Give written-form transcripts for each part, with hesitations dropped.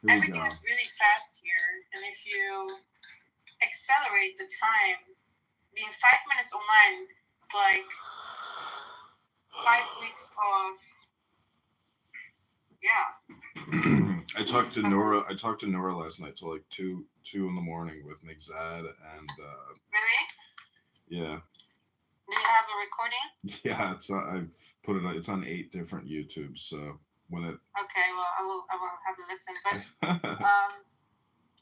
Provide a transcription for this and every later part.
Here we everything go. Is really fast here, and if you accelerate the time, being 5 minutes online, it's like 5 weeks of I talked to Nora. I talked to Nora last night till like two in the morning with Nixad and. Really? Yeah. Do you have a recording? Yeah, I've put it. It's on 8 different YouTubes. So when it. Okay, well, I will have to listen. But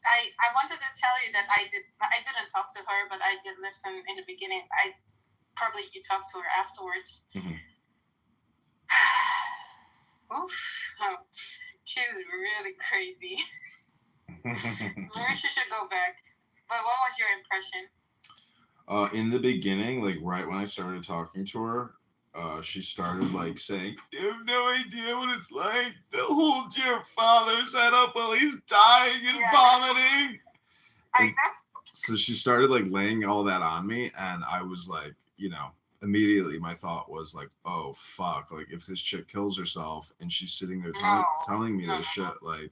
I wanted to tell you that I didn't talk to her, but I did listen in the beginning. Probably you talked to her afterwards. Mm-hmm. Oof. She's really crazy. Maybe she should go back. But what was your impression? In the beginning, like right when I started talking to her, she started like saying, "You have no idea what it's like to hold your father's head up while he's dying and vomiting." And so she started like laying all that on me, and I was like, immediately my thought was like, oh fuck, like if this chick kills herself and she's sitting there telling me this shit, like,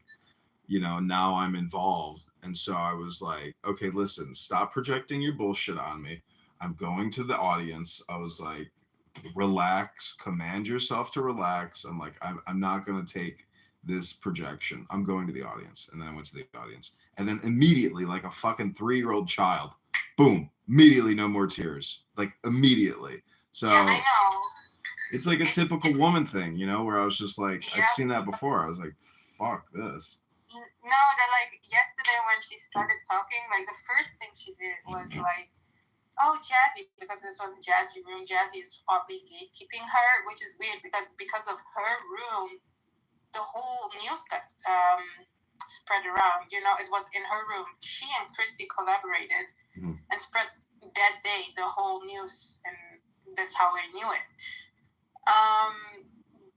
now I'm involved. And so I was like, okay, listen, stop projecting your bullshit on me. I'm going to the audience. I was like, relax, command yourself to relax. I'm like, I'm not going to take this projection. I'm going to the audience. And then I went to the audience. And then immediately, like a fucking 3-year-old child, boom, immediately no more tears. Like immediately. So yeah, I know. It's like a typical woman thing, where I was just like, I've seen that before. I was like, fuck this. No, that like yesterday when she started talking, like the first thing she did was like, oh, Jazzy, because this was a Jazzy room. Jazzy is probably gatekeeping her, which is weird because of her room, the whole news got spread around. It was in her room. She and Christy collaborated and spread that day the whole news, and that's how we knew it.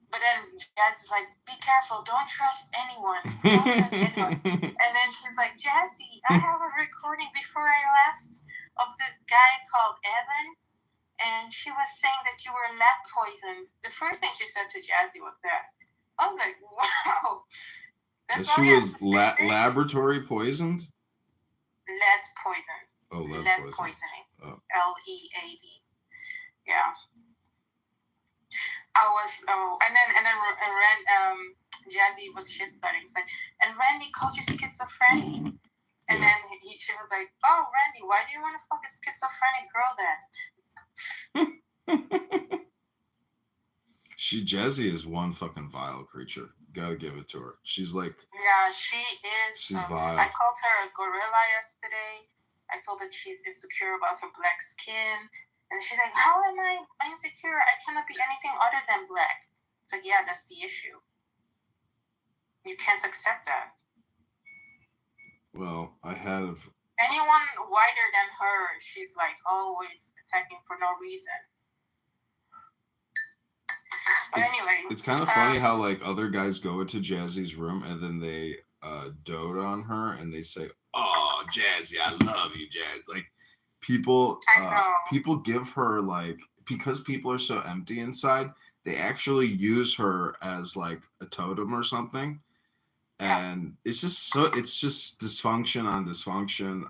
But then Jazz is like, be careful, don't trust anyone. Don't trust anyone. And then she's like, Jazzy, I have a recording before I left of this guy called Evan, and she was saying that you were lab poisoned. The first thing she said to Jazzy was that. I was like, wow. That's she was laboratory poisoned? Lead poison. Oh, lead poisoning. Oh. LEAD. Yeah. And then Jazzy was shit starting. Like, and Randy called you schizophrenic. And then she was like, oh, Randy, why do you want to fuck a schizophrenic girl then? Jazzy is one fucking vile creature. Gotta give it to her. She's like... Yeah, she is. She's vile. I called her a gorilla yesterday. I told her she's insecure about her black skin. And she's like, how am I insecure? I cannot be anything other than black. It's like, yeah, that's the issue. You can't accept that. Well, I have... Anyone whiter than her, she's like always attacking for no reason. But anyway. It's kind of funny how like other guys go into Jazzy's room and then they dote on her and they say, oh, Jazzy, I love you, Jazzy. Like, people give her like, because people are so empty inside, they actually use her as like a totem or something, and it's just dysfunction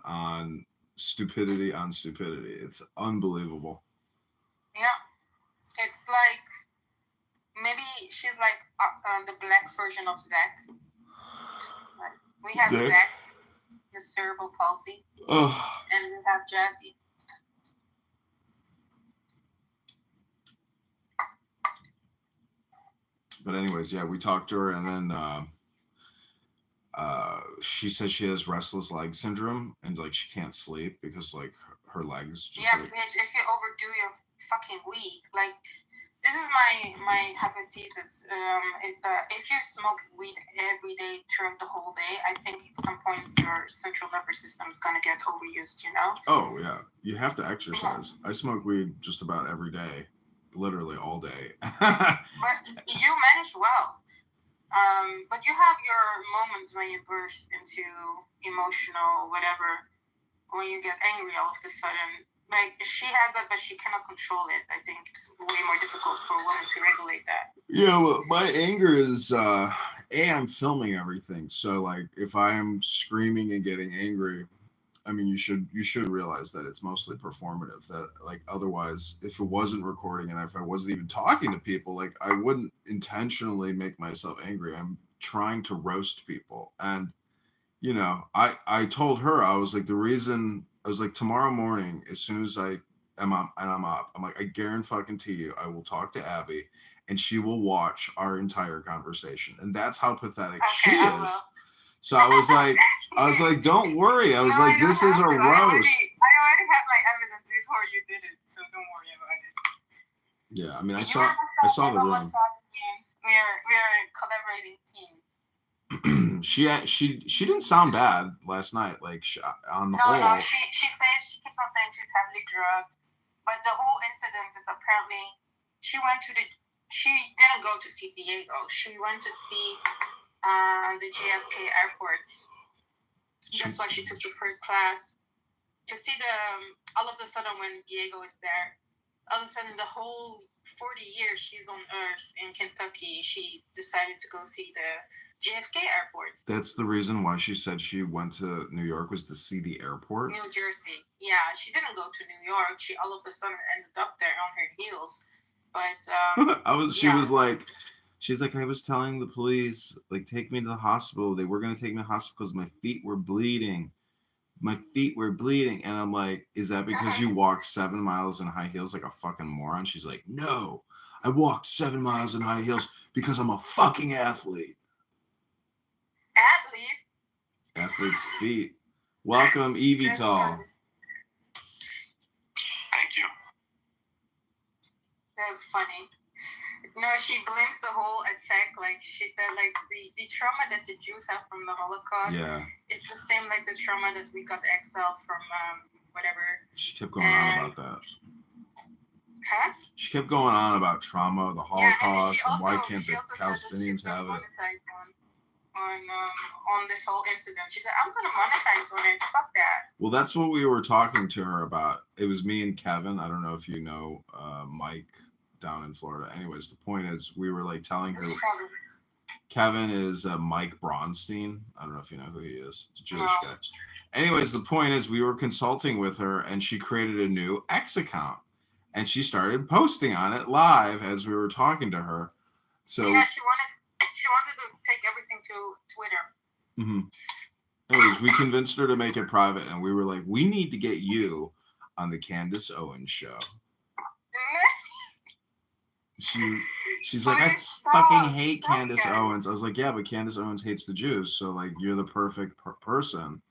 on stupidity on stupidity. It's unbelievable. Yeah, it's like maybe she's like the black version of Zach. We have Zach, the cerebral palsy, and we have Jazzy. But anyways, yeah, we talked to her, and then she says she has restless leg syndrome, and like she can't sleep because like her legs. Just, yeah, like, bitch, if you overdo your fucking weed, like this is my hypothesis. Is that if you smoke weed every day throughout the whole day, I think at some point your central nervous system is gonna get overused. Oh yeah, you have to exercise. Yeah. I smoke weed just about every day. Literally all day. But you manage well. But you have your moments when you burst into emotional whatever, when you get angry all of a sudden. Like, she has that, but she cannot control it. I think it's way more difficult for a woman to regulate that. Yeah, well, my anger is I'm filming everything, so like if I am screaming and getting angry, I mean, you should realize that it's mostly performative. That like otherwise, if it wasn't recording and if I wasn't even talking to people, like I wouldn't intentionally make myself angry. I'm trying to roast people, and I told her I was like the reason I was like tomorrow morning as soon as I'm up, I'm like I guarantee you I will talk to Abby, and she will watch our entire conversation, and that's how pathetic she Okay, I is. will. So I was like, don't worry. I was No, I like, don't this is have a to. roast. I already have my evidence before you did it, so don't worry about it. Yeah, I mean, I You saw the room. We are collaborating teams. She didn't sound bad last night. Like on the whole. No, she says she keeps on saying she's heavily drugged, but the whole incident is apparently she didn't go to see Diego. She went to see the JFK airport. That's why she took the first class to see all of a sudden when Diego is there. All of a sudden, the whole 40 years she's on Earth in Kentucky, she decided to go see the JFK airport. That's the reason why she said she went to New York was to see the airport? New Jersey. Yeah, she didn't go to New York. She all of a sudden ended up there on her heels. But she was like, she's like, I was telling the police, like, take me to the hospital. They were going to take me to the hospital because my feet were bleeding. And I'm like, is that because you walked 7 miles in high heels like a fucking moron? She's like, no, I walked 7 miles in high heels because I'm a fucking athlete. Athlete's feet. Welcome, Evie Tall. Thank you. That was funny. No, she blames the whole attack. Like she said, like the trauma that the Jews have from the Holocaust. Yeah. It's the same like the trauma that we got exiled from whatever. She kept going on about that. Huh? She kept going on about trauma, the Holocaust, and why can't the Palestinians have it? On this whole incident. She said, I'm going to monetize on it. Fuck that. Well, that's what we were talking to her about. It was me and Kevin. I don't know if you know Mike down in Florida. Anyways, the point is we were like telling her. Kevin is Mike Bronstein. I don't know if you know who he is. It's a Jewish guy. Anyways, the point is we were consulting with her and she created a new X account. And she started posting on it live as we were talking to her. So yeah, she wanted to take everything to Twitter. Mm-hmm. Anyways, we convinced her to make it private, and we were like, we need to get you on the Candace Owens show. She's like, I fucking hate Candace Owens. I was like, yeah, but Candace Owens hates the Jews, so like you're the perfect person,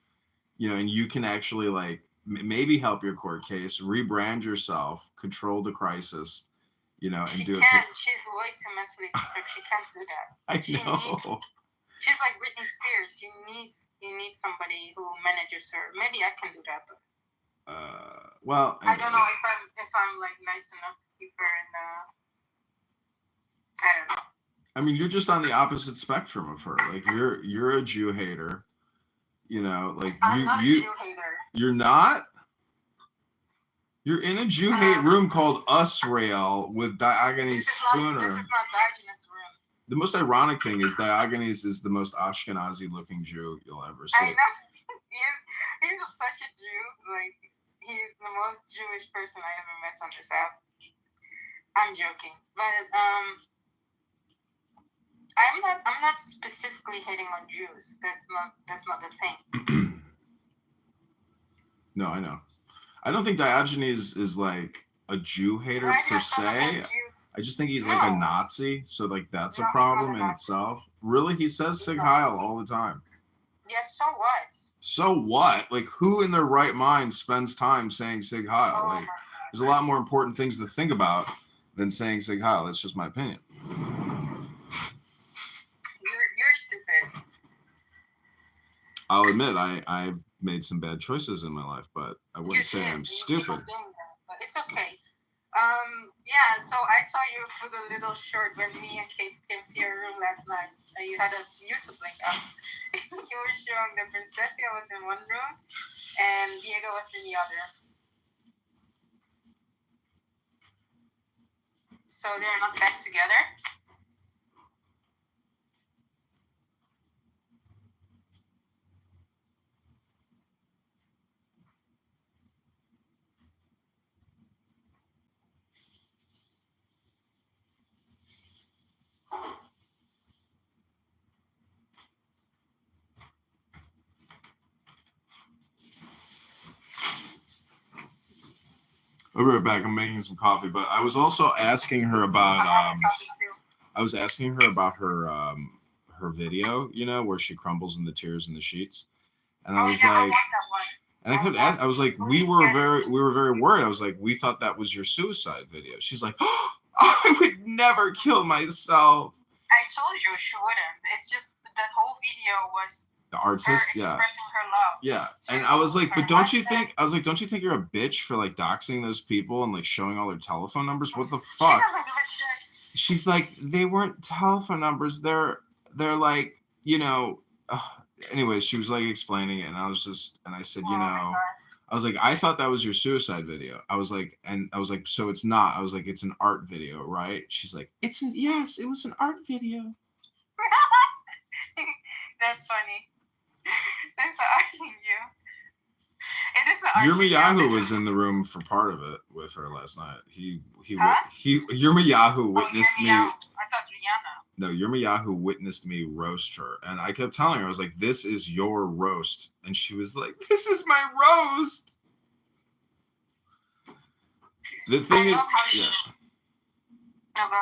and you can actually like maybe help your court case, rebrand yourself, control the crisis, and do it. She's way too mentally disturbed. She can't do that. I know. She's like Britney Spears. You need somebody who manages her. Maybe I can do that. But, well, anyways. I don't know if I'm like nice enough to keep her in. I don't know. I mean, you're just on the opposite spectrum of her. Like you're a Jew hater. Like I'm not a Jew hater. You're not. You're in a Jew hate room called Usrael with Diogenes Spooner. This is not Diogenes' room. The most ironic thing is Diogenes is the most Ashkenazi-looking Jew you'll ever see. I know. He's such a Jew. Like, he's the most Jewish person I ever met on this app. I'm joking. But, I'm not specifically hating on Jews. That's not the thing. No, I know. I don't think Diogenes is like a Jew hater per se. I just think he's like a Nazi, so like that's a problem in itself. Really, he says Sig Heil all the time. Yes, so what? So what? Like, who in their right mind spends time saying Sig Heil? Like, there's a lot more important things to think about than saying Sig Heil. That's just my opinion. You're stupid. I'll admit I've made some bad choices in my life, but I wouldn't say I'm stupid. But it's okay. Yeah, so I saw you for the little short when me and Kate came to your room last night. You had a YouTube link up. You were showing the Princessia was in one room and Diego was in the other. So they're not back together. I'll be right back. I'm making some coffee, but I was also asking her about I was asking her about her video, you know, where she crumbles in the tears in the sheets. And I was I like, want that one. and I could ask, I was like, we were very worried. I was like, we thought that was your suicide video. She's like, oh, I would never kill myself. I told you she wouldn't. It's just that whole video was the artist, her yeah. expressing her love. Yeah. And I was like, but don't you think you're a bitch for like doxing those people and like showing all their telephone numbers? What the fuck? She doesn't give a shit. She's like, they weren't telephone numbers. They're like, you know, anyways, she was like explaining it, and I said, you know, I was like, I thought that was your suicide video. I was like, so it's not. I was like, it's an art video, right? She's like, yes, it was an art video. That's funny. Thanks for asking you. It is an art video. Yirmiyahu was in the room for part of it with her last night. Yirmiyahu witnessed me. I thought Rihanna. No, Yirmiyahu witnessed me roast her, and I kept telling her, I was like, "This is your roast," and she was like, "This is my roast." The thing is, yeah. No, go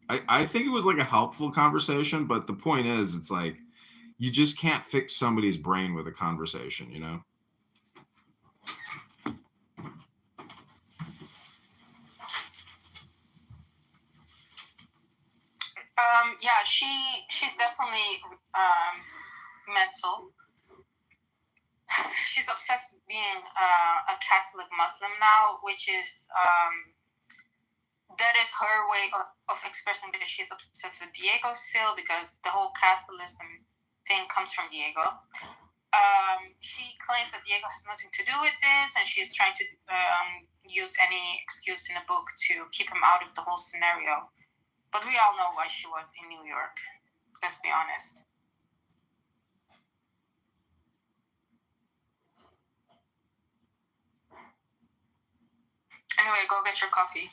ahead. I think it was like a helpful conversation, but the point is, it's like you just can't fix somebody's brain with a conversation, you know? Yeah, she's definitely mental. She's obsessed with being a Catholic Muslim now, which is that is her way of expressing that she's obsessed with Diego still, because the whole Catholicism thing comes from Diego. She claims that Diego has nothing to do with this, and she's trying to use any excuse in the book to keep him out of the whole scenario. But we all know why she was in New York. Let's be honest. Anyway, go get your coffee.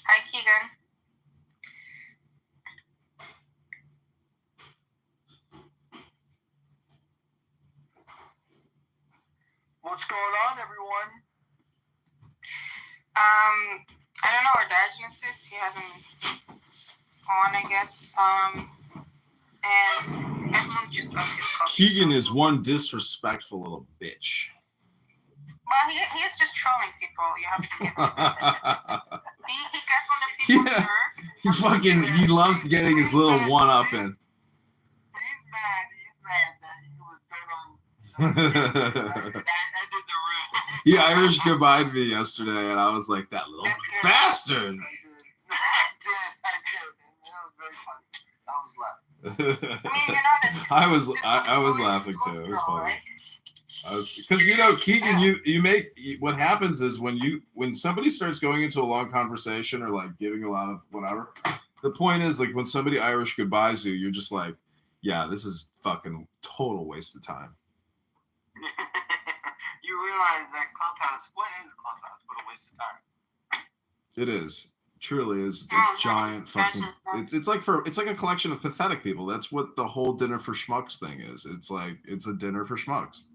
Hi, Keegan. What's going on, everyone? I don't know where Darjan is. He hasn't on, I guess. And Edmund just got his coffee. Keegan is one disrespectful little bitch. Well, he is just trolling people. You have to give him. He gets on the people's nerves. He loves getting his little one-up in. He's mad that he was good on. I did the room. He Irish goodbye me yesterday, and I was like, that little bastard. I did. It was very funny. I was laughing. I was laughing too. It was funny. Because you know, Keegan, you make what happens is when somebody starts going into a long conversation or like giving a lot of whatever, the point is like when somebody Irish goodbyes you, you're just like, yeah, this is fucking total waste of time. You realize that Clubhouse, what is Clubhouse? What a waste of time. It is. Truly is a giant fucking. It's like a collection of pathetic people. That's what the whole dinner for schmucks thing is. It's like it's a dinner for schmucks.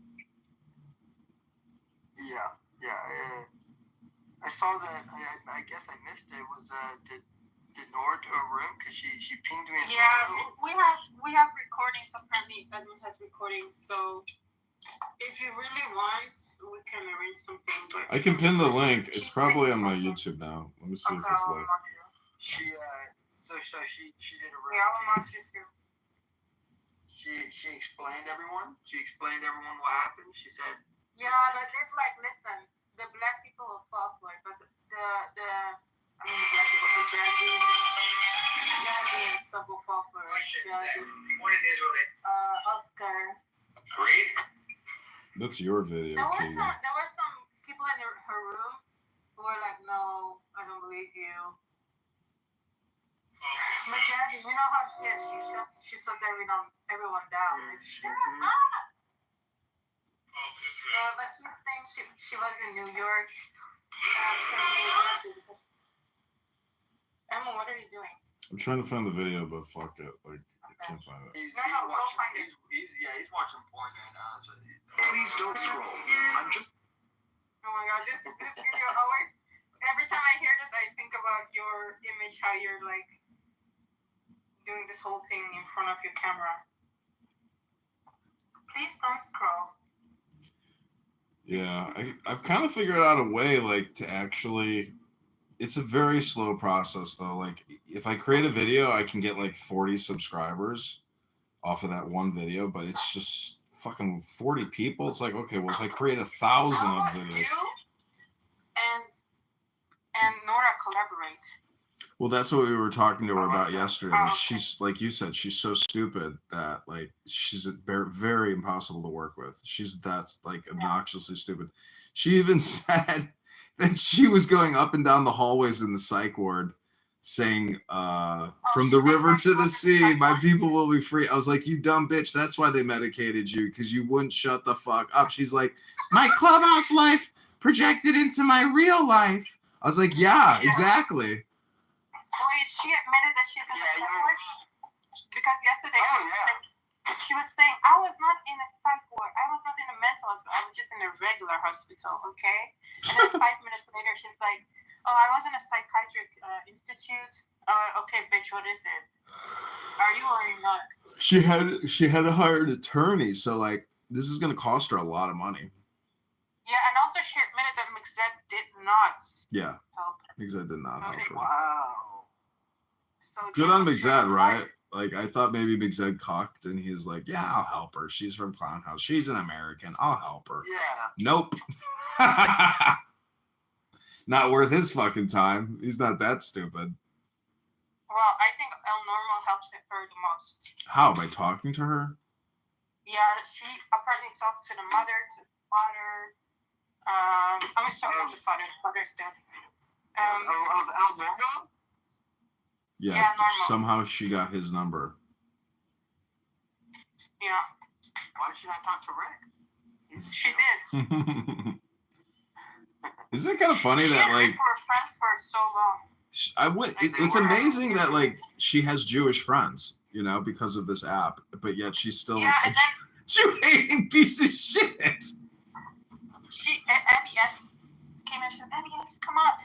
Yeah. I saw that. I guess I missed it. Was did Nora do a room? Because she pinged me. Yeah, we have recordings. Apparently, Edmund has recordings. So if you really want, we can arrange something. But I can pin the link. It's probably on my YouTube now. Let me see if it's live. She did a room. Yeah, I'm on YouTube. She explained everyone. She explained everyone what happened. She said, Yeah, but it's like, listen, the black people will fall for it, but the black people, the Jazzy and stuff will fall for it. Jazzy, Oscar. "Great." That's your video, There Keegan. were some people in her room who were like, no, I don't believe you. But Jazzy, you know how she is. She shuts everyone down. Like, shut up! But she was saying she was in New York. Emma, what are you doing? I'm trying to find the video, but fuck it. Like, I can't find it. He's Go find it. He's watching porn right now. So Please don't scroll. I'm just. Oh my god, this video always. Every time I hear this, I think about your image, how you're like doing this whole thing in front of your camera. Please don't scroll. Yeah, I've kind of figured out a way, like, to actually. It's a very slow process, though. Like, if I create a video, I can get like 40 subscribers off of that one video, but it's just fucking 40 people. It's like, okay, well, if I create 1,000 of videos. You and Nora collaborate. Well, that's what we were talking to her about yesterday. Like, she's, like you said, she's so stupid that, like, she's very, very impossible to work with. She's that, like, obnoxiously stupid. She even said that she was going up and down the hallways in the psych ward saying, from the river to the sea, my people will be free. I was like, you dumb bitch. That's why they medicated you, because you wouldn't shut the fuck up. She's like, my clubhouse life projected into my real life. I was like, yeah, exactly. Wait, she admitted that she's in a psych ward? Because yesterday she was saying, I was not in a psych ward. I was not in a mental hospital. I was just in a regular hospital, okay? And then 5 minutes later, she's like, oh, I was in a psychiatric institute. Okay, bitch, what is it? Are you or are you not? She had to hire an attorney, so, like, this is going to cost her a lot of money. Yeah, and also she admitted that McZed did not help her. McZed did not help her. wow. So Good on McZed, right? Like, I thought maybe McZed cocked, and he's like, yeah, I'll help her. She's from Clown House. She's an American. I'll help her. Yeah. Nope. Not worth his fucking time. He's not that stupid. Well, I think El Normal helped her the most. How? By talking to her? Yeah, she apparently talks to the mother, to the father. I'm just talking to the father. The father's dead. El Normal? Yeah, normal. somehow she got his number. Yeah. Why did she not talk to Rick? She did. Isn't it kind of funny She that, and like, Rick were friends for so long. it's amazing that, like, she has Jewish friends, you know, because of this app, but yet she's still Yeah, a and then Jew-hating piece of shit. Abby came and she said, Abby, come up.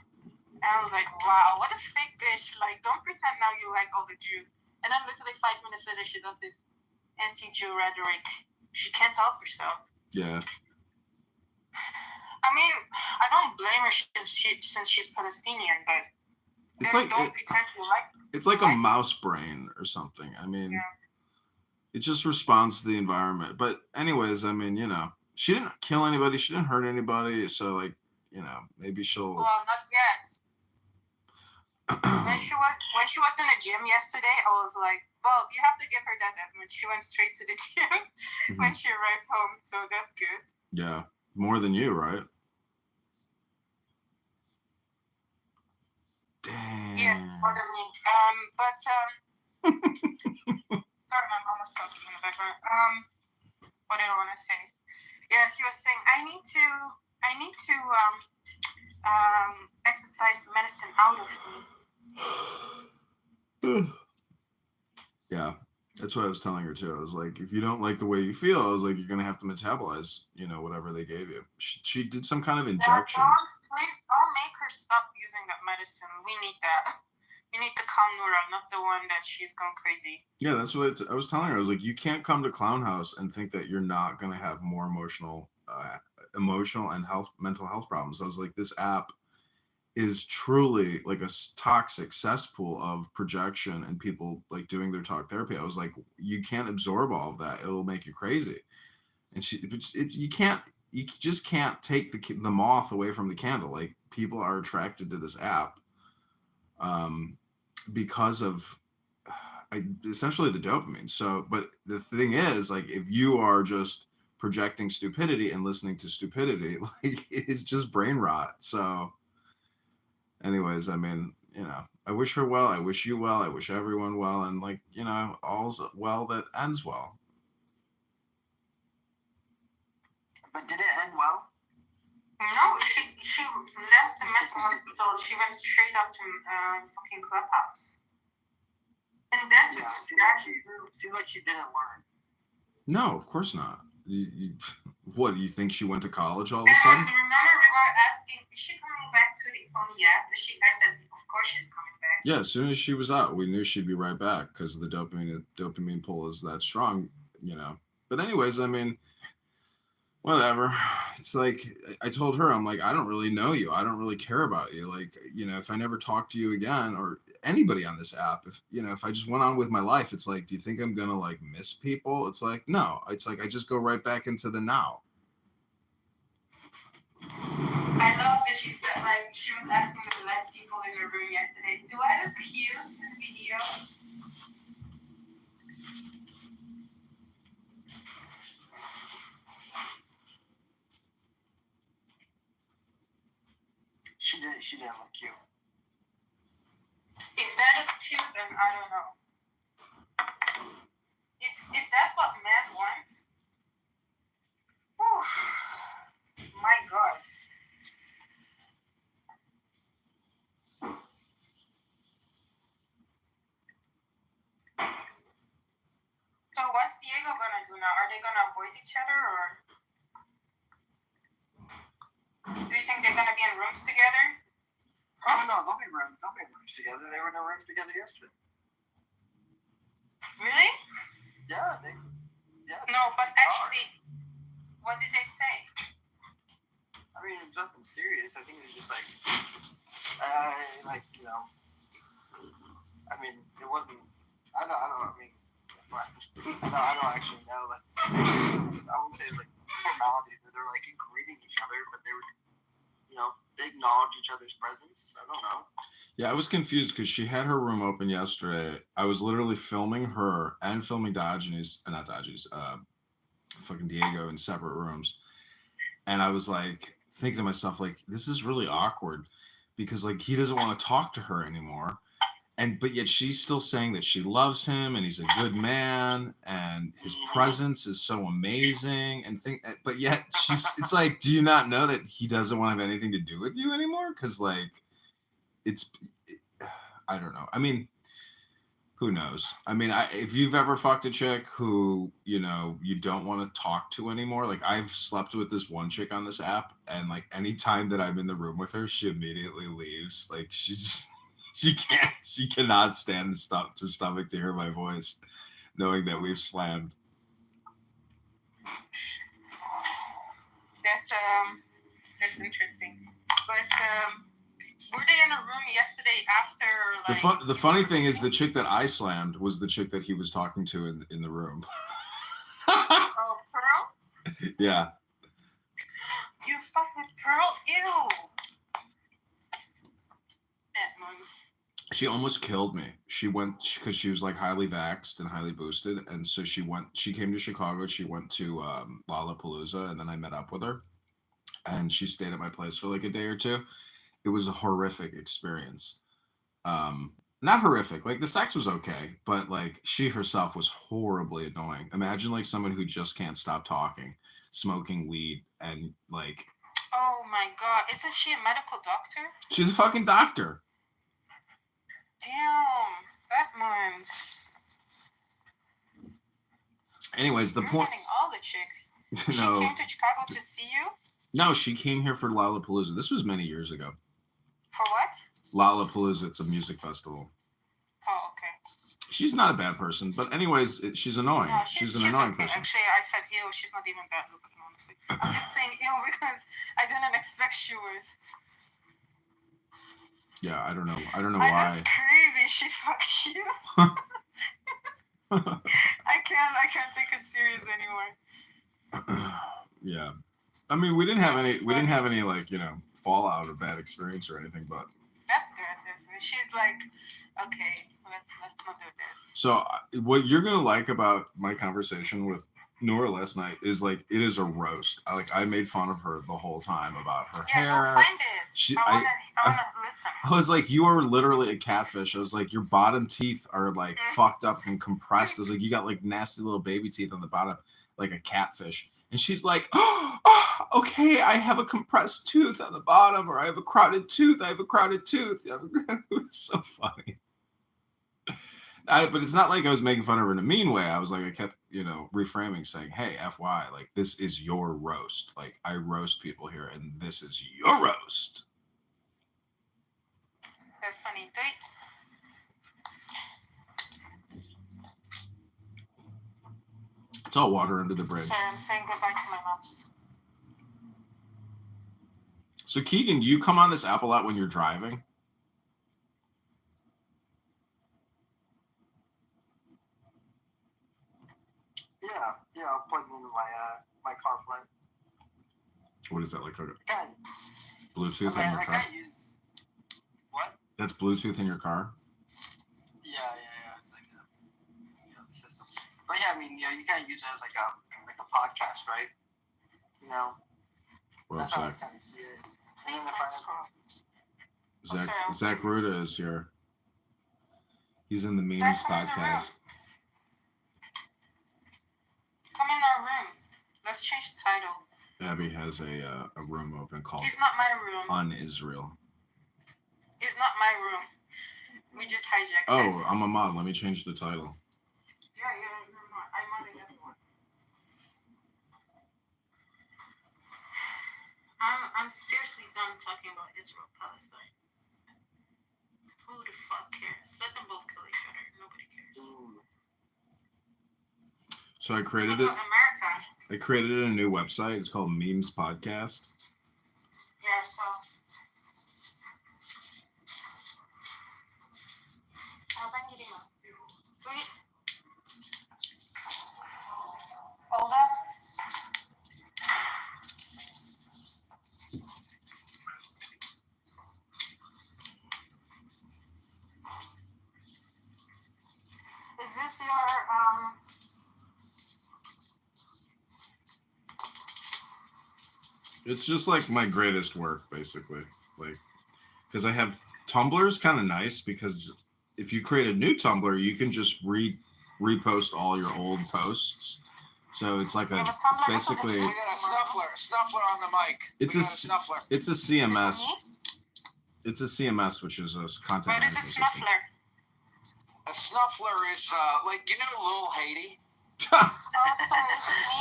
And I was like, wow, what a fake bitch. Like, don't pretend now you like all the Jews. And then literally 5 minutes later, she does this anti-Jew rhetoric. She can't help herself. Yeah. I mean, I don't blame her since she's Palestinian, but It's don't like pretend you like. it's like a mouse brain or something. I mean, it just responds to the environment. But anyways, I mean, you know, she didn't kill anybody. She didn't hurt anybody. So, like, you know, maybe she'll. Well, not yet. When she was in the gym yesterday, I was like, well, you have to give her that when she went straight to the gym when she arrives home, so that's good. Yeah, more than you, right? Damn. Yeah, more than me. Sorry, my mom was talking in the background. What did I want to say? Yeah, she was saying I need to exercise medicine out of me. Yeah, that's what I was telling her too. I was like, if you don't like the way you feel, I was like, you're gonna have to metabolize, you know, whatever they gave you. She did some kind of injection. Please don't make her stop using that medicine. We need that. We need the calm Nora, not the one that she's gone crazy. Yeah, that's what I was telling her. I was like, you can't come to Clown House and think that you're not gonna have more emotional and mental health problems. I was like, this app is truly like a toxic cesspool of projection and people like doing their talk therapy. I was like, you can't absorb all of that; it'll make you crazy. And it's you just can't take the moth away from the candle. Like people are attracted to this app, because of essentially the dopamine. So, but the thing is, like, if you are just projecting stupidity and listening to stupidity, like it's just brain rot. So, anyways, I mean, I wish her well. I wish you well. I wish everyone well, and like, all's well that ends well. But did it end well? No, she left the mental hospital. She went straight up to fucking Clubhouse. And then to seemed like she didn't learn. No, of course not. What do you think she went to college all of a And sudden? remember we were asking, is she coming back to the phone yet? I said, of course she's coming back. Yeah, as soon as she was out, we knew she'd be right back because the dopamine pull is that strong, But anyways, I mean, whatever. It's like I told her, I'm like, I don't really know you. I don't really care about you. Like, if I never talk to you again or anybody on this app, if I just went on with my life, it's like, do you think I'm gonna like miss people? It's like, no. It's like I just go right back into the now. I love that she said, like, she was asking the black people in the room yesterday, do I look cute in the video? She didn't look cute. If that is cute, then I don't know. If that's what man wants, my God. So what's Diego gonna do now? Are they gonna avoid each other, or do you think they're gonna be in rooms together? Oh no, they'll be in rooms together. They were in a room together yesterday. Really? Yeah, No, but actually, what did they say? I mean, it was nothing serious. I think it was just like, I mean, it wasn't. I don't actually know. Like, I wouldn't say like formalities where they're like greeting each other, but they would, they acknowledge each other's presence. I don't know. Yeah, I was confused because she had her room open yesterday. I was literally filming her and filming fucking Diego in separate rooms. And I was like thinking to myself, like, this is really awkward because like he doesn't want to talk to her anymore. But yet she's still saying that she loves him and he's a good man and his presence is so amazing but yet it's like, do you not know that he doesn't want to have anything to do with you anymore? Because like I don't know. I mean, who knows? I mean, if you've ever fucked a chick who, you don't want to talk to anymore, like I've slept with this one chick on this app and like anytime that I'm in the room with her, she immediately leaves. Like she cannot stand to stomach to hear my voice, knowing that we've slammed. That's interesting. But were they in a room yesterday after? Like, the funny thing is, the chick that I slammed was the chick that he was talking to in the room. Oh, Pearl? Yeah. You fucked with Pearl? Ew. Edmonds. She almost killed me. She went because she was like highly vaxxed and highly boosted, and so she came to Chicago. She went to Lollapalooza, and then I met up with her, and she stayed at my place for like a day or two. It was a horrific experience. Not horrific, like the sex was okay, but like she herself was horribly annoying. Imagine like someone who just can't stop talking, smoking weed, and like. Oh my God! Isn't she a medical doctor? She's a fucking doctor. Damn, Edmonds. Anyways, the You're point. getting all the chicks. No. She came to Chicago to see you? No, she came here for Lollapalooza. This was many years ago. For what? Lollapalooza, it's a music festival. Oh, okay. She's not a bad person, but anyways, she's annoying. No, she's an annoying okay. person. Actually, I said ew, she's not even bad looking, honestly. I'm just saying ew because I didn't expect she was. Yeah, I don't know. I don't know Like, why. that's crazy. She fucked you. I can't take it serious anymore. Yeah. I mean, we didn't have That's any like, fallout or bad experience or anything, but That's good. That's good. She's like, okay, let's not do this. so what you're going to like about my conversation with Nora last night is like it is a roast. I made fun of her the whole time about her Yeah, hair. go find it. I wanna listen. I was like, you are literally a catfish. I was like, your bottom teeth are like fucked up and compressed. I was like, you got like nasty little baby teeth on the bottom, like a catfish. And she's like, oh, okay, I have a compressed tooth on the bottom, or I have a crowded tooth. I have a crowded tooth. It was so funny. But it's not like I was making fun of her in a mean way. I was like, I kept, reframing, saying, hey, FY, like, this is your roast. Like, I roast people here, and this is your roast. That's funny. It's all water under the bridge. Sorry, I'm saying goodbye to my mom. So, Keegan, do you come on this app a lot when you're driving? Yeah, I'll plug it into my CarPlay. What is that, like a Okay. Bluetooth in your car? What? That's Bluetooth in your car? Yeah. It's like the system. But yeah, I mean, you kind of use it as like a podcast, right? That's how I Website. kind of see it. Please And then if don't scroll. Zach Ruda is here. He's in the Memes podcast. Come in our room. Let's change the title. Abby has a room open called It's not my room. Un-Israel. It's not my room. We just hijacked it. Oh, I'm a mod. Let me change the title. Yeah, you're not. I'm modding everyone. I'm seriously done talking about Israel, Palestine. Who the fuck cares? Let them both kill each other. Nobody cares. So I created It's about America. I created a new website. It's called Memes Podcast. Yeah, so. Hold up. Is this your It's just like my greatest work, basically. Like, because I have Tumblr's kind of nice because if you create a new Tumblr, you can just repost all your old posts. So it's like it's basically. We got a snuffler on the mic. It's we a got a snuffler. It's a CMS. It's a CMS, which is a content what is a management system. snuffler? A snuffler is like Lil Haiti. Oh, sorry, is it me?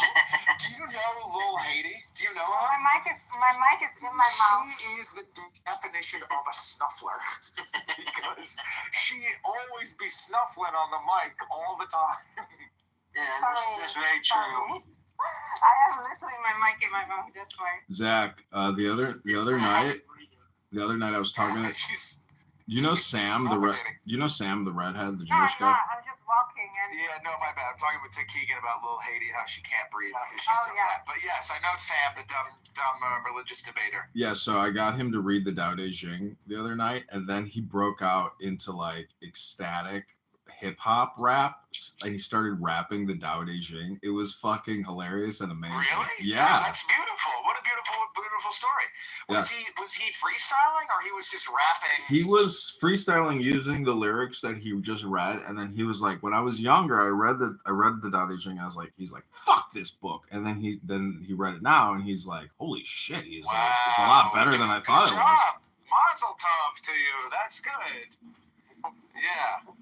Do you know Lil Haiti? Do you know her? My mic is in my mouth. She is the definition of a snuffler because she always be snuffling on the mic all the time. Yeah, Sorry, that's very true. sorry. I have literally my mic in my mouth. That's why. Zach, the other night I was talking to. She's You know Sam the suffocating. redhead, the No, Jewish I'm guy. not. I'm just walking and. Yeah, no, my bad. I'm talking with Keegan about Lil Haiti, how she can't breathe because she's Oh, so yeah. fat. But yes, I know Sam, the dumb religious debater. Yeah, so I got him to read the Tao Te Ching the other night, and then he broke out into like ecstatic hip hop rap, and he started rapping the Tao Te Ching. It was fucking hilarious and amazing. Really? Yeah. That's beautiful. What a beautiful story. Was he freestyling or he was just rapping? He was freestyling using the lyrics that he just read, and then he was like, when I was younger, I read the Tao Te Ching, and he's like, fuck this book. And then he read it now, and he's like, holy shit, it's a lot better than I thought it was. Mazel tov to you. That's good. Yeah.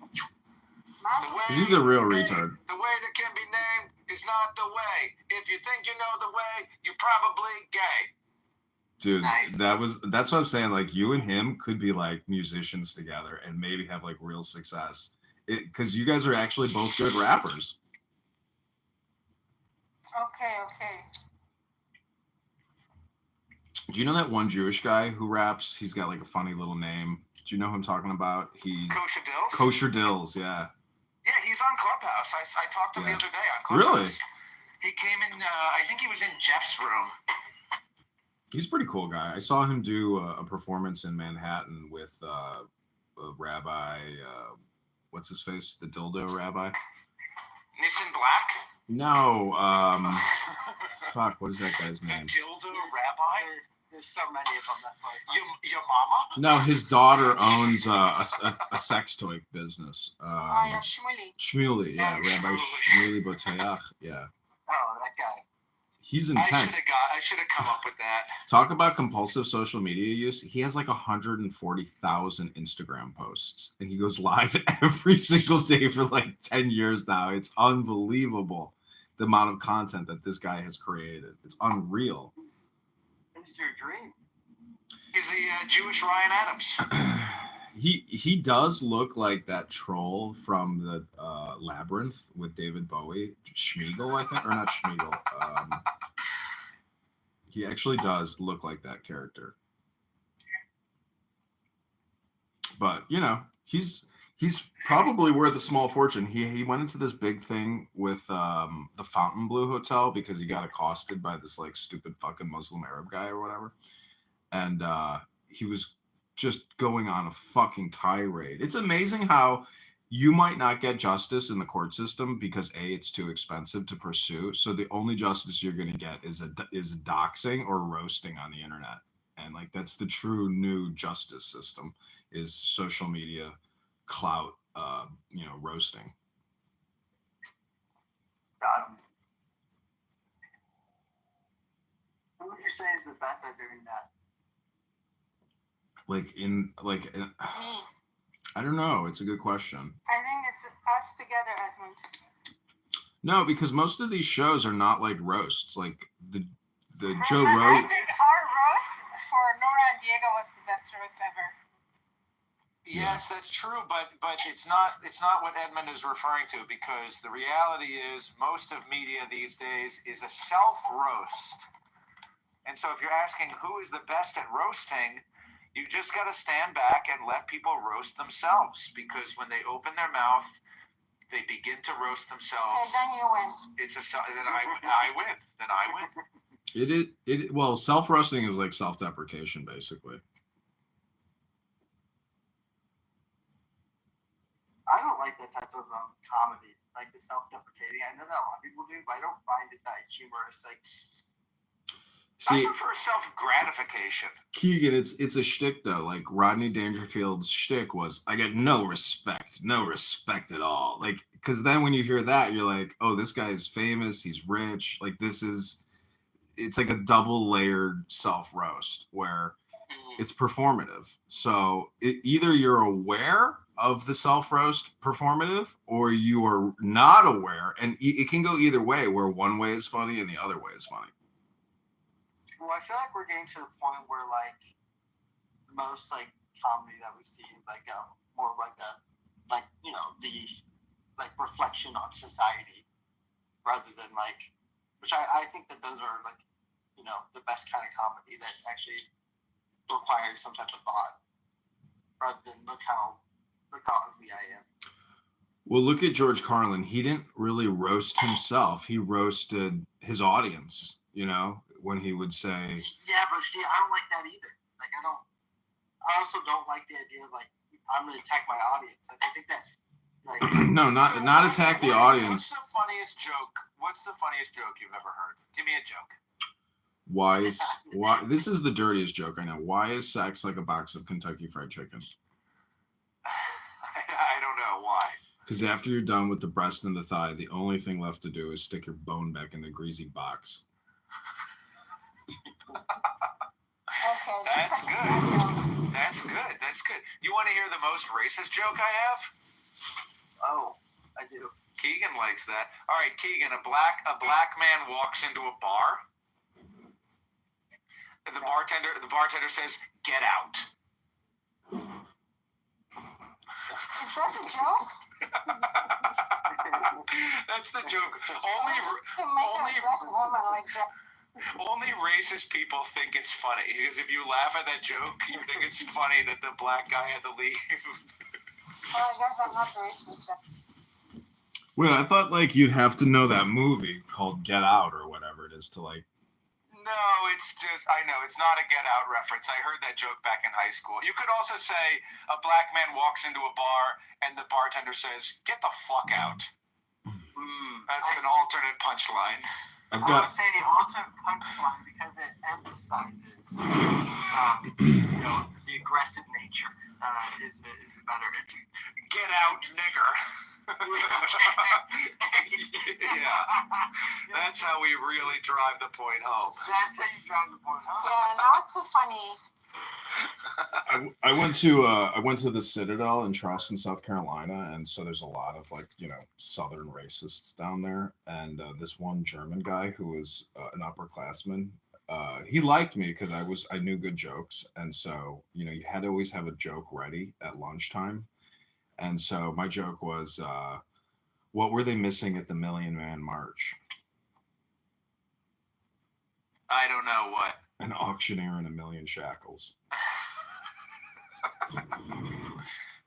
Because he's a real retard. The way that can be named is not the way. If you think you know the way, you're probably gay. Dude, Nice. that's what I'm saying. Like, you and him could be like musicians together and maybe have like real success. Because you guys are actually both good rappers. Okay. Do you know that one Jewish guy who raps? He's got like a funny little name. Do you know who I'm talking about? He's Kosher Dills? Kosher Dills, yeah. Yeah, he's on Clubhouse. I talked to him the other day on Really? Clubhouse. He came in, I think he was in Jeff's room. He's a pretty cool guy. I saw him do a performance in Manhattan with a rabbi, what's his face? The dildo rabbi? Nissan Black? No, fuck, what is that guy's name? The dildo rabbi? There's so many of them. That's why. Your mama? No, his daughter owns a sex toy business. yeah, Shmuley. Shmuley, yeah, Rabbi Shmuley Boteach, yeah. Oh, that guy. He's intense. I should have come up with that. Talk about compulsive social media use. He has like 140,000 Instagram posts, and he goes live every single day for like 10 years now. It's unbelievable the amount of content that this guy has created. It's unreal. It's your dream. He's the Jewish Ryan Adams. He does look like that troll from the Labyrinth with David Bowie, Schmeagol, I think, or not Schmeagol. He actually does look like that character. But you know, he's probably worth a small fortune. He went into this big thing with the Fontainebleau Hotel because he got accosted by this like stupid fucking Muslim Arab guy or whatever, and he was just going on a fucking tirade. It's amazing how you might not get justice in the court system because A, it's too expensive to pursue. So the only justice you're going to get is doxing or roasting on the internet. And like, that's the true new justice system is social media clout, roasting. Who would you say is the best at doing that? I don't know. It's a good question. I think it's us together, Edmund. No, because most of these shows are not like roasts. Like the Joe I Rogan. think our roast for Nora and Diego was the best roast ever. Yes, that's true, but it's not what Edmund is referring to, because the reality is most of media these days is a self-roast. And so if you're asking who is the best at roasting, you just got to stand back and let people roast themselves, because when they open their mouth, they begin to roast themselves. Okay, then you win. Then I win. Then I win. Well, self-roasting is like self-deprecation, basically. I don't like that type of comedy, like the self-deprecating. I know that a lot of people do, but I don't find it that humorous. Like, see, I prefer self-gratification. Keegan, it's a shtick though. Like Rodney Dangerfield's shtick was, I get no respect at all. Like, because then when you hear that, you're like, oh, this guy is famous, he's rich. Like it's like a double layered self-roast where it's performative. So either you're aware of the self-roast performative or you are not aware, and it can go either way, where one way is funny and the other way is funny. well, I feel like we're getting to the point where like most like comedy that we see is like more of like the reflection on society rather than like, which I think that those are like, the best kind of comedy that actually requires some type of thought rather than look how ugly I am. Well, look at George Carlin. He didn't really roast himself. He roasted his audience, when he would say... Yeah, but see, I don't like that either. Like, I also don't like the idea of, like, I'm going to attack my audience. Like, I think that... Like, no, not attack the audience. What's the funniest joke you've ever heard? Give me a joke. Why this is the dirtiest joke I know. Why is sex like a box of Kentucky Fried Chicken? I don't know why. Because after you're done with the breast and the thigh, the only thing left to do is stick your bone back in the greasy box. Okay, That's good. That's good. You want to hear the most racist joke I have? Oh, I do. Keegan likes that. All right, Keegan, a black man walks into a bar. And the bartender says, "Get out." Is that the joke? That's the joke. To make a black woman like that. Only racist people think it's funny because if you laugh at that joke, you think it's funny that the black guy had to leave. Well, I guess I'm not the racist. Wait, I thought like you'd have to know that movie called Get Out or whatever it is to like. No, it's just, I know, it's not a Get Out reference. I heard that joke back in high school. You could also say a black man walks into a bar and the bartender says, "Get the fuck out." That's an alternate punchline. I would say the alternate punchline because it emphasizes, the aggressive nature is better. Get out, nigger. Yeah, that's how we really drive the point home. That's how you drive the point home. Yeah, now it's so funny. I went to the Citadel in Charleston, South Carolina, and so there's a lot of like Southern racists down there. And this one German guy who was an upperclassman, he liked me because I knew good jokes, and so you had to always have a joke ready at lunchtime. And so my joke was, what were they missing at the Million Man March? I don't know what. An auctioneer and a million shackles.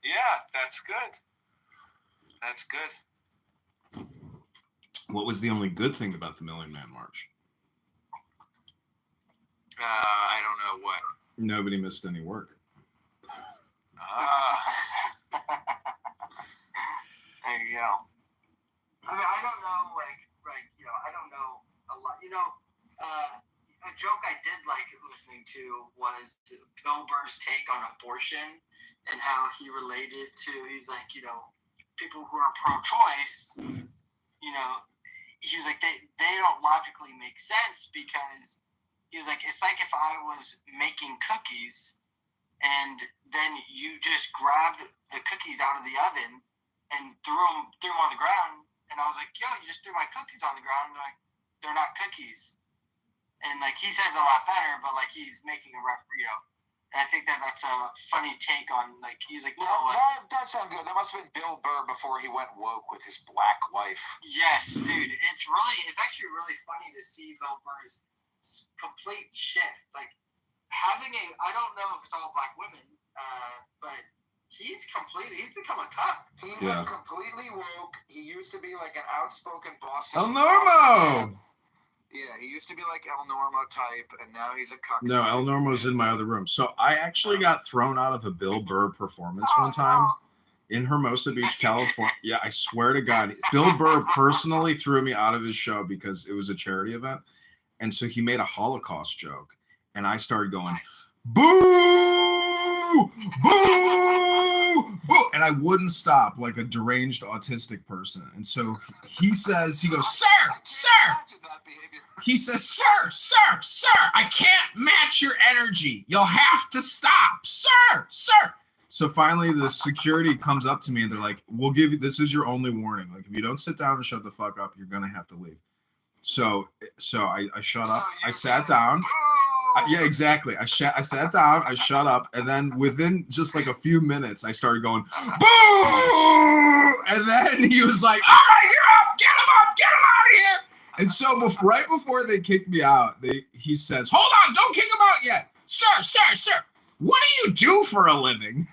Yeah, that's good. That's good. What was the only good thing about the Million Man March? I don't know what. Nobody missed any work. There you go. I mean, I don't know, I don't know a lot. A joke I did like listening to was Bill Burr's take on abortion and how he related to, he's like, people who are pro-choice, he was like, they don't logically make sense because he was like, it's like if I was making cookies and then you just grabbed the cookies out of the oven and threw them on the ground, and I was like, yo, you just threw my cookies on the ground. And they're like, they're not cookies. And like he says a lot better, but like he's making a and I think that's a funny take on like he's like, no, that does sound good. That must have been Bill Burr before he went woke with his black wife. Yes, dude. It's actually really funny to see Bill Burr's complete shift. Like having I don't know if it's all black women, but he's become a cuck. He went completely woke. He used to be like an outspoken Boston. El Normo! Yeah, he used to be like El Normo type, and now he's a cuck. No, El Normo's in my other room. So I actually got thrown out of a Bill Burr performance one time in Hermosa Beach, California. Yeah, I swear to God. Bill Burr personally threw me out of his show because it was a charity event. And so he made a Holocaust joke. And I started going, boo! Boo! Boo! And I wouldn't stop like a deranged autistic person. And so he goes, sir! He says, sir, I can't match your energy. You'll have to stop. Sir. So finally the security comes up to me and they're like, we'll give you, this is your only warning. Like, if you don't sit down and shut the fuck up, you're going to have to leave. So I shut up. I sat down. Yeah, exactly. I sat down, I shut up, and then within just like a few minutes, I started going, boo! And then he was like, all right, you're up, get him out of here. And so right before they kicked me out, he says, hold on, don't kick him out yet. Sir, what do you do for a living?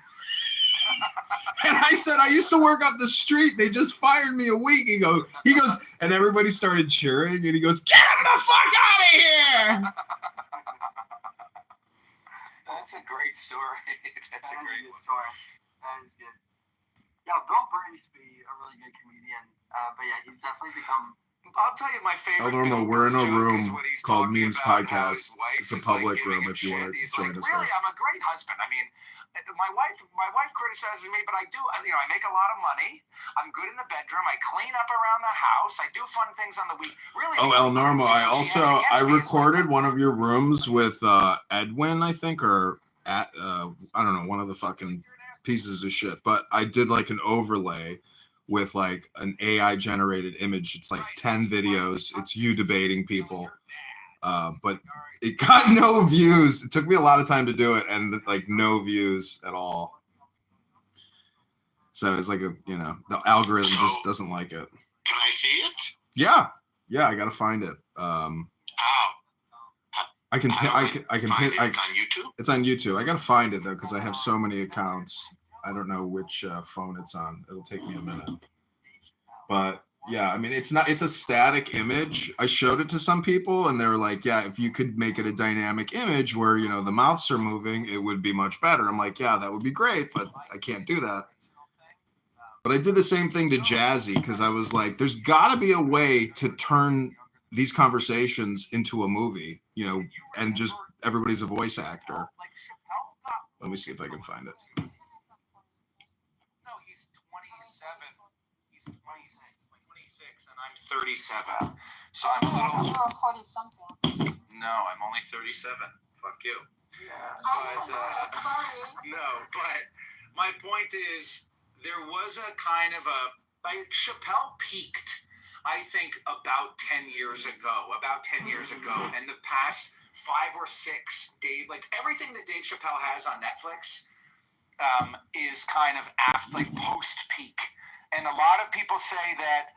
And I said, I used to work up the street. They just fired me a week ago. He goes, and everybody started cheering, and he goes, get him the fuck out of here! That's a great story. That's a great story. That is good. Yeah, Bill Burr used to be a really good comedian, but yeah, he's definitely become. I'll tell you my favorite. El Normo, we're in a room called Memes Podcast. It's a public room if you want to join us. Really, I'm a great husband. I mean, my wife criticizes me, but I do. I make a lot of money. I'm good in the bedroom. I clean up around the house. I do fun things on the week. Really. Oh, El Normo, I recorded one of your rooms with Edwin, I think, or I don't know, one of the fucking pieces of shit. But I did like an overlay with like an AI generated image. It's like 10 videos. It's you debating people. But it got no views. It took me a lot of time to do it and like no views at all. So it's like the algorithm just doesn't like it. Can I see it? Yeah, I gotta find it. How? I can How do I can find pin. it? It's on YouTube. It's on YouTube. I gotta find it though because I have so many accounts. I don't know which phone it's on. It'll take me a minute. But yeah, I mean, it's a static image. I showed it to some people and they were like, yeah, if you could make it a dynamic image where, you know, the mouths are moving, it would be much better. I'm like, yeah, that would be great, but I can't do that. But I did the same thing to Jazzy because I was like, there's got to be a way to turn these conversations into a movie, you know, and just everybody's a voice actor. Let me see if I can find it. No, he's 27. He's 26, and I'm 37. So I'm a little. You're 40 something. No, I'm only 37. Fuck you. Yeah. But Sorry. no, but my point is, there was a kind of a like Chappelle peaked, I think, about 10 years ago. And the past 5 or 6, Dave, like everything that Dave Chappelle has on Netflix, is kind of like post peak. And a lot of people say that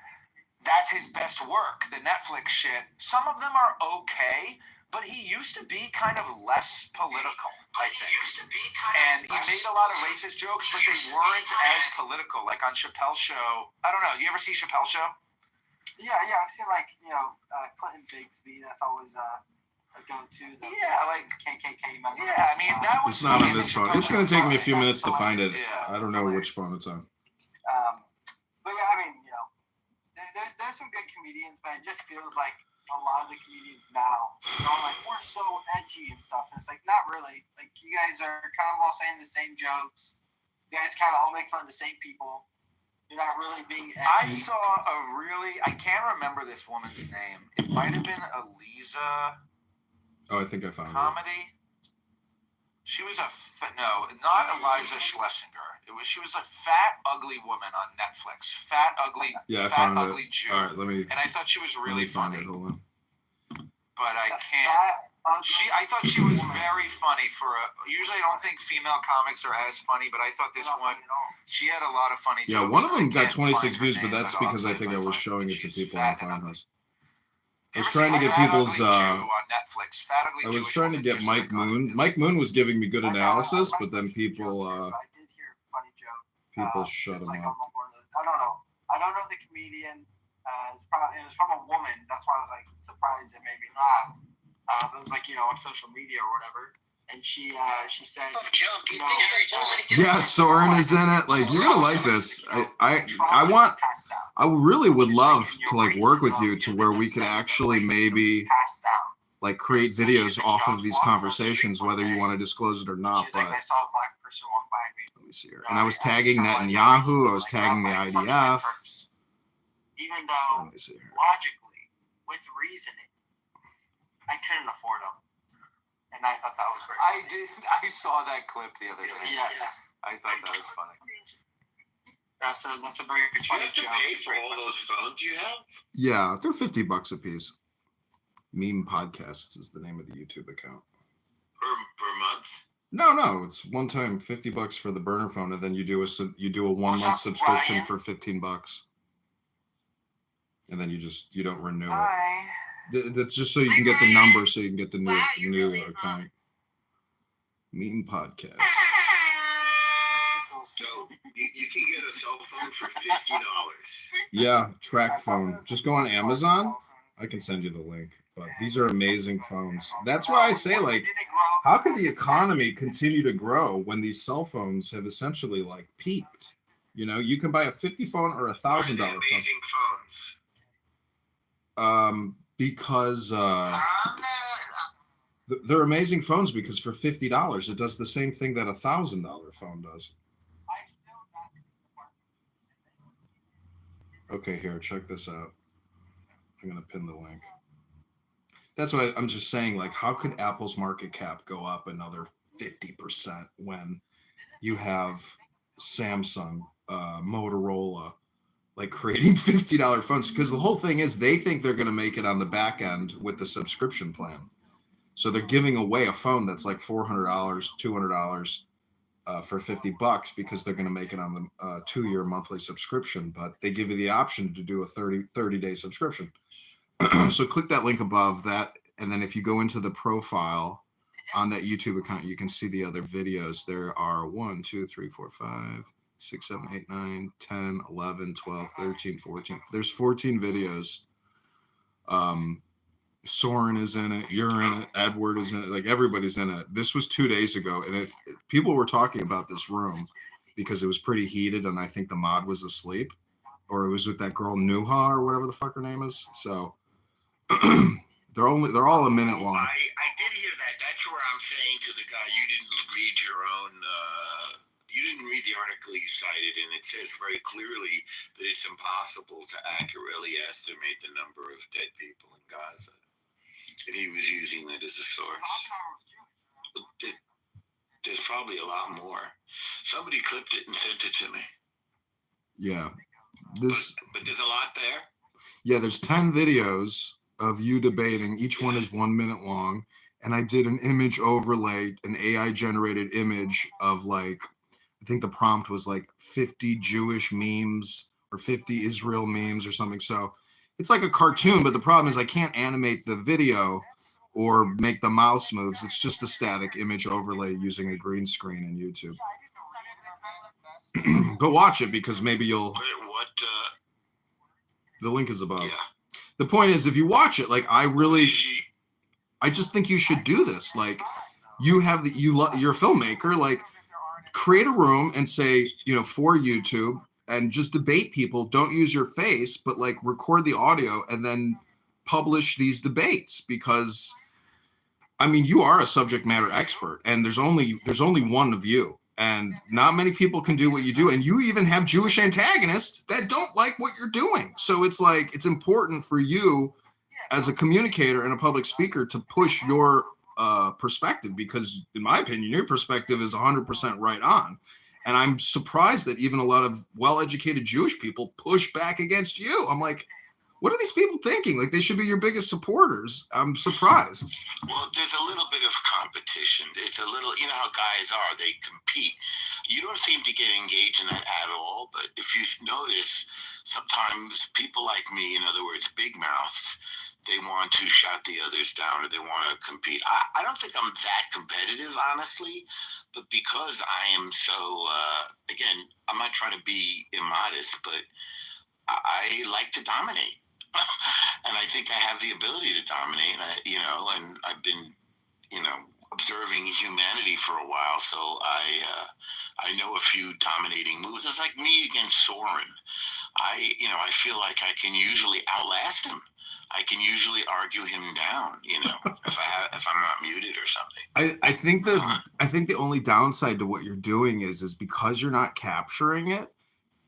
that's his best work, the Netflix shit. Some of them are okay, but he used to be kind of less political, I think. And he made a lot of racist jokes, but they weren't as political. Like on Chappelle's show, I don't know. You ever see Chappelle's show? Yeah, I've seen like Clinton Bigsby. That's always a go-to. Like KKK member. Yeah, I mean that was. It's not on this phone. It's gonna take me a few minutes to find it. Yeah. I don't know which phone it's on. But yeah, I mean, you know, there's some good comedians, but it just feels like a lot of the comedians now are like, we're so edgy and stuff. And it's like, not really. Like, you guys are kind of all saying the same jokes. You guys kind of all make fun of the same people. You're not really being edgy. I saw I can't remember this woman's name. It might have been Aliza Oh, I think I found it. comedy. She was no, not Eliza Schlesinger. She was a fat, ugly woman on Netflix. Fat, ugly, Yeah, I fat, found ugly it. Jew. All right, let me And I thought she was really find funny, it. Hold on. but I can't. I thought she was very funny usually I don't think female comics are as funny, but I thought this one, she had a lot of funny Yeah, jokes. one of them I got can't 26 find her views, name, but that's I'll because I see if think I was find her. showing it to She's people fat on and ugly. Clubhouse. You was ever trying to seen get Fat people's, Ugly Jew on Netflix. Fat Ugly I was Jewish trying to woman get just Mike like on Moon. it. Mike Moon was giving me good analysis, but then people I did hear a funny joke. shut It's him like up. on one of those, I don't know the comedian. It was from a woman. That's why I was like surprised it made me laugh. But it was like, you know, on social media or whatever. And she said, Yeah, Soren is in it. Like, you're gonna like this. I really would love to like work with you to where we could actually maybe like create videos off of these conversations, whether you want to disclose it or not. But I saw a black person walk by me. let me see here. And I was tagging Netanyahu. I was tagging the IDF. Even though Let me see here. logically, with reasoning, I couldn't afford them. And I thought that was very funny. I saw that clip the other day. Yes. I thought that was funny. That's a very funny joke. Pay for all those phones you have? Yeah, they're $50 a piece. Meme Podcasts is the name of the YouTube account. Per month? No, it's one time $50 for the burner phone, and then you do a 1 month subscription for $15, and then you don't renew it. That's just so you can get the number, so you can get the new account. Meme Podcast. So you can get a cell phone for $50. Yeah, track phone. Just go on Amazon. I can send you the link. But these are amazing phones. That's why I say, like, how can the economy continue to grow when these cell phones have essentially like peaked? You know, you can buy a $50 phone or $1,000 phone. Amazing phones. Because they're amazing phones because for $50 it does the same thing that $1,000 phone does. Okay, here, check this out. I'm gonna pin the link. That's why I'm just saying, like, how could Apple's market cap go up another 50% when you have Samsung, Motorola, like creating $50 phones? Because the whole thing is they think they're going to make it on the back end with the subscription plan. So they're giving away a phone that's like $400, $200 for $50 because they're going to make it on the 2-year monthly subscription. But they give you the option to do a 30-day subscription. So click that link above. That And then if you go into the profile on that YouTube account, you can see the other videos. There are 1, 2, 3, 4, 5, 6, 7, 8, 9, 10, 11, 12, 13, 14. There's 14 videos. Soren is in it. You're in it. Edward is in it. Like everybody's in it. This was 2 days ago. And if people were talking about this room because it was pretty heated and I think the mod was asleep or it was with that girl Nuha or whatever the fuck her name is. So they're all a minute long. I did hear that. That's where I'm saying to the guy, you didn't read your own. You didn't read the article you cited, and it says very clearly that it's impossible to accurately estimate the number of dead people in Gaza. And he was using that as a source. There's probably a lot more. Somebody clipped it and sent it to me. Yeah. But there's a lot there. Yeah, there's 10 videos of you debating. Each one is 1 minute long. And I did an image overlay, an AI generated image of like, I think the prompt was like 50 Jewish memes or 50 Israel memes or something. So it's like a cartoon, but the problem is I can't animate the video or make the mouse moves. It's just a static image overlay using a green screen in YouTube. But watch it because maybe you'll. The link is above. Yeah. The point is, if you watch it, like I just think you should do this. Like you're a filmmaker, like create a room and say, for YouTube and just debate people. Don't use your face, but like record the audio and then publish these debates because I mean, you are a subject matter expert and there's only one of you and not many people can do what you do. And you even have Jewish antagonists that don't like what you're doing. So it's like, it's important for you as a communicator and a public speaker to push your perspective because in my opinion, your perspective is 100% right on. And I'm surprised that even a lot of well-educated Jewish people push back against you. I'm like, what are these people thinking? Like they should be your biggest supporters. I'm surprised. Well, there's a little bit of competition. It's a little, you know how guys are, they compete. You don't seem to get engaged in that at all, but if you notice, sometimes people like me, in other words, big mouths, they want to shout the others down or they want to compete. I don't think I'm that competitive, honestly, but because I am so, again, I'm not trying to be immodest, but I like to dominate. And I think I have the ability to dominate, and I've been, observing humanity for a while, so I know a few dominating moves. It's like me against Soren. I feel like I can usually outlast him. I can usually argue him down, if I'm not muted or something. I think the only downside to what you're doing is because you're not capturing it.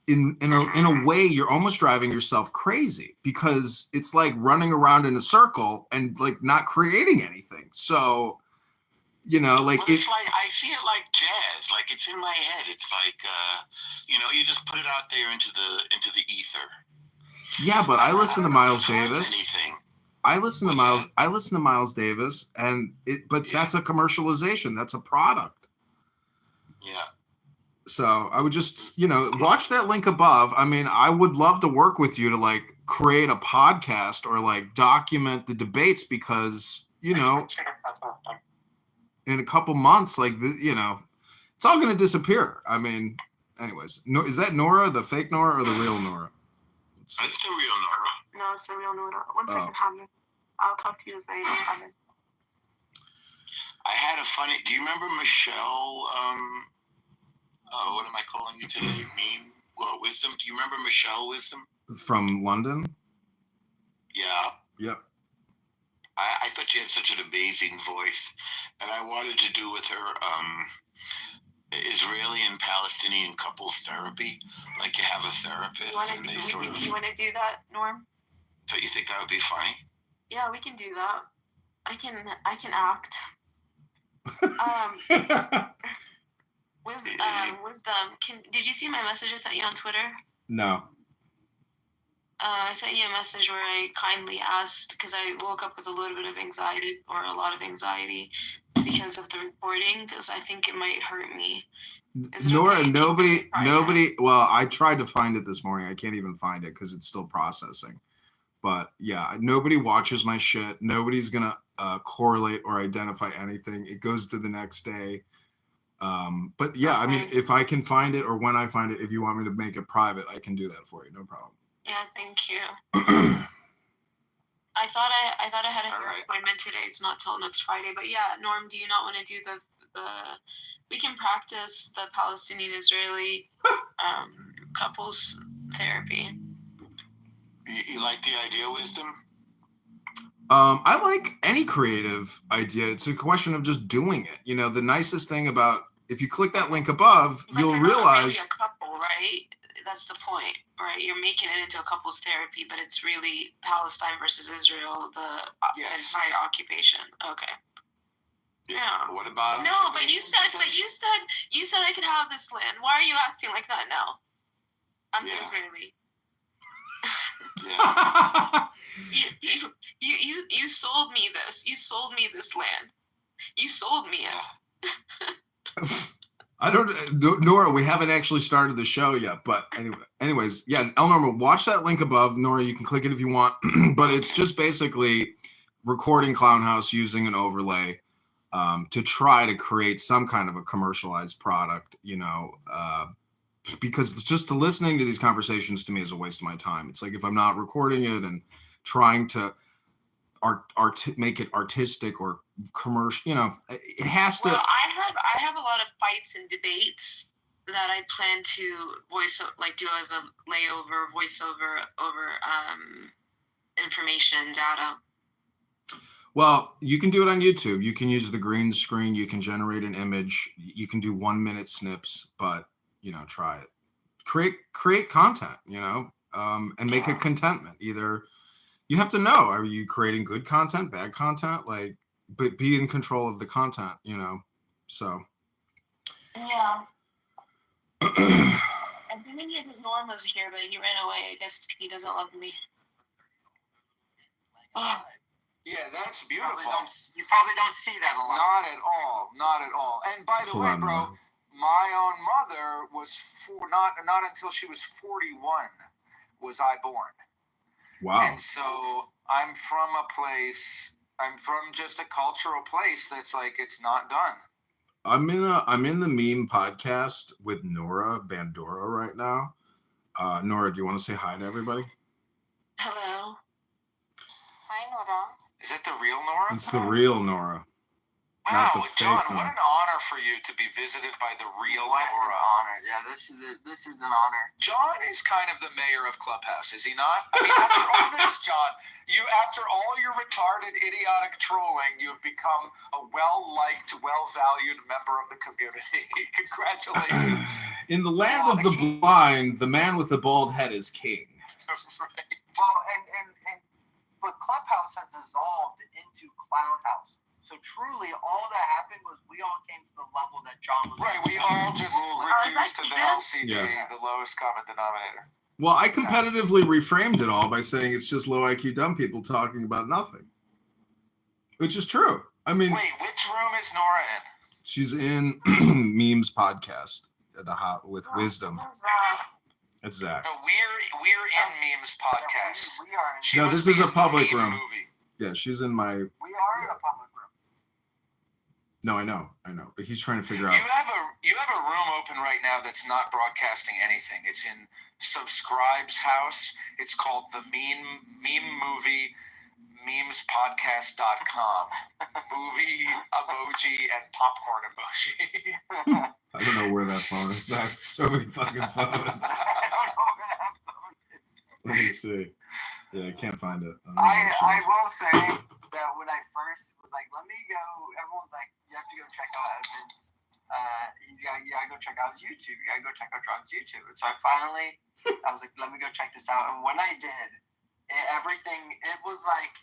In a way, you're almost driving yourself crazy because it's like running around in a circle and like not creating anything. So, it's like I see it like jazz, like it's in my head. It's like you just put it out there into the ether. Yeah, but I listen to Miles Davis. I listen to Miles Davis, that's a commercialization. That's a product. Yeah. So I would just, watch that link above. I mean, I would love to work with you to like create a podcast or like document the debates because, in a couple months, like, it's all going to disappear. I mean, anyways, is that Nora, the fake Nora or the real Nora? That's the real Nora. No, it's the real Nora. One second, Javier. I'll talk to you later, Javier. I had a funny, do you remember Michelle, what am I calling you today? Wisdom. Do you remember Michelle Wisdom? From London? Yeah. Yep. I thought she had such an amazing voice. And I wanted to do with her Israeli and Palestinian couples therapy. Like you have a therapist You want to do that, Norm? So you think that would be funny? Yeah, we can do that. I can act. Wisdom. Did you see my message I sent you on Twitter? No. I sent you a message where I kindly asked because I woke up with a little bit of anxiety or a lot of anxiety because of the recording because I think it might hurt me. Nora, nobody. Well, I tried to find it this morning. I can't even find it because it's still processing. But yeah, nobody watches my shit. Nobody's gonna correlate or identify anything. It goes to the next day. But yeah, I mean, if I can find it or when I find it, if you want me to make it private, I can do that for you. No problem. Yeah, thank you. I thought I had a hair appointment today. It's not till next Friday. But yeah, Norm, do you not want to do the we can practice the Palestinian-Israeli couples therapy. You like the idea, Wisdom? I like any creative idea. It's a question of just doing it. You know, the nicest thing about if you click that link above, But you'll you're not realize really a couple, right? That's the point, right? You're making it into a couples therapy, but it's really Palestine versus Israel, the entire occupation. Okay. Yeah. What about No, but you said I could have this land. Why are you acting like that now? I'm the Israeli. Yeah. You sold me this. You sold me this land. You sold me it. I don't, Nora, we haven't actually started the show yet, but anyways, yeah, Elnorma, watch that link above. Nora, you can click it if you want, but it's just basically recording Clown House using an overlay to try to create some kind of a commercialized product, you know, because just listening to these conversations to me is a waste of my time. It's like if I'm not recording it and trying to make it artistic or commercial, you know, it has to. Well, I have a lot of fights and debates that I plan to do as a voiceover over information data. Well, you can do it on YouTube. You can use the green screen. You can generate an image. You can do 1 minute snips, but you know, try it. Create content, you know, and make a contentment. Either you have to know, are you creating good content, bad content? Like, but be in control of the content, you know. So. Yeah. I think his Norm was here, but he ran away. I guess he doesn't love me. Oh. Yeah, that's beautiful. You probably don't see that a lot. Not at all. Not at all. And by the way, bro, my own mother was not until she was 41 was I born. Wow. And so I'm from just a cultural place that's like it's not done. I'm in the meme podcast with Nora Bandura right now. Nora, do you want to say hi to everybody? Hello. Hi, Nora. Is it the real Nora? It's the real Nora. Wow, not the fake John, Nora. what an honor for you to be visited by the real What Nora. an honor. Yeah, this is an honor. John is kind of the mayor of Clubhouse, is he not? I mean, after all this, John, after all your retarded, idiotic trolling, you've become a well-liked, well-valued member of the community. Congratulations. In the land of the blind, the man with the bald head is king. Right. Well, but Clubhouse has dissolved into Clown House. So truly, all that happened was we all came to the level that John was. Right, we all just reduced to the LCD, the lowest common denominator. Well, I competitively reframed it all by saying it's just low IQ dumb people talking about nothing, which is true. I mean, wait, which room is Nora in? She's in Memes podcast, with Wisdom. That's Zach. No, we're in Memes podcast. We are. No, this is a public room. Movie. Yeah, she's in my. We are in a public room. No, I know, but he's trying to figure out. You have a room open right now that's not broadcasting anything. It's in Subscribe's house. It's called the Meme Movie memespodcast.com. Movie emoji and popcorn emoji. I don't know where that phone is. I have so many fucking phones. I don't know where that phone is. Let me see. Yeah, I can't find it. I will say that when I first was like, let me go, everyone's like, you have to go check out Edmund's, you gotta go check out his YouTube. You gotta go check out John's YouTube. And so I was like, let me go check this out. And when I did, it was like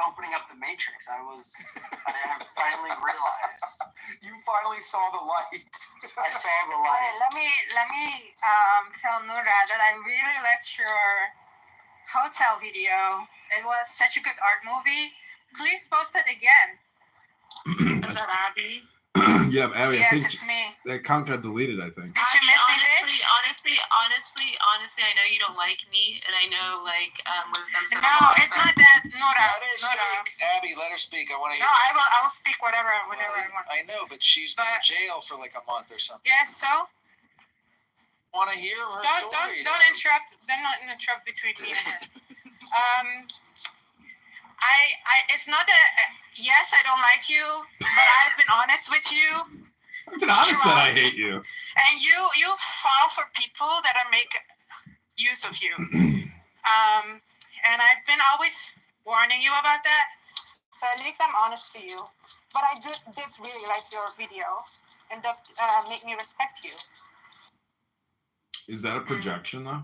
opening up the Matrix. I finally realized. You finally saw the light. I saw the light. Let me tell Nora that I really liked your hotel video. It was such a good art movie. Please post it again. Is that Abby? Yeah, Abby. Yes, I think it's me. that account got deleted. I think. Did you miss me, bitch? Honestly, honestly, I know you don't like me, and I know Wisdom said No, it's not that, Nora. Let her Nora. speak, Abby. Let her speak. I want to hear. No, I will speak whatever I want. I know, but she's been in jail for like a month or something. Yes, so Want to hear her stories? Don't interrupt. Do not interrupt between me and her. It's not that. Yes, I don't like you, but I've been honest with you. I've been honest that I hate you. And you fall for people that are make use of you. And I've been always warning you about that. So at least I'm honest to you. But I did really like your video, and that made me respect you. Is that a projection though?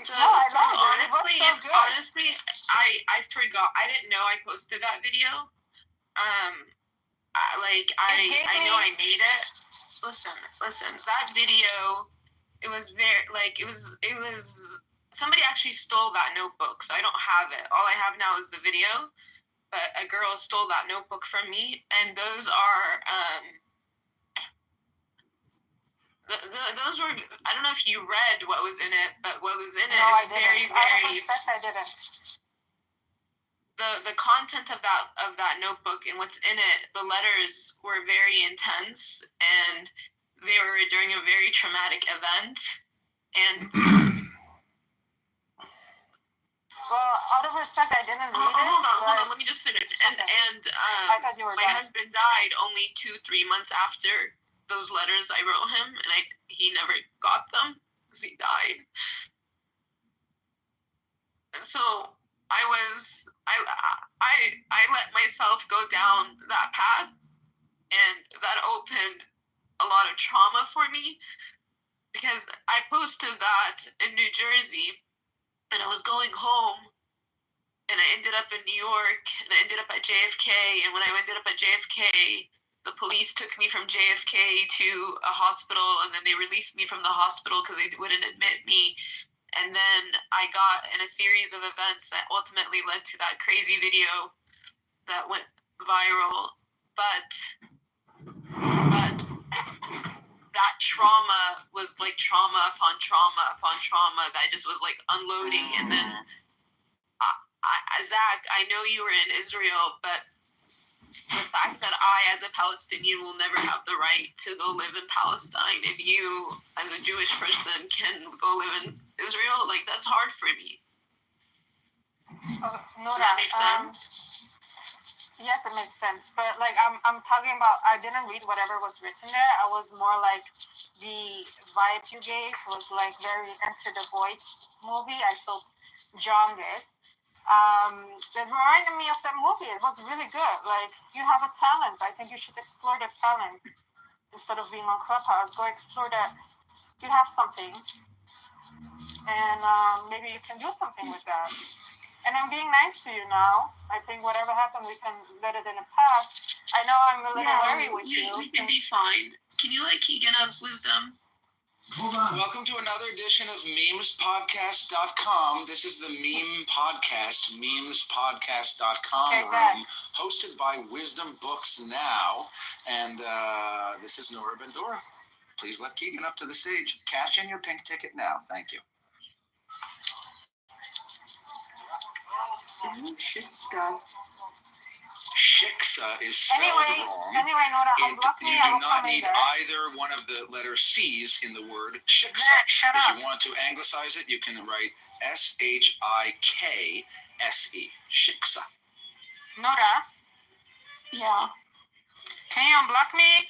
So, no, I love it. Honestly, It was so good. honestly, I forgot. I didn't know I posted that video. I know I made it. Listen. That video, it was somebody actually stole that notebook, so I don't have it. All I have now is the video. But a girl stole that notebook from me, and those are those were. I don't know if you read what was in it, but what was in it is very, very. Out of respect, I didn't. The content of that notebook and what's in it, the letters were very intense, and they were during a very traumatic event. And well, out of respect, I didn't read it. Hold on, let me just finish. And I thought you were my done. husband died only 2-3 months after those letters I wrote him, and he never got them because he died. And so I let myself go down that path, and that opened a lot of trauma for me, because I posted that in New Jersey, and I was going home, and I ended up in New York, and I ended up at JFK, and when I ended up at JFK, the police took me from JFK to a hospital, and then they released me from the hospital because they wouldn't admit me. And then I got in a series of events that ultimately led to that crazy video that went viral. But that trauma was like trauma upon trauma upon trauma that just was like unloading. And then Zach, I know you were in Israel, but the fact that I, as a Palestinian, will never have the right to go live in Palestine, if you, as a Jewish person, can go live in Israel, like, that's hard for me. No, Does that make sense? Yes, it makes sense. But like I'm talking about, I didn't read whatever was written there. I was more like, the vibe you gave was like very Enter the Void movie. I told John this. It reminded me of that movie. It was really good. Like, you have a talent. I think you should explore the talent instead of being on Clubhouse. Go explore that. You have something, and maybe you can do something with that. And I'm being nice to you now. I think whatever happened, we can let it in the past. I know I'm a little worried with you. We can be fine. Can you let Keegan up, Wisdom? Hold on. Welcome to another edition of memespodcast.com. This is the Meme Podcast, memespodcast.com room, hosted by Wisdom Books Now. And this is Nora Bendora. Please let Keegan up to the stage. Cash in your pink ticket now. Thank you. Shiksa. Shiksa is spelled wrong. Anyway, Nora, unblock me. I will come in there. You do not need either one of the letter C's in the word Shiksa. Shut up. If you want to anglicize it, you can write Shikse. Shiksa. Nora, Yeah. can you unblock me?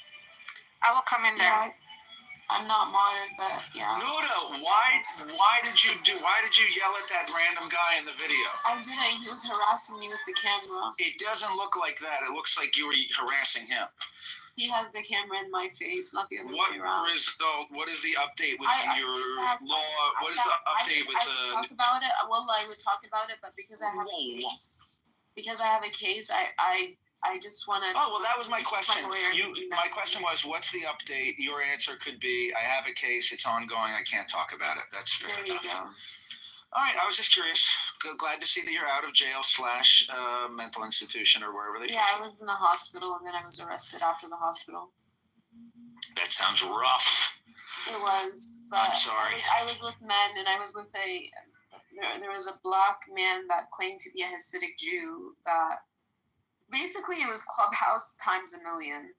I will come in there. Yeah. I'm not modern, but yeah. Nora, why did you yell at that random guy in the video? I didn't. He was harassing me with the camera. It doesn't look like that. It looks like you were harassing him. He had the camera in my face, not the other way around. What is the update with your law? What is the update with the? I would talk about it. Well, I would talk about it, but because I have a case, I just want to. Oh, well, that was my question. My question was, what's the update? Your answer could be, I have a case. It's ongoing. I can't talk about it. That's fair enough. There you go. All right. I was just curious. Glad to see that you're out of jail / mental institution or wherever they put you. Yeah, I was in the hospital, and then I was arrested after the hospital. That sounds rough. It was. But I'm sorry. I was with men, and I was with there was a black man that claimed to be a Hasidic Jew that basically it was Clubhouse times a million.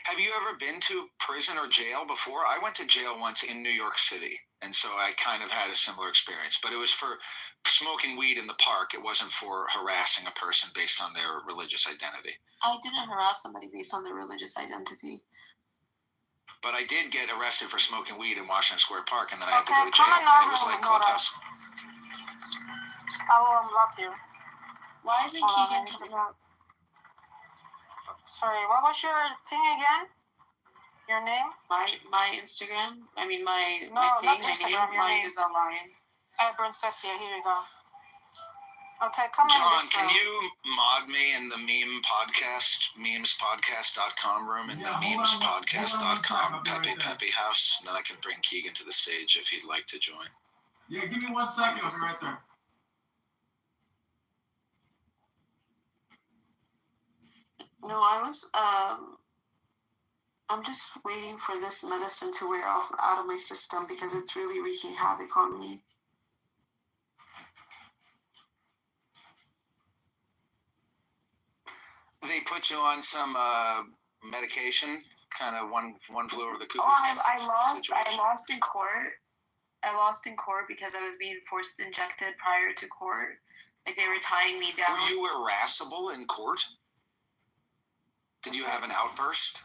Have you ever been to prison or jail before? I went to jail once in New York City, and so I kind of had a similar experience. But it was for smoking weed in the park. It wasn't for harassing a person based on their religious identity. I didn't harass somebody based on their religious identity. But I did get arrested for smoking weed in Washington Square Park, and then I had to Okay, go to jail. come on, And it was like Nora. Clubhouse. I will unblock you. Why isn't Hold on, I Keegan need to coming go. out? Sorry, what was your thing again? Your name? My Instagram? I mean, my No, my not thing, my Instagram, name, your mine name. is a lion. Brincesia, here you go. Okay, come in John, this can room. you mod me in the meme podcast, memespodcast.com room, in the memespodcast.com Pepe house? And then I can bring Keegan to the stage if he'd like to join. Yeah, give me 1 second. I'll be right there. No, I'm just waiting for this medicine to wear off out of my system because it's really wreaking havoc on me. They put you on some medication, kind of one flew over the cuckoo's nest I situation. lost in court. I lost in court because I was being forced injected prior to court. Like they were tying me down. Were you irascible in court? Did you have an outburst?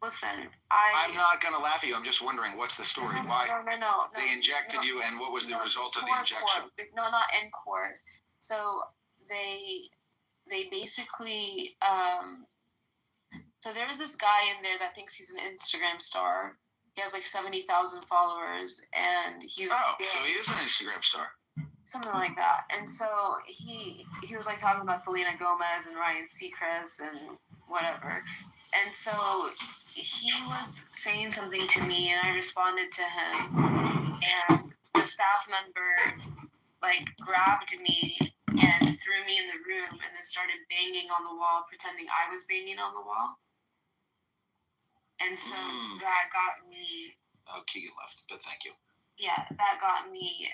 Listen, I'm not going to laugh at you. I'm just wondering, what's the story? Why No. they injected you, and what was the result of the injection? Court. No, not in court. So they basically so there's this guy in there that thinks he's an Instagram star. He has like 70,000 followers, and he was so he is an Instagram star. something like that. And so he was like talking about Selena Gomez and Ryan Seacrest and whatever. And so he was saying something to me, and I responded to him. And the staff member like grabbed me and threw me in the room, and then started banging on the wall, pretending I was banging on the wall. And so that got me. Oh, Keegan left, but thank you. Yeah, that got me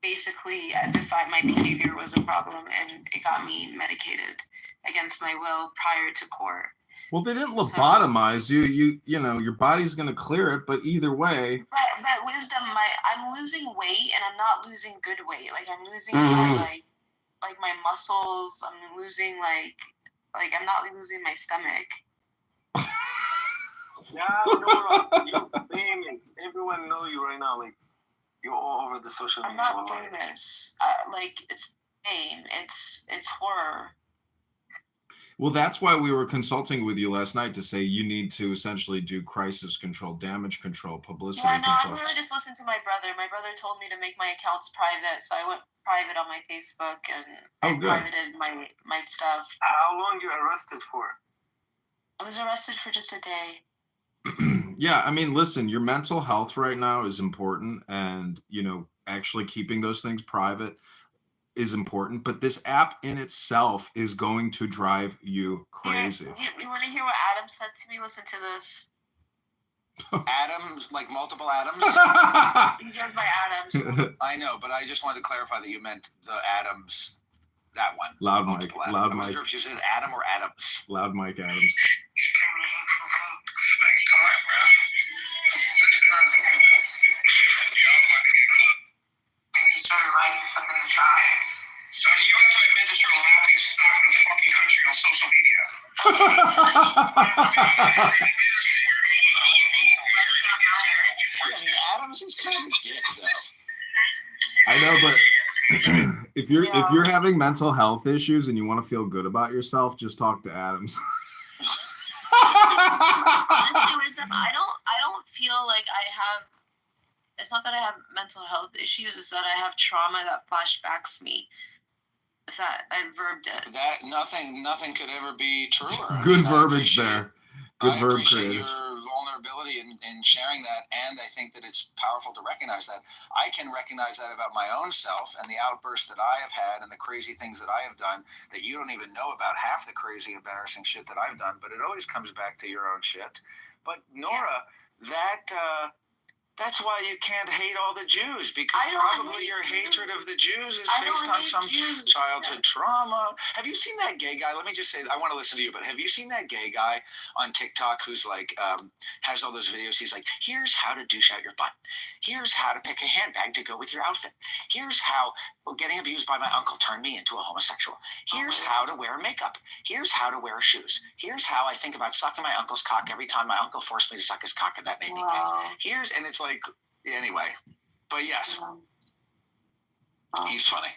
basically as if my behavior was a problem, and it got me medicated against my will prior to court. Well, they didn't lobotomize you. You know, your body's going to clear it, but either way. But wisdom, I'm losing weight, and I'm not losing good weight. Like I'm losing like my muscles. I'm losing like I'm not losing my stomach. Yeah, no. You're famous. Everyone know you right now. Like you're all over the social media. I'm not famous. Like it's fame. It's horror. Well, that's why we were consulting with you last night to say you need to essentially do crisis control, damage control, publicity control. I really just listened to my brother. My brother told me to make my accounts private, so I went private on my Facebook and I privated my stuff. How long you arrested for? I was arrested for just a day. Yeah, I mean, listen, your mental health right now is important, and you know, actually keeping those things private is important, but this app in itself is going to drive you crazy. You want to hear what Adam said to me? Listen to this. Adams, like multiple Adams? He goes by Adams. I know, but I just wanted to clarify that you meant the Adams, that one. Loud mic, Adams. loud I wasn't mic. sure if you said Adam or Adams. Loud mic Adams. He started writing stuff in the chat. So you have to admit that you're a laughing stock in the fucking country on social media. Adams is kind of a dick, though. I know, but if you're having mental health issues and you want to feel good about yourself, just talk to Adams. I don't feel like I have. It's not that I have mental health issues. It's that I have trauma that flashbacks me. It's that I verbed it. That nothing could ever be truer. Good verbiage there. Good verb appreciate creators. your vulnerability vulnerability in sharing that, and I think that it's powerful to recognize that. I can recognize that about my own self and the outbursts that I have had and the crazy things that I have done that you don't even know about, half the crazy, embarrassing shit that I've done, but it always comes back to your own shit. But Nora, that's why you can't hate all the Jews, because probably your hatred of the Jews is based on some childhood trauma. Have you seen that gay guy? Let me just say, I want to listen to you, but have you seen that gay guy on TikTok who's like, has all those videos? He's like, here's how to douche out your butt. Here's how to pick a handbag to go with your outfit. Here's how getting abused by my uncle turned me into a homosexual. Here's how to wear makeup. Here's how to wear shoes. Here's how I think about sucking my uncle's cock every time my uncle forced me to suck his cock, and that made me gay. And it's like, anyway, but yes, he's funny.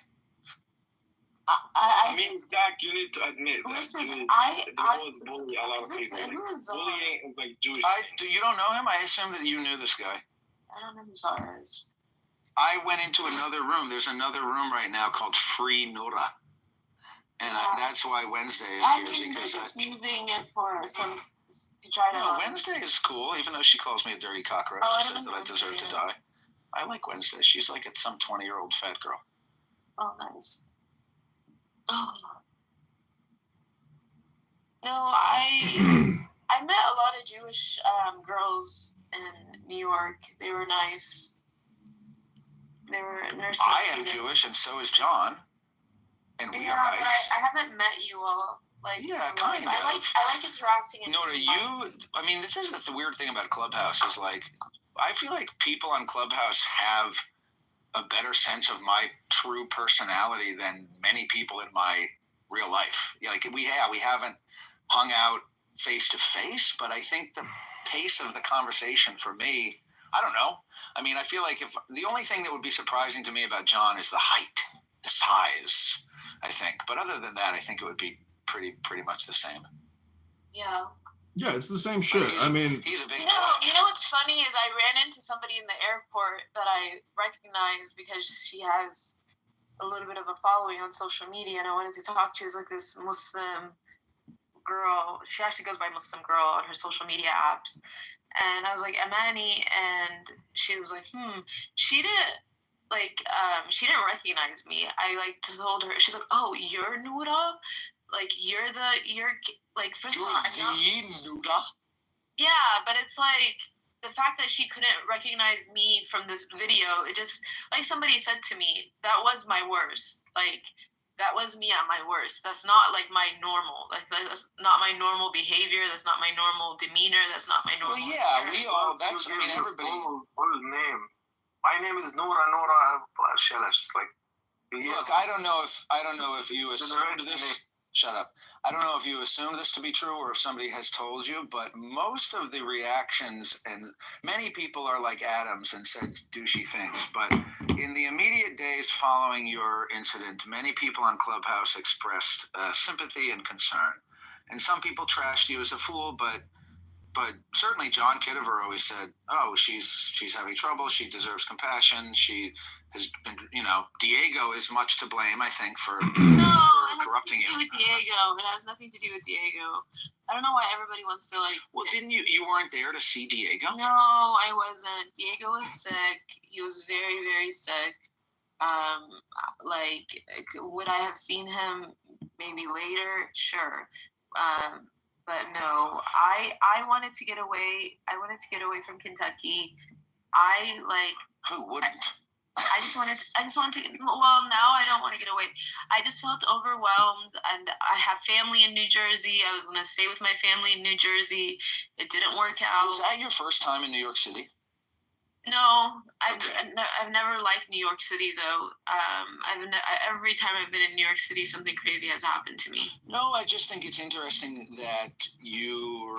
I mean, Zach, you need to admit that Listen, Jews, I bully a lot of people. Bullying is like Jewish. You don't know him? I assume that you knew this guy. I don't know who Zara is. I went into another room. There's another room right now called Free Nora. And that's why Wednesday is here, because I'm using it for some to try to. No, Wednesday is cool, even though she calls me a dirty cockroach and says that I deserve to die. I like Wednesday. She's like some 20-year-old fat girl. Oh, nice. Oh. No, I met a lot of Jewish girls in New York. They were nice. They were nursing. I am Jewish, and so is John. And we are nice. I haven't met you all. Like, yeah, kind of. I like interacting. Nora, I mean, this is the weird thing about Clubhouse is, like, I feel like people on Clubhouse have a better sense of my true personality than many people in my real life. Yeah, like, we haven't hung out face to face, but I think the pace of the conversation for me, I don't know. I mean, I feel like if the only thing that would be surprising to me about John is the height, the size, I think. But other than that, I think it would be pretty much the same. Yeah. Yeah, it's the same shit. I mean, he's a big you know what's funny is I ran into somebody in the airport that I recognized because she has a little bit of a following on social media, and I wanted to talk to her. It's like this Muslim girl. She actually goes by Muslim girl on her social media apps. And I was like, Amani, and she was like, she didn't recognize me. I like told her, she's like, oh, you're Noura? Like, you're like, first of all, I'm not. Yeah, but it's like, the fact that she couldn't recognize me from this video, it just, like somebody said to me, that was my worst. Like, that was me at my worst. That's not like my normal. Like, that's not my normal behavior. That's not my normal demeanor. That's not my normal. Well, yeah, we all. That's, I mean, everybody. What is name? My name is Nora Shelash. Like, look, I don't know if you assumed this. Shut up. I don't know if you assumed this to be true or if somebody has told you, but most of the reactions, and many people are like Adams and said douchey things, but in the immediate days following your incident, many people on Clubhouse expressed sympathy and concern. And some people trashed you as a fool, but certainly John Kitover always said, oh, she's having trouble. She deserves compassion. She has been, Diego is much to blame, I think, for corrupting you. With Diego. It has nothing to do with Diego. I don't know why everybody wants to, like... Well, didn't you weren't there to see Diego? No, I wasn't. Diego was sick. He was very, very sick. Would I have seen him maybe later? Sure. But no, I wanted to get away. I wanted to get away from Kentucky. Who wouldn't? I just wanted to, well, now I don't want to get away. I just felt overwhelmed, and I have family in New Jersey. I was going to stay with my family in New Jersey. It didn't work out. Was that your first time in New York City? No, I've never liked New York City, though. Every time I've been in New York City, something crazy has happened to me. No, I just think it's interesting that your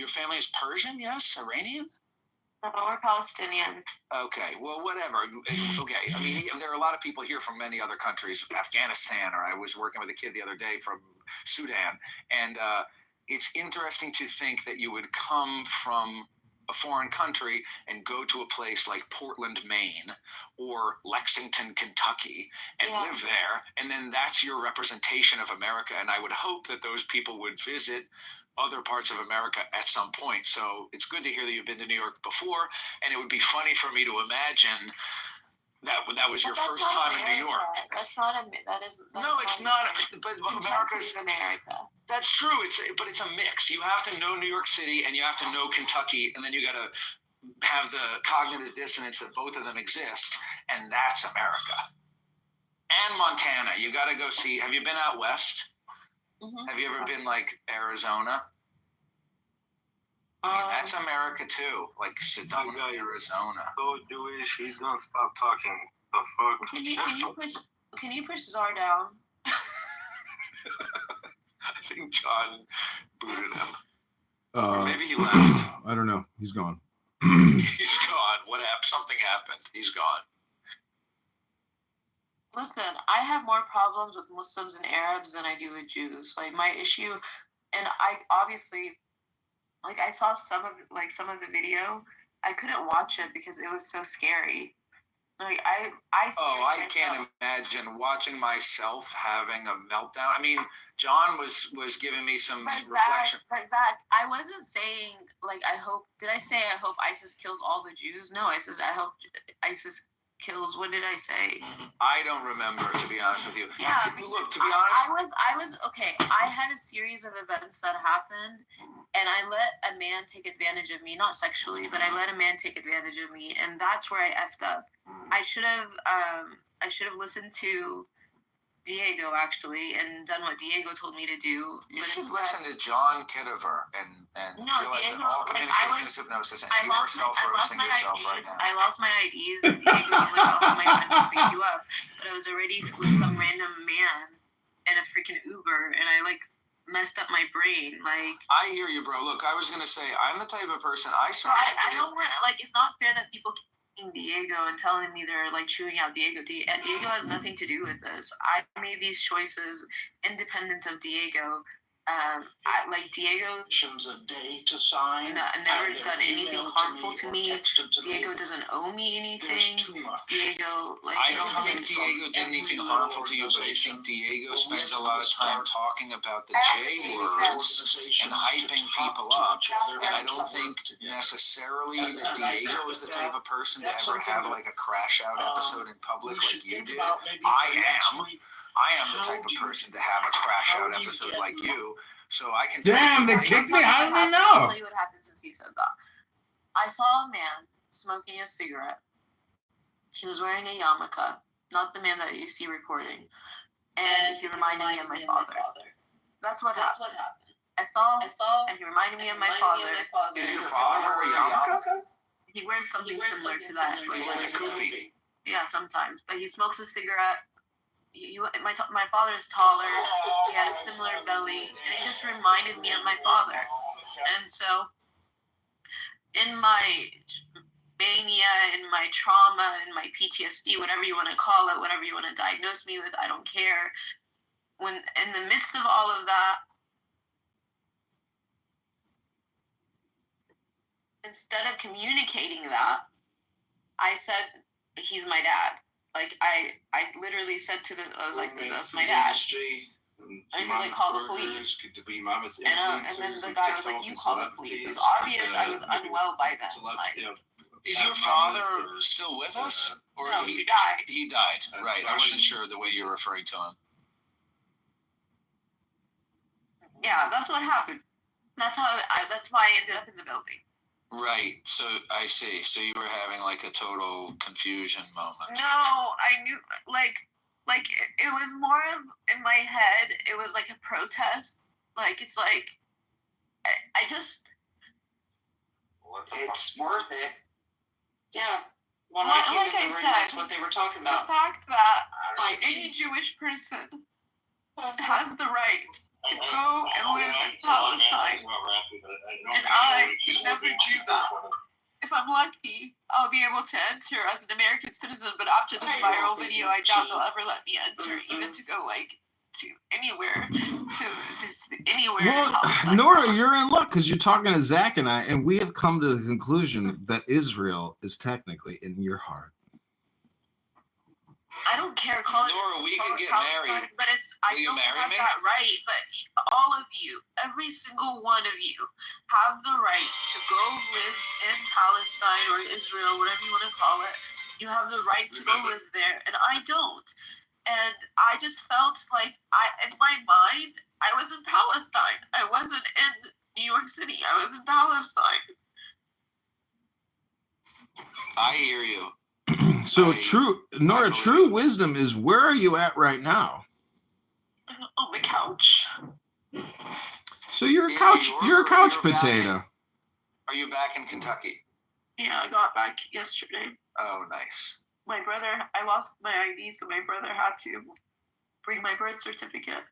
family is Persian, yes? Iranian? No, we're Palestinian. Okay, well, whatever. Okay, I mean, there are a lot of people here from many other countries, Afghanistan, or I was working with a kid the other day from Sudan, and it's interesting to think that you would come from a foreign country and go to a place like Portland, Maine, or Lexington, Kentucky, and live there, and then that's your representation of America. And I would hope that those people would visit other parts of America at some point. So it's good to hear that you've been to New York before, and it would be funny for me to imagine that was your first time in New York. That's not a. That is. No, it's not. But America's America. That's true. But it's a mix. You have to know New York City, and you have to know Kentucky, and then you got to have the cognitive dissonance that both of them exist, and that's America. And Montana, you got to go see. Have you been out west? Mm-hmm. Have you ever been like Arizona? I mean, that's America too, like Sedona, Arizona. So Jewish, he's gonna stop talking. The fuck? Can you push Czar down? I think John booted him. Or maybe he left. I don't know. He's gone. He's gone. What happened? Something happened. He's gone. Listen, I have more problems with Muslims and Arabs than I do with Jews. Like, my issue, and I obviously, like, I saw some of the video. I couldn't watch it because it was so scary. Like, I can't imagine watching myself having a meltdown. I mean, John was giving me some reflection. I wasn't saying, like, did I say I hope ISIS kills all the Jews? No, I hope ISIS kills, what did I say? I don't remember, to be honest with you. Yeah. Look, to be honest. I was okay. I had a series of events that happened, and I let a man take advantage of me, not sexually, but I let a man take advantage of me, and that's where I effed up. I should have listened to Diego, actually, and done what Diego told me to do. You should listen to John Kitover and realize Diego, that all communication is hypnosis, and you are self-roasting yourself right now. I lost my IDs, and Diego was like, I'll have my friend to pick you up. But I was already with some random man in a freaking Uber, and I, like, messed up my brain. Like, I hear you, bro. Look, I was going to say, I'm the type of person, I don't want, like, it's not fair that people Diego and telling me they're like chewing out Diego. And Diego has nothing to do with this. I made these choices independent of Diego. Diego a day to sign. Never done anything harmful to me. Diego doesn't owe me anything. Diego, like, I don't think Diego did anything harmful to you, but I think Diego spends a lot of time talking about the J words and hyping people up. And I don't think necessarily that Diego is the type of person to ever have like a crash out episode in public like you did. I am the type of person to have a crash out episode like you, so I can. Damn, they kicked me. How did they know? I'll tell you what happened since he said that. I saw a man smoking a cigarette. He was wearing a yarmulke, not the man that you see recording, and he reminded me of my father. That's what happened. I saw, and he reminded me of my father. Is your father a yarmulke? He wears something similar to that. He wears a kufi. Yeah, sometimes, but he smokes a cigarette. My father's taller. He had a similar belly, and it just reminded me of my father. And so, in my mania, in my trauma, in my PTSD, whatever you want to call it, whatever you want to diagnose me with, I don't care. When in the midst of all of that, instead of communicating that, I said, he's my dad. Like, I literally said to I was like, that's my dad. And he was like, call the police. And then the guy was like, you call the police. It was obvious I was unwell by then. Like, is your father still with us? Or no, he died. He died, right. I wasn't sure the way you were referring to him. Yeah, that's what happened. That's why I ended up in the building. Right. So I see. So you were having like a total confusion moment. No, I knew like it was more of in my head. It was like a protest. Like, it's like I just. It's worth it. Yeah. Well, like I said, that's what they were talking about. The fact that like any Jewish person has the right to go and live in Palestine, and I can never do that. If I'm lucky, I'll be able to enter as an American citizen, but after this viral video, I doubt they'll ever let me enter, even to go, like, to anywhere in Well, Palestine. Nora, you're in luck because you're talking to Zach and I, and we have come to the conclusion that Israel is technically in your heart. I don't care. Call it Nora, we can get Palestine, married. but I Will you don't marry have me? that right. But all of you, every single one of you, have the right to go live in Palestine or Israel, whatever you want to call it. You have the right to go live there, and I don't. And I just felt like in my mind, I was in Palestine. I wasn't in New York City. I was in Palestine. I hear you. So true wisdom is, where are you at right now? On the couch. So you're a couch potato. Are you back in Kentucky? Yeah, I got back yesterday. Oh, nice. My brother, I lost my ID, so my brother had to bring my birth certificate.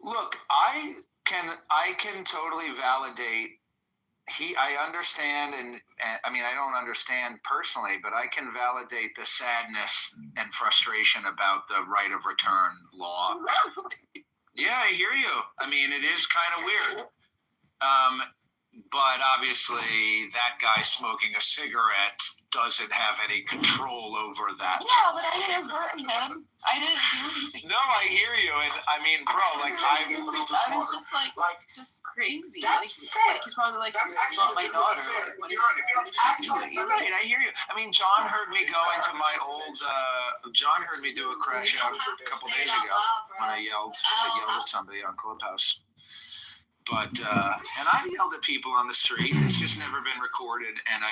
Look, I can totally validate. I understand, and I mean, I don't understand personally, but I can validate the sadness and frustration about the right of return law. Yeah, I hear you. I mean, it is kind of weird. But obviously, that guy smoking a cigarette doesn't have any control over that. Yeah, but I didn't hurt him. I didn't do anything. No, I hear you, and I mean, bro, like I was just just crazy. Like he's probably like, this is not my daughter. Like, what is she doing? You're right. I hear you. I mean, John heard me go into my old. John heard me do a crash out a couple days ago when I yelled at somebody on Clubhouse. But and I've yelled at people on the street. It's just never been recorded, and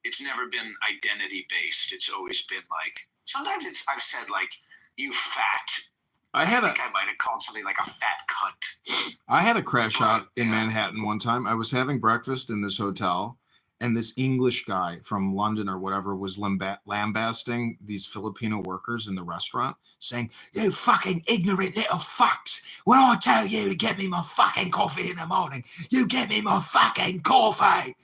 it's never been identity based. It's always been like, sometimes I've said like, you fat. I think I might have called somebody like a fat cunt. I had a crash out in Manhattan one time. I was having breakfast in this hotel, and this English guy from London or whatever was lambasting these Filipino workers in the restaurant, saying, "You fucking ignorant little fucks. When I tell you to get me my fucking coffee in the morning, you get me my fucking coffee."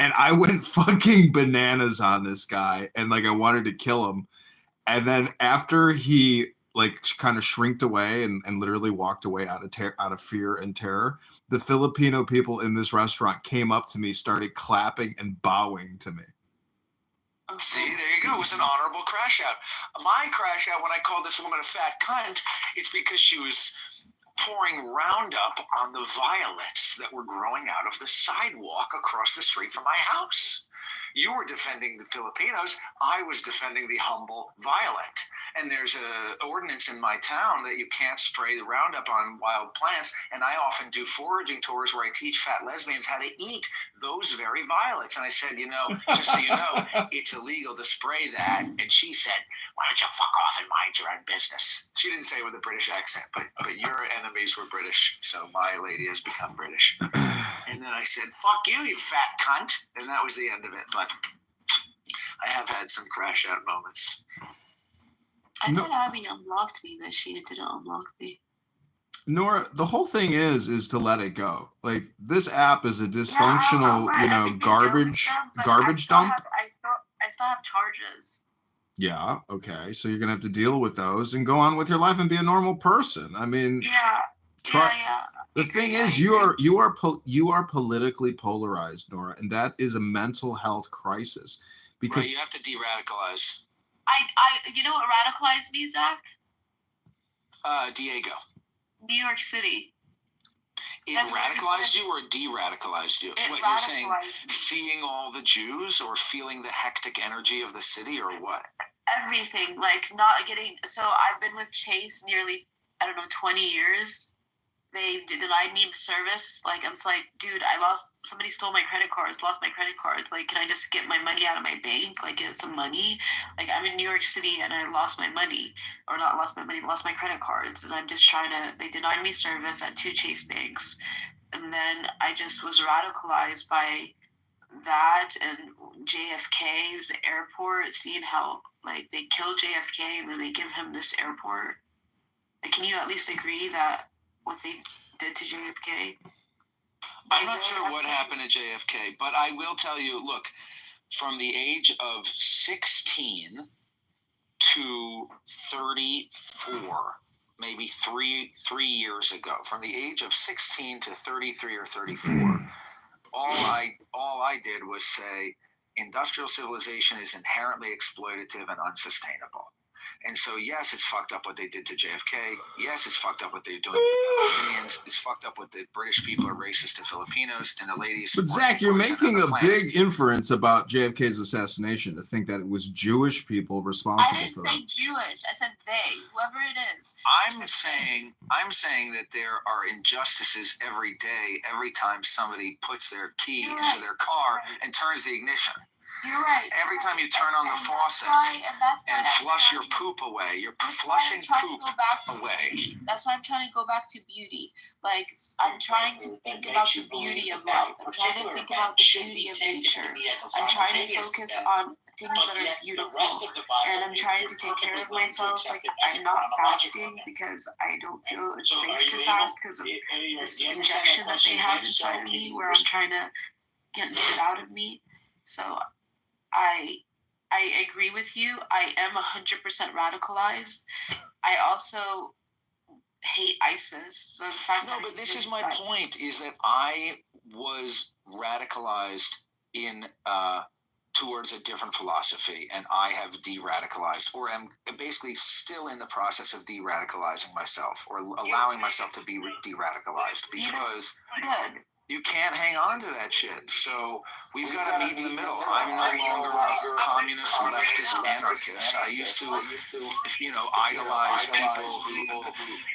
And I went fucking bananas on this guy, and like I wanted to kill him. And then after he like kind of shrinked away and literally walked away out of fear and terror, the Filipino people in this restaurant came up to me, started clapping and bowing to me. See, there you go. It was an honorable crash out. My crash out when I called this woman a fat cunt, it's because she was pouring Roundup on the violets that were growing out of the sidewalk across the street from my house. You were defending the Filipinos. I was defending the humble violet. And there's a ordinance in my town that you can't spray the Roundup on wild plants. And I often do foraging tours where I teach fat lesbians how to eat those very violets. And I said, just so you know, it's illegal to spray that. And she said, "Why don't you fuck off and mind your own business?" She didn't say it with a British accent, but your enemies were British. So my lady has become British. And then I said, "Fuck you, you fat cunt." And that was the end of it. But I have had some crash out moments. I thought Abby unblocked me, but she didn't unblock me. Nora, the whole thing is to let it go. Like, this app is a dysfunctional, garbage dump. I still have charges. Yeah, okay. So you're gonna have to deal with those and go on with your life and be a normal person. I mean, yeah. The thing is, you are politically polarized, Nora, and that is a mental health crisis. Because you have to de-radicalize. You know what radicalized me, Zach? Diego. New York City. It radicalized you or de-radicalized you? What you're saying, seeing all the Jews or feeling the hectic energy of the city or what? Everything, like not getting. So I've been with Chase nearly, 20 years. They denied me service. Like, I'm just like, dude, somebody stole my credit cards, lost my credit cards. Like, can I just get my money out of my bank? Like, get some money? Like, I'm in New York City and I lost my money. Or not lost my money, but lost my credit cards. And I'm just they denied me service at 2 Chase banks. And then I just was radicalized by that and JFK's airport, seeing how, like, they kill JFK and then they give him this airport. Like, can you at least agree that what they did to JFK? I'm not sure what happened to JFK, but I will tell you, look, from the age of 16 to 34, maybe three years ago, from the age of 16 to 33 or 34, all I did was say industrial civilization is inherently exploitative and unsustainable. And so, yes, it's fucked up what they did to JFK. Yes, it's fucked up what they're doing to the Palestinians. It's fucked up what the British people are racist to Filipinos, and the ladies. But Zach, you're making a big inference about JFK's assassination to think that it was Jewish people responsible for that. I didn't say Jewish. I said they, whoever it is. I'm saying that there are injustices every day, every time somebody puts their key into their car and turns the ignition. You're right. Every time you turn on the faucet and flush your poop away, you're flushing poop away. That's why I'm trying to go back to beauty. Like, I'm trying to think about the beauty of life. I'm trying to think about the beauty of nature. I'm trying to focus on things that are beautiful. And I'm trying to take care of myself. Like, I'm not fasting because I don't feel it's safe to fast because of this injection that they have inside of me where I'm trying to get it out of me. So I agree with you. I am 100% radicalized. I also hate ISIS. So the fact but this is my point: is that I was radicalized in towards a different philosophy, and I have de-radicalized, or am basically still in the process of de-radicalizing myself, or allowing myself to be de-radicalized, because. Good. You can't hang on to that shit. So we've got to meet in the middle. I'm no longer a communist, leftist, anarchist. I used to, idolize people who.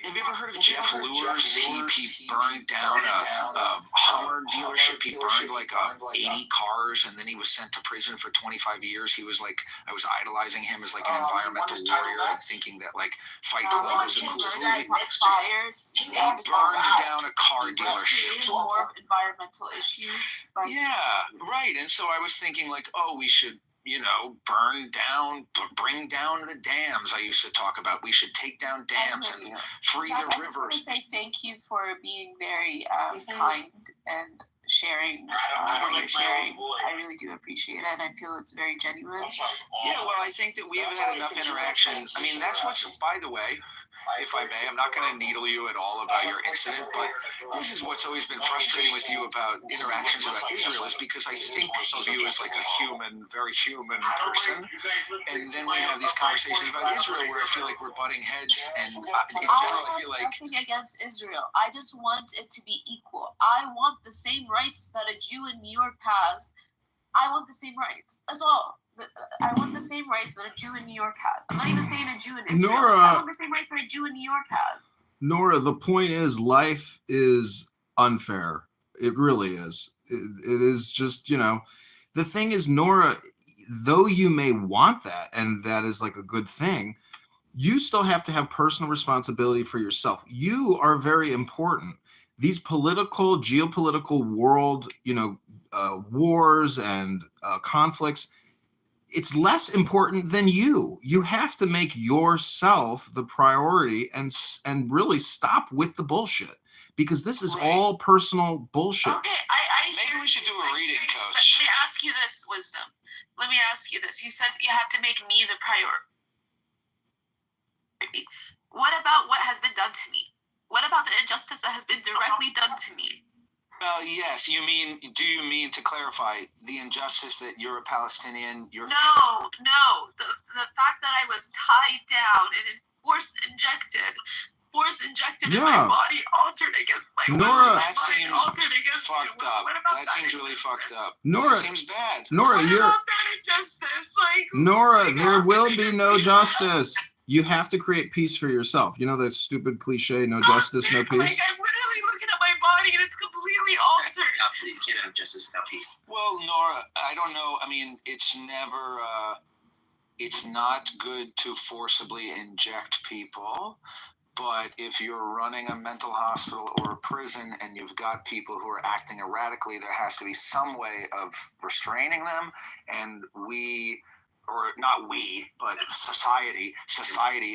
Have you ever heard of Jeff Lewis? He burned down a Hummer dealership. He burned like 80 cars, and then he was sent to prison for 25 years. He was like, I was idolizing him as like an environmental warrior and thinking that like Fight Club was a cool movie. He burned down a car dealership. Environmental issues. Yeah, right. And so I was thinking like, oh, we should, bring down the dams I used to talk about. We should take down dams and free the rivers. I want to say thank you for being very kind and sharing what you're sharing. I really do appreciate it, and I feel it's very genuine. Yeah, well, I think that we have had enough interactions. I mean, that's what's, by the way, if I may, I'm not going to needle you at all about your incident, but this is what's always been frustrating with you about interactions about Israel, is because I think of you as like a human, very human person, and then we have these conversations about Israel where I feel like we're butting heads, and in general I feel like... nothing against Israel. I just want it to be equal. I want the same rights that a Jew in New York has. I want the same rights. That's all. I want the same rights that a Jew in New York has. I'm not even saying a Jew in Israel. Nora, I want the same rights that a Jew in New York has. Nora, the point is, life is unfair. It really is. It is just, the thing is, Nora, though you may want that, and that is like a good thing, you still have to have personal responsibility for yourself. You are very important. These geopolitical world, wars and conflicts, it's less important than you. You have to make yourself the priority and really stop with the bullshit, because this is all personal bullshit. Okay, maybe we should do a reading, Coach. Let me ask you this, Wisdom. Let me ask you this. You said you have to make me the priority. What about what has been done to me? What about the injustice that has been directly done to me? Yes. Do you mean, to clarify, the injustice that you're a Palestinian? No. The fact that I was tied down and force injected in my body, altered against my will. Nora, that seems fucked up. That seems really fucked up. Nora, that seems bad. Nora, what about that injustice? Nora, there will be no justice. You have to create peace for yourself. You know that stupid cliche, no justice, no peace? Like, I'm literally looking at my body and it's completely altered. You can't have justice without peace. Well, Nora, I don't know. I mean, it's not good to forcibly inject people. But if you're running a mental hospital or a prison and you've got people who are acting erratically, there has to be some way of restraining them. And we or not we, but society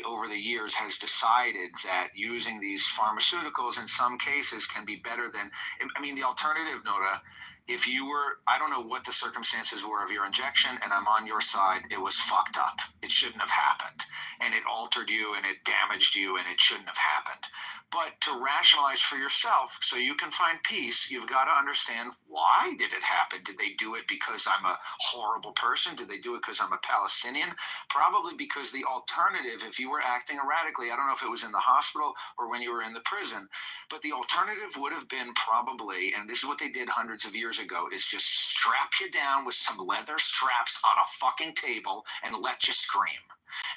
over the years has decided that using these pharmaceuticals in some cases can be better than, I mean, the alternative, Nora, if you were, I don't know what the circumstances were of your injection, and I'm on your side, it was fucked up. It shouldn't have happened. And it altered you, and it damaged you, and it shouldn't have happened. But to rationalize for yourself so you can find peace, you've got to understand, why did it happen? Did they do it because I'm a horrible person? Did they do it because I'm a Palestinian? Probably because the alternative, if you were acting erratically, I don't know if it was in the hospital or when you were in the prison, but the alternative would have been probably, and this is what they did hundreds of years ago, is just strap you down with some leather straps on a fucking table and let you scream.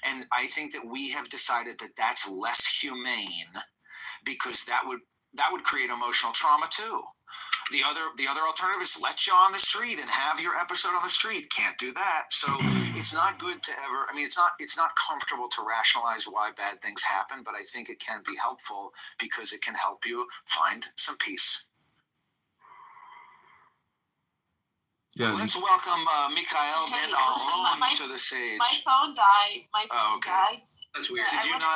And I think that we have decided that that's less humane, because that would create emotional trauma too. The other alternative is let you on the street and have your episode on the street. Can't do that. So it's not good to ever, I mean, it's not comfortable to rationalize why bad things happen, but I think it can be helpful because it can help you find some peace. Yeah. Let's welcome Mikhail Hey, and listen, Aron to the stage. My phone died. Died. That's weird.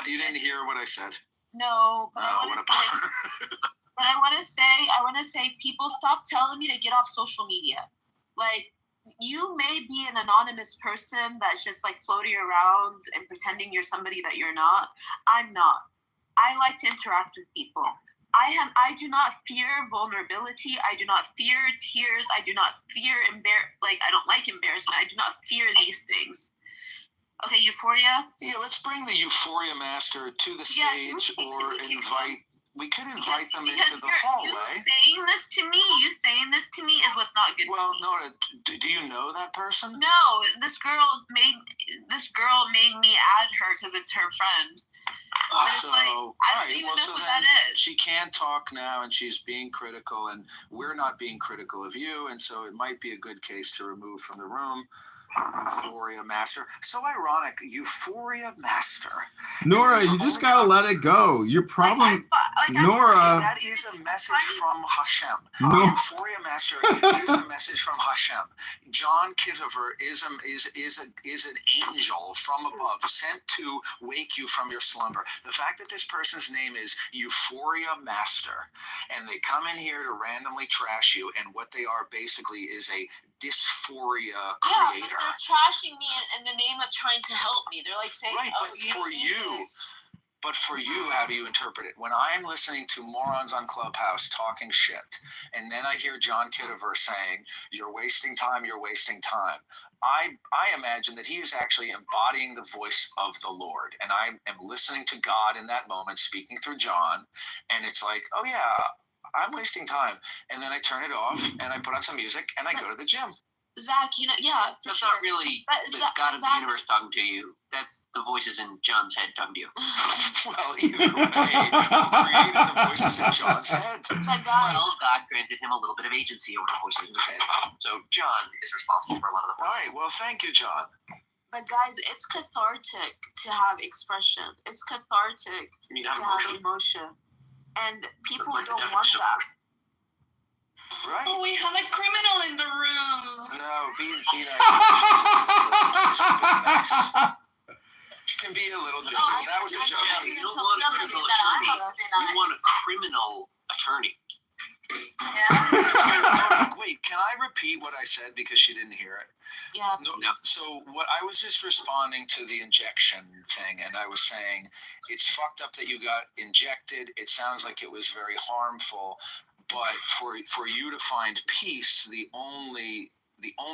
You didn't hear what I said? No, but I want to say, people stop telling me to get off social media. Like, you may be an anonymous person that's just like floating around and pretending you're somebody that you're not. I'm not. I like to interact with people. I do not fear vulnerability. I do not fear tears. I do not fear I don't like embarrassment. I do not fear these things. Okay, Euphoria? Yeah, let's bring the Euphoria Master to the stage, we could invite them into the hallway. You saying this to me is what's not good. Well, Nora, do you know that person? No, this girl made me add her because it's her friend. I don't even know who that is. She can't talk now, and she's being critical, and we're not being critical of you, and so it might be a good case to remove from the room. Euphoria Master. So ironic, Euphoria Master. Nora, you just gotta let it go. Your problem, Nora. That is a message from Hashem. No. Euphoria Master is a message from Hashem. John Kitover is an angel from above, sent to wake you from your slumber. The fact that this person's name is Euphoria Master, and they come in here to randomly trash you, and what they are basically is a dysphoria creator. Yeah, but they're trashing me in the name of trying to help me. They're like saying, right, but for you, how do you interpret it? When I'm listening to morons on Clubhouse talking shit, and then I hear John Kitover saying, you're wasting time, I imagine that he is actually embodying the voice of the Lord. And I am listening to God in that moment, speaking through John, and it's like, oh yeah, I'm wasting time. And then I turn it off, and I put on some music, and I go to the gym. Zach, That's not really the God of the universe talking to you. That's the voices in John's head talking to you. Well, either way, who created the voices in John's head? Well, God granted him a little bit of agency over the voices in his head. So John is responsible for a lot of the voices. All right, well, thank you, John. But guys, it's cathartic to have expression. It's cathartic to have emotion. And people don't want that. Right. Oh, we have a criminal in the room. No, be nice. You can be a little joke. That was a joke. You don't want a criminal attorney. You want a criminal attorney. Yeah. Wait, can I repeat what I said because she didn't hear it? Yeah. No. So what I was just responding to the injection thing, and I was saying it's fucked up that you got injected. It sounds like it was very harmful, but for you to find peace, the only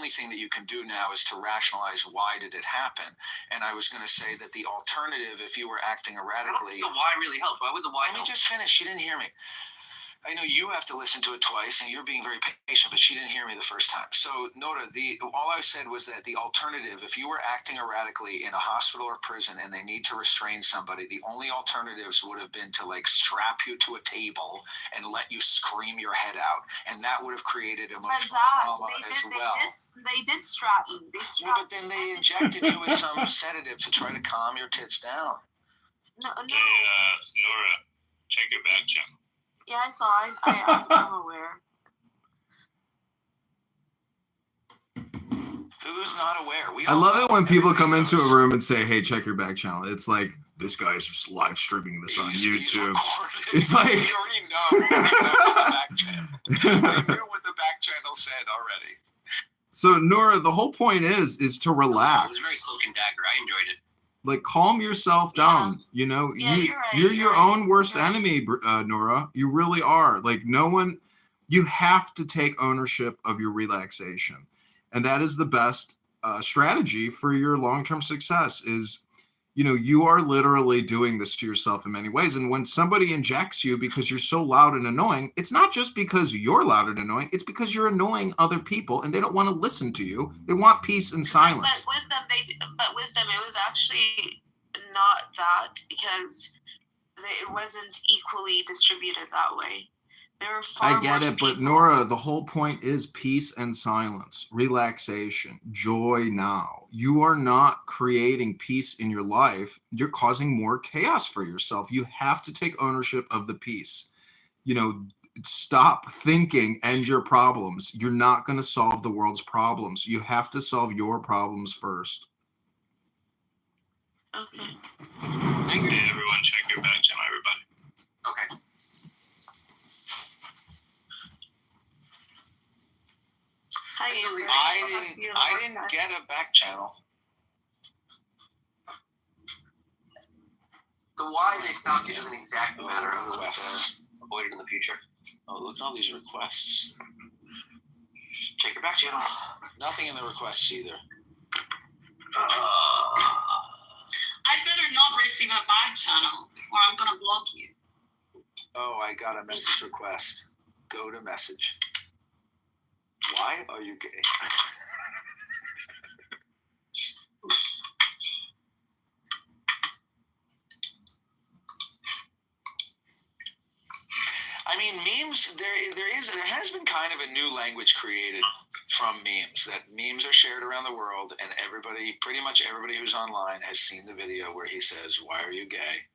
thing that you can do now is to rationalize why did it happen. And I was going to say that the alternative, if you were acting erratically, the why really helped. Why would the why help? Let me just finish. She didn't hear me. I know you have to listen to it twice, and you're being very patient, but she didn't hear me the first time. So, Nora, all I said was that the alternative, if you were acting erratically in a hospital or prison and they need to restrain somebody, the only alternatives would have been to strap you to a table and let you scream your head out, and that would have created emotional trauma as well. They did strap me. But then they injected you with some sedative to try to calm your tits down. No. Hey, Nora, check your back channel. Yeah, I saw. I'm aware. Who's not aware? I love it when people come into a room and say, "Hey, check your back channel." It's like this guy's just live streaming this on YouTube. It's like we already know the back channel. We knew what the back channel said already. So Nora, the whole point is to relax. It was very cloak and dagger. I enjoyed it. Like calm yourself down. You know, Yeah, you're right. you're your own worst You're right. enemy, Nora. You really are. Like no one. You have to take ownership of your relaxation, and that is the best strategy for your long-term success. Is you are literally doing this to yourself in many ways. And when somebody injects you because you're so loud and annoying, it's not just because you're loud and annoying, it's because you're annoying other people and they don't want to listen to you. They want peace and silence. But wisdom, it was actually not that, because it wasn't equally distributed that way. There were far I get worse it, but people. Nora, the whole point is peace and silence, relaxation, joy now. You are not creating peace in your life. You're causing more chaos for yourself. You have to take ownership of the peace. Stop thinking end your problems. You're not going to solve the world's problems. You have to solve your problems first. Okay. Hey, everyone, check your back channel, everybody. Okay. Hi, Amber. I didn't get a back channel. The why they stopped you doesn't exactly matter. Other requests avoided in the future. Oh, look at all these requests. Check your back channel. Nothing in the requests either. I better not receive a back channel or I'm gonna block you. Oh, I got a message request. Go to message. Why are you gay? I mean, memes, there has been kind of a new language created from memes, that memes are shared around the world, and pretty much everybody who's online has seen the video where he says, "Why are you gay?"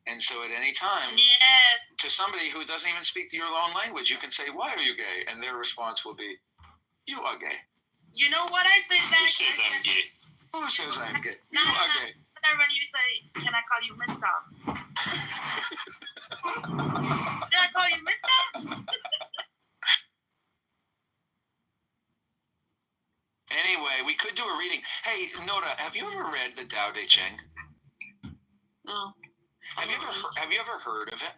And so at any time, Yes. to somebody who doesn't even speak your own language, you can say, "Why are you gay?" And their response will be, "You are gay." You know what I say back? Who says I'm gay? Who says I'm gay? You No. are gay. When you say, "Can I call you Mister?" Can I call you Mister? Anyway, we could do a reading. Hey, Nora, have you ever read the Tao Te Ching? No. Have you ever heard of it?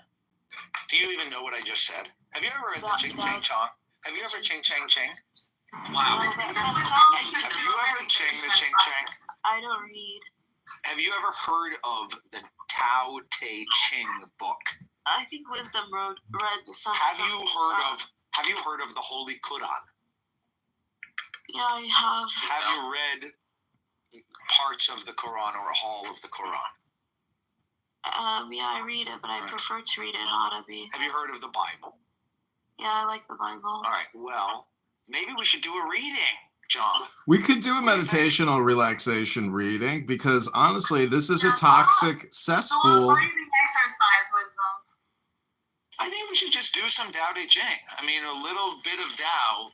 Do you even know what I just said? Have you ever read the Ching Ching Chong? Have you ever Ching Ching Ching? Wow. Have you ever Ching the Ching Ching? I don't read. Have you ever heard of the Tao Te Ching book? I think Wisdom read some. Have you heard of the Holy Quran? Yeah, I have. Have you read parts of the Quran or all of the Quran? Yeah, I read it, but I prefer to read it in Arabic. Have you heard of the Bible? Yeah, I like the Bible. All right, well, maybe we should do a reading, John. We could do a meditational relaxation reading because honestly, this is a toxic cesspool. Breathing exercise, Wisdom. I think we should just do some Tao Te Ching. I mean, a little bit of Tao,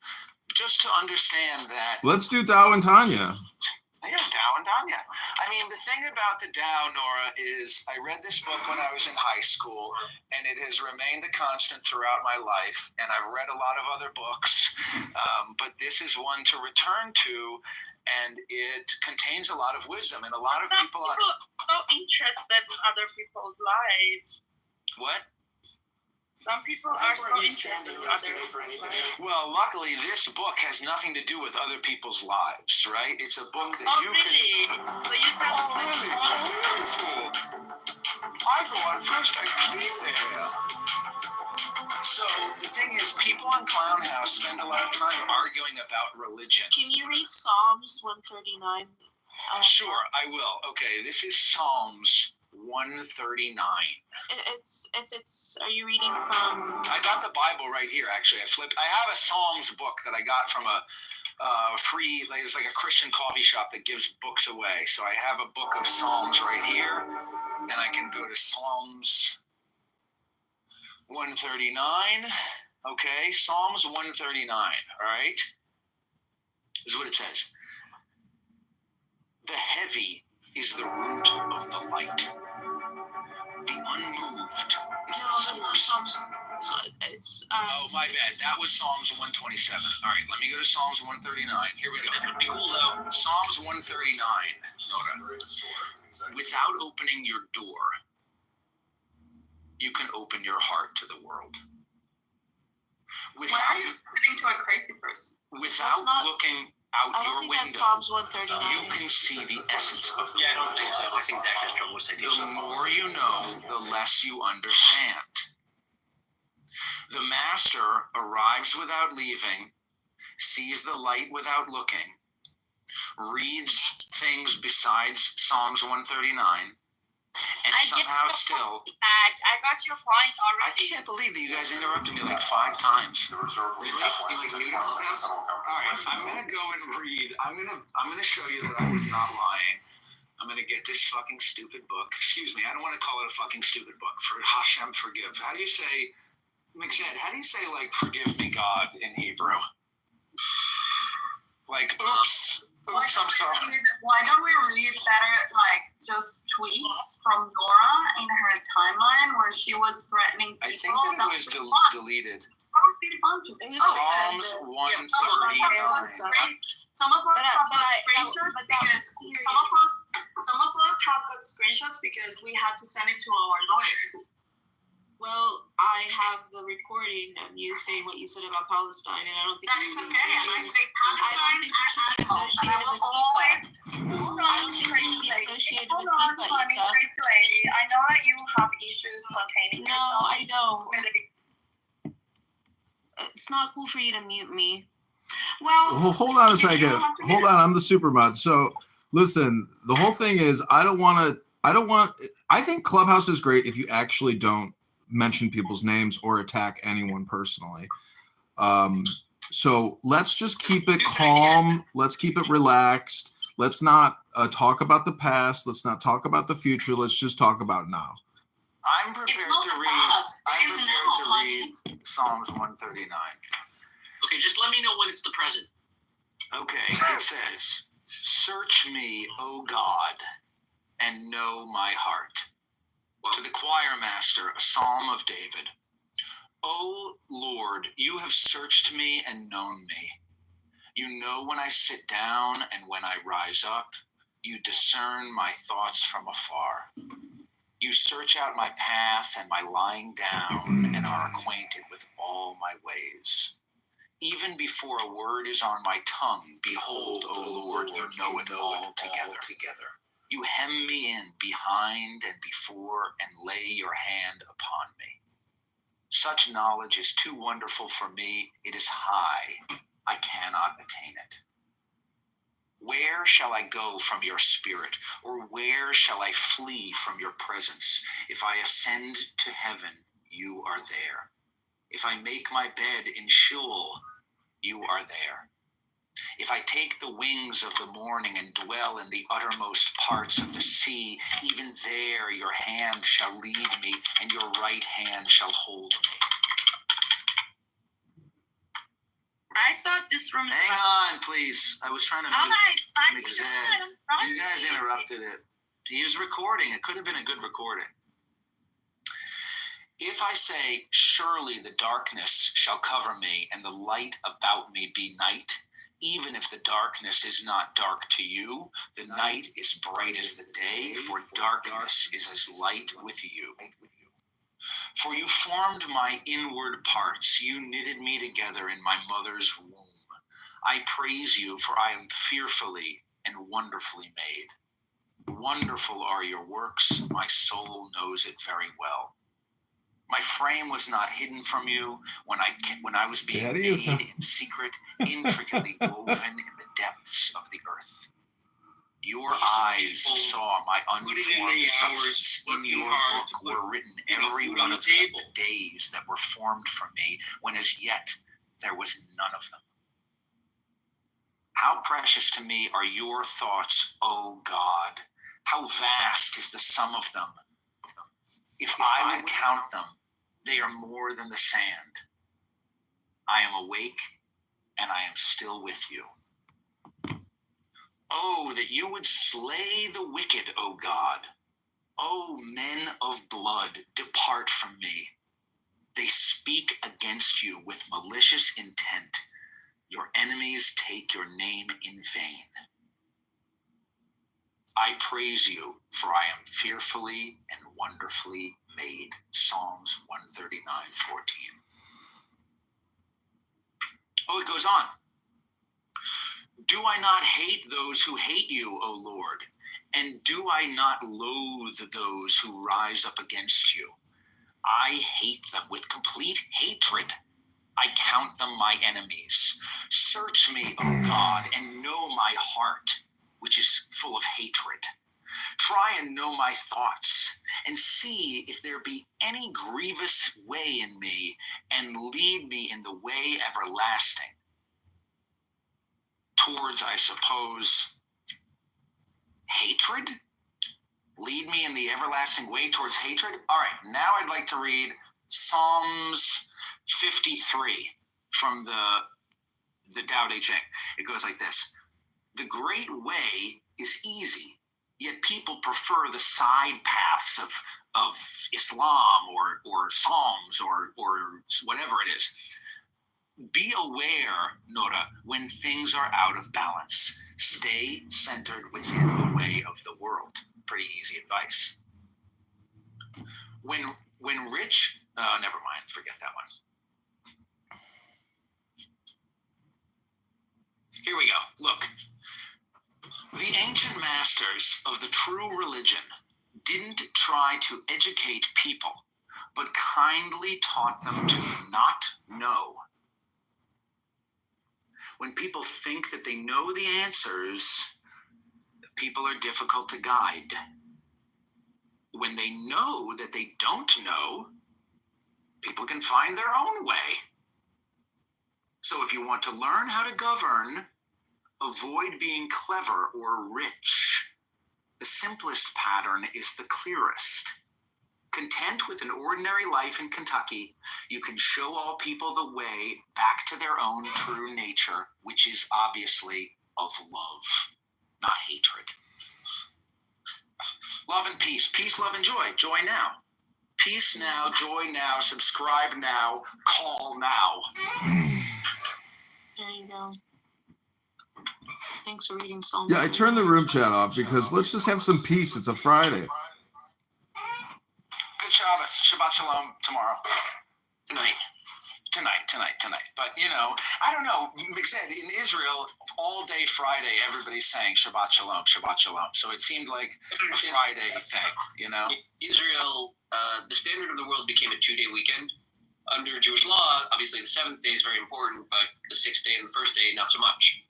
just to understand that. Let's do Tao and Tanya. Yeah, Tao and Tanya. I mean, the thing about the Tao, Nora, is I read this book when I was in high school, and it has remained a constant throughout my life. And I've read a lot of other books, but this is one to return to, and it contains a lot of wisdom. And a lot of people are so interested in other people's lives. What? Some people are so interested in other people's lives. Well, luckily, this book has nothing to do with other people's lives, right? It's a book that you really? can... So you tell Oh, really? Beautiful. I go on first, I clean there. So, the thing is, people on Clown House spend a lot of time arguing about religion. Can you read Psalms 139? Sure, I will. Okay, this is Psalms 139. Are you reading from? I got the Bible right here, actually. I have a Psalms book that I got from a free, it's like a Christian coffee shop that gives books away. So I have a book of Psalms right here, and I can go to Psalms 139. Okay, Psalms 139, all right? This is what it says. The heavy is the root of the light. The unmoved is the source. It's Oh, my bad. That was Psalms 127. All right, let me go to Psalms 139. Here we go. That would be cool, though. Psalms 139, Nora. Without opening your door, you can open your heart to the world. Why are you listening to a crazy person? Without looking out I your don't think that's window, Psalms 139. you can see the essence of the Yeah, I don't think so. I think Zach has trouble with The citation. more you know, the less you understand. The master arrives without leaving, sees the light without looking, reads things besides Psalms 139, and somehow still... I got your point I already. can't believe that you guys interrupted me like 5 times. Really? All right, I'm gonna go and read. I'm gonna show you that I was not lying. I'm gonna get this fucking stupid book. Excuse me, I don't want to call it a fucking stupid book. For Hashem forgive. How do you say, McZed? How do you say like forgive me God in Hebrew? Like oops. Oops, I'm sorry. Why don't we read better, like, just tweets from Nora in her timeline where she was threatening people? I think that it was deleted. That would be fun to read. Psalms 139. Some of us have good screenshots because some of us have good screenshots because we had to send it to our lawyers. Well, I have the recording of you saying what you said about Palestine, and I don't think That's you okay. I think Palestine associated with FIFA. Hold on, I don't think we should be associated with FIFA, honey, Issa. crazy lady. I know that you have issues containing No, yourself. I don't. It's not cool for you to mute me. Well, hold on a second. Hold on, I'm the super mod. So listen, the whole thing is I think Clubhouse is great if you actually don't mention people's names or attack anyone personally. So let's just keep it calm. Let's keep it relaxed. Let's not talk about the past. Let's not talk about the future. Let's just talk about now. I'm prepared to read Psalms 139. Okay, just let me know when it's the present. Okay, it says, "Search me, O God, and know my heart." Well, to the choir master, a psalm of David. O Lord, you have searched me and known me. You know when I sit down and when I rise up. You discern my thoughts from afar. You search out my path and my lying down and are acquainted with all my ways. Even before a word is on my tongue, behold, O Lord, you know it all together. You hem me in behind and before and lay your hand upon me. Such knowledge is too wonderful for me. It is high. I cannot attain it. Where shall I go from your spirit, or where shall I flee from your presence? If I ascend to heaven, you are there. If I make my bed in Sheol, you are there. If I take the wings of the morning and dwell in the uttermost parts of the sea, even there your hand shall lead me, and your right hand shall hold me. I thought this room. Hang on, please. I was trying to mute McZed. You guys interrupted it. He was recording. It could have been a good recording. If I say, surely the darkness shall cover me, and the light about me be night, even if the darkness is not dark to you, the night is bright as the day, for darkness is as light with you. For you formed my inward parts, you knitted me together in my mother's womb. I praise you, for I am fearfully and wonderfully made. Wonderful are your works, my soul knows it very well. My frame was not hidden from you when I was being made in secret, intricately woven in the depths of the earth. Your eyes saw my unformed substance. In your book were written every one of the days that were formed for me, when as yet there was none of them. How precious to me are your thoughts, O God! How vast is the sum of them! If I would count them, they are more than the sand. I am awake, and I am still with you. Oh, that you would slay the wicked, O God. O men of blood, depart from me. They speak against you with malicious intent. Your enemies take your name in vain. I praise you, for I am fearfully and wonderfully made. Psalms 139:14. Oh, it goes on. Do I not hate those who hate you, O Lord? And do I not loathe those who rise up against you? I hate them with complete hatred. I count them my enemies. Search me, O God, and know my heart, which is full of hatred. Try and know my thoughts, and see if there be any grievous way in me, and lead me in the way everlasting. Towards, I suppose, hatred? Lead me in the everlasting way towards hatred? All right, now I'd like to read Psalms 53 from the Tao Te Ching. It goes like this. The great way is easy, yet people prefer the side paths of Islam or Psalms or whatever it is. Be aware, Nora, when things are out of balance. Stay centered within the way of the world. Pretty easy advice. When rich, never mind, forget that one. Here we go. Look. The ancient masters of the true religion didn't try to educate people, but kindly taught them to not know. When people think that they know the answers, people are difficult to guide. When they know that they don't know, people can find their own way. So if you want to learn how to govern, avoid being clever or rich. The simplest pattern is the clearest. Content with an ordinary life in Kentucky, you can show all people the way back to their own true nature, which is obviously of love, not hatred. Love and peace. Peace, love, and joy. Joy now. Peace now, joy now, subscribe now, call now. There you go. Thanks for reading Psalm. Yeah, I turned the room chat off because let's just have some peace. It's a Friday. Good Shabbos. Shabbat Shalom tomorrow. Tonight. But, I don't know. Said in Israel, all day Friday, everybody's saying Shabbat Shalom, Shabbat Shalom. So it seemed like a Friday thing, Israel, the standard of the world became a 2-day weekend. Under Jewish law, obviously the 7th day is very important, but the 6th day and the 1st day, not so much.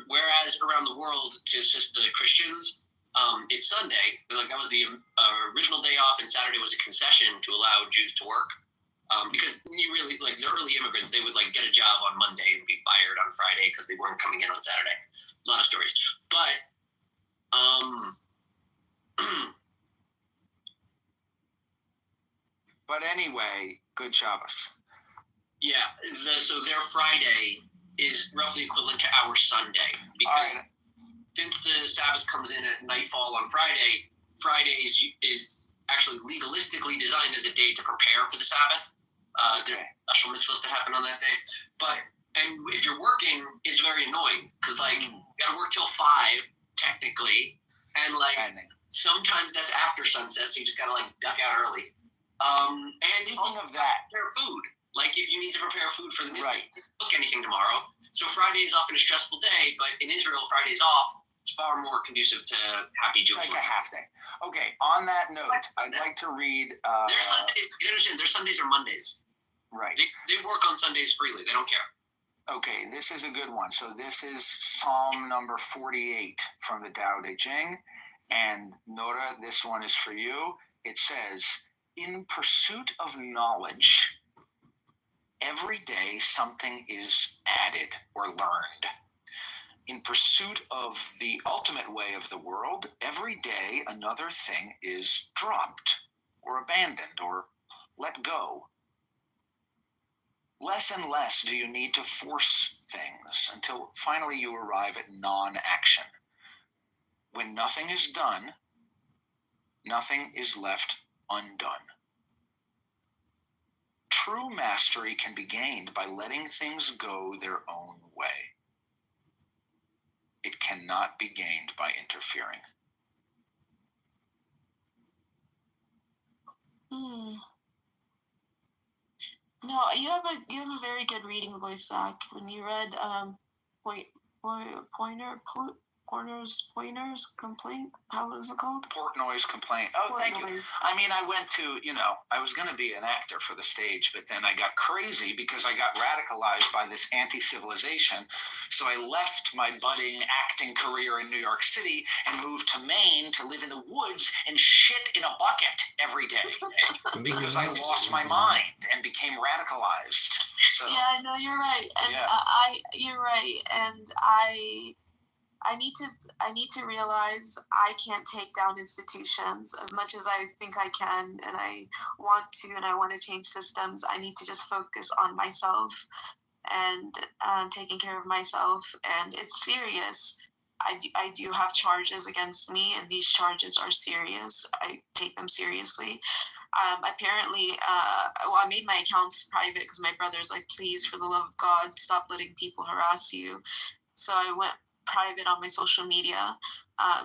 Whereas around the world, to assist the Christians, it's Sunday. Like that was the original day off, and Saturday was a concession to allow Jews to work. Because you really, like the early immigrants, they would like get a job on Monday and be fired on Friday because they weren't coming in on Saturday. A lot of stories. But, but anyway, good Shabbos. Yeah, so their Friday is roughly equivalent to our Sunday. Because since the Sabbath comes in at nightfall on Friday, Friday is actually legalistically designed as a day to prepare for the Sabbath. There are special mitzvahs that happen on that day. And if you're working, it's very annoying because you gotta work till 5 technically, and sometimes that's after sunset, so you just gotta duck out early. And Speaking of that, prepare food. Like if you need to prepare food for the meal, you can't cook anything tomorrow. So Friday is often a stressful day, but in Israel, Friday is off. It's far more conducive to happy Jewish. It's like a half day. Okay, on that note, I'd like to read. Their Sundays, you understand, their Sundays are Mondays. Right. They work on Sundays freely. They don't care. Okay, this is a good one. So this is Psalm number 48 from the Tao Te Ching. And Nora, this one is for you. It says, in pursuit of knowledge, every day something is added or learned. In pursuit of the ultimate way of the world, every day another thing is dropped or abandoned or let go. Less and less do you need to force things until finally you arrive at non-action. When nothing is done, nothing is left undone. True mastery can be gained by letting things go their own way. It cannot be gained by interfering. No, you have a very good reading voice, Zach. When you read Pointer's complaint. How was it called? Portnoy's complaint. Oh, thank you. I mean, I went to, I was going to be an actor for the stage, but then I got crazy because I got radicalized by this anti-civilization. So I left my budding acting career in New York City and moved to Maine to live in the woods and shit in a bucket every day because I lost my mind and became radicalized. So, yeah, no, you're right, and you're right, and I need to realize I can't take down institutions as much as I think I can, and I want to change systems. I need to just focus on myself and taking care of myself, and it's serious. I do have charges against me, and these charges are serious. I take them seriously. Apparently, I made my accounts private because my brother's like, please, for the love of God, stop letting people harass you. So I went private on my social media,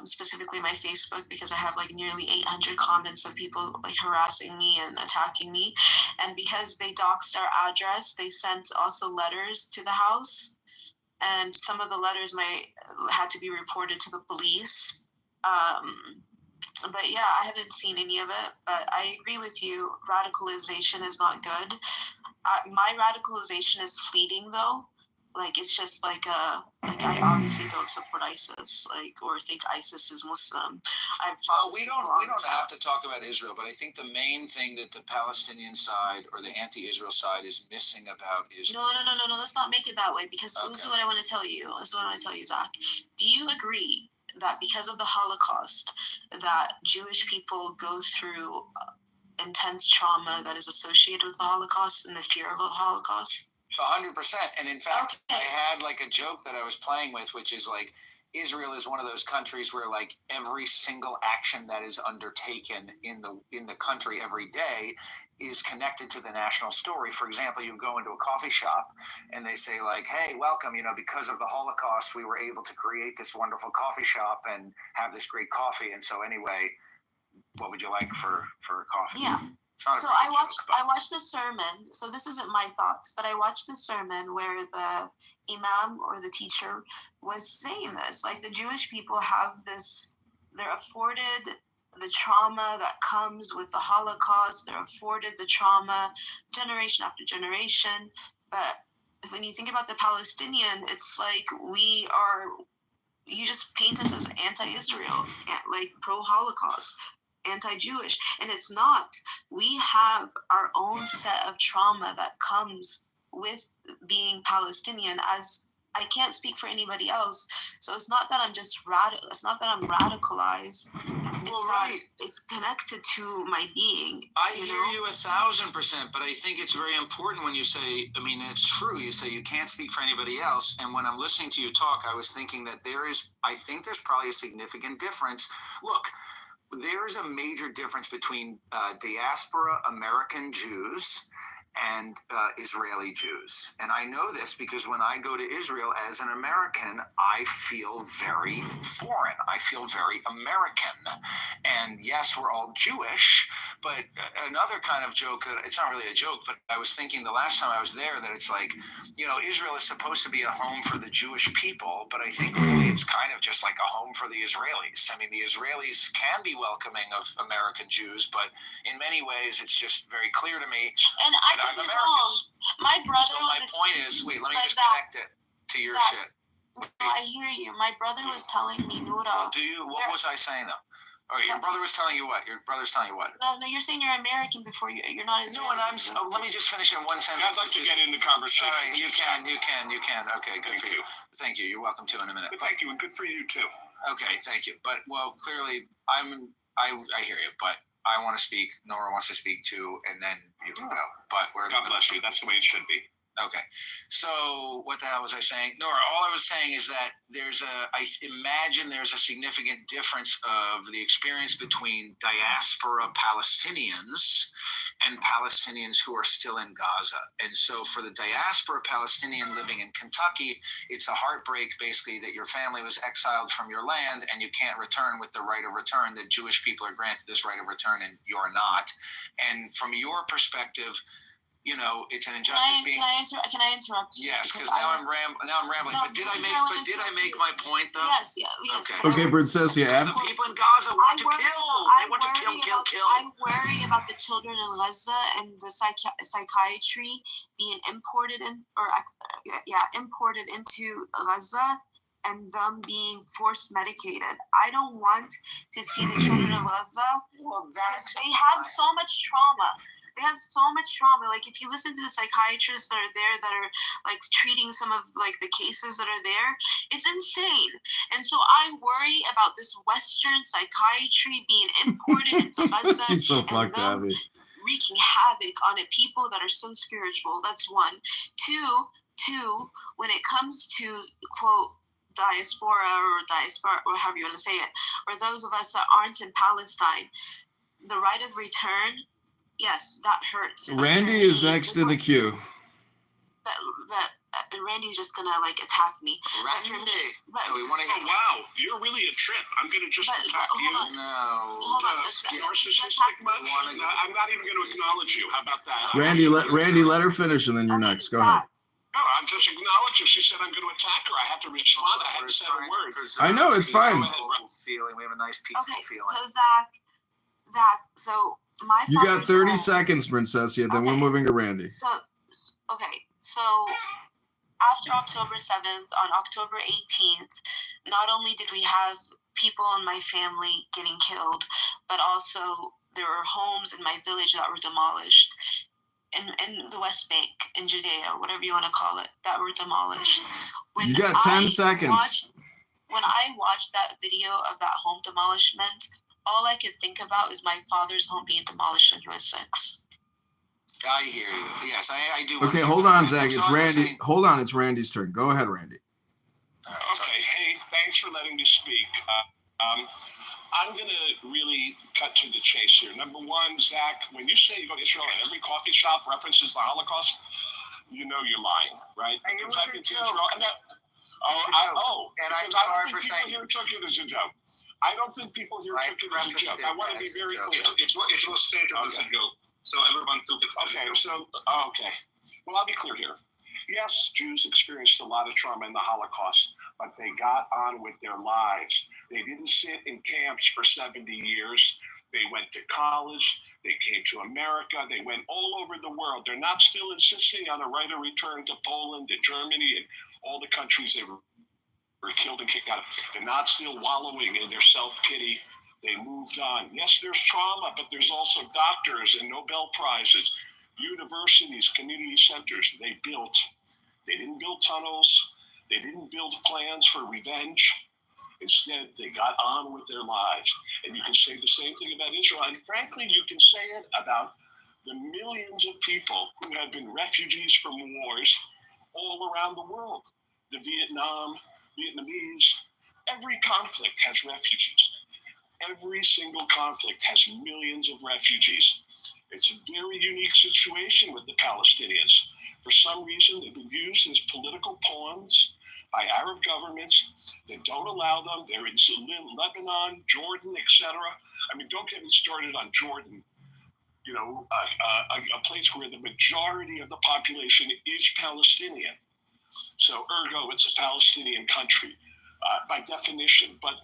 specifically my Facebook, because I have like nearly 800 comments of people like harassing me and attacking me. And because they doxed our address, they sent also letters to the house, and some of the letters had to be reported to the police. But yeah, I haven't seen any of it, but I agree with you. Radicalization is not good. My radicalization is fleeting though. Like, it's just like I obviously don't support ISIS, or think ISIS is Muslim. We don't have to talk about Israel, but I think the main thing that the Palestinian side or the anti-Israel side is missing about Israel. No. Let's not make it that way, because This is what I want to tell you. Zach. Do you agree that because of the Holocaust, that Jewish people go through intense trauma that is associated with the Holocaust and the fear of the Holocaust? 100%. And in fact, I had like a joke that I was playing with, which is like, Israel is one of those countries where like every single action that is undertaken in the country every day is connected to the national story. For example, you go into a coffee shop and they say like, hey, welcome, because of the Holocaust, we were able to create this wonderful coffee shop and have this great coffee. And so anyway, what would you like for coffee? Yeah. So I watched the sermon. So this isn't my thoughts, but I watched the sermon where the imam or the teacher was saying this. Like, the Jewish people have this, they're afforded the trauma that comes with the Holocaust. They're afforded the trauma generation after generation. But when you think about the Palestinian, it's like you just paint us as anti-Israel, like pro-Holocaust, anti-Jewish, and it's not. We have our own set of trauma that comes with being Palestinian. As I can't speak for anybody else, so it's not that I'm just it's not that I'm radicalized. It's connected to my being. I hear you 1,000%, but I think it's very important when you say, I mean, it's true. You say you can't speak for anybody else, and when I'm listening to you talk, I was thinking that I think there's probably a significant difference. Look, there is a major difference between diaspora American Jews and Israeli Jews. And I know this because when I go to Israel as an American, I feel very foreign. I feel very American. And yes, we're all Jewish, but another kind of joke, it's not really a joke, but I was thinking the last time I was there that it's like, Israel is supposed to be a home for the Jewish people, but I think really it's kind of just like a home for the Israelis. I mean, the Israelis can be welcoming of American Jews, but in many ways it's just very clear to me. And I'm American. My brother. So my point is, wait, let me just connect it to your shit. No, I hear you. My brother was telling me, Noura. Well, what was I saying though? Oh, your brother was telling you what? Your brother's telling you what? No, you're saying you're American before you're not Israeli. No, and let me just finish in one sentence. I'd like to get in the conversation. All right, you can. Okay, good for you. Thank you. You're welcome to in a minute. But thank you, and good for you too. Okay, thank you. But clearly, I hear you, but I want to speak. Nora wants to speak too, and then you can go. But God bless you. That's the way it should be. Okay. So what the hell was I saying? Nora, all I was saying is that I imagine there's a significant difference of the experience between diaspora Palestinians and Palestinians who are still in Gaza. And so for the diaspora Palestinian living in Kentucky, it's a heartbreak basically that your family was exiled from your land and you can't return with the right of return. That Jewish people are granted this right of return and you're not. And from your perspective, it's an injustice Can I interrupt? Yes, because now I'm rambling. No, but did I make my point though? Yes. Okay. Okay, Princess, The people in Gaza want to kill. They want to kill. I'm worried about the children in Gaza and the psychiatry being imported into Gaza and them being forced medicated. I don't want to see the children of Gaza. Well, they have so much trauma. They have so much trauma. Like, if you listen to the psychiatrists that are there that are, like, treating some of, like, the cases that are there, it's insane. And so I worry about this Western psychiatry being imported into Gaza. She's so fucked, Abby. Wreaking havoc on a people that are so spiritual. That's one. Two, when it comes to, quote, diaspora or however you want to say it, or those of us that aren't in Palestine, the right of return, yes, that hurts. Randy is next in the queue. But Randy's just gonna like attack me. Randy, wow, you're really a trip. I'm gonna just attack you. No, narcissistic much? I'm not even gonna acknowledge you. How about that? Randy, let her finish, and then you're next. Go ahead. No, I'm just acknowledging. She said I'm going to attack her. I have to respond. I had to say a word. I know, it's fine. We have a nice peaceful feeling. So Zach, so my You got 30 seconds, Princessia, then we're moving to Randy. So after October 7th, on October 18th, not only did we have people in my family getting killed, but also there were homes in my village that were demolished. In the West Bank, in Judea, whatever you want to call it, that were demolished. You got 10 seconds. When I watched that video of that home demolishment, all I could think about is my father's home being demolished when he was 6. I hear you. Yes, I do. Okay, hold on, Zach. It's Randy. Hold on, it's Randy's turn. Go ahead, Randy. Okay, hey, thanks for letting me speak. I'm going to really cut to the chase here. Number one, Zach, when you say you go to Israel and every coffee shop references the Holocaust, you know you're lying, right? And it was a joke. And I'm sorry for saying people here took it as a joke. I don't think people here took it as a joke. I want to be very clear. It was said as a joke, so everyone took it as a joke. Okay. Well, I'll be clear here. Yes, Jews experienced a lot of trauma in the Holocaust, but they got on with their lives. They didn't sit in camps for 70 years. They went to college. They came to America. They went all over the world. They're not still insisting on a right of return to Poland, to Germany, and all the countries they were killed and kicked out of. They're not still wallowing in their self-pity. They moved on. Yes, there's trauma, but there's also doctors and Nobel Prizes, universities, community centers. They built. They didn't build tunnels. They didn't build plans for revenge. Instead, they got on with their lives. And you can say the same thing about Israel. And frankly, you can say it about the millions of people who have been refugees from wars all around the world. The Vietnamese, every conflict has refugees. Every single conflict has millions of refugees. It's a very unique situation with the Palestinians. For some reason, they've been used as political pawns by Arab governments that don't allow them. They're in Lebanon, Jordan, etc. I mean, don't get me started on Jordan, you know, a place where the majority of the population is Palestinian. So ergo, it's a Palestinian country by definition. But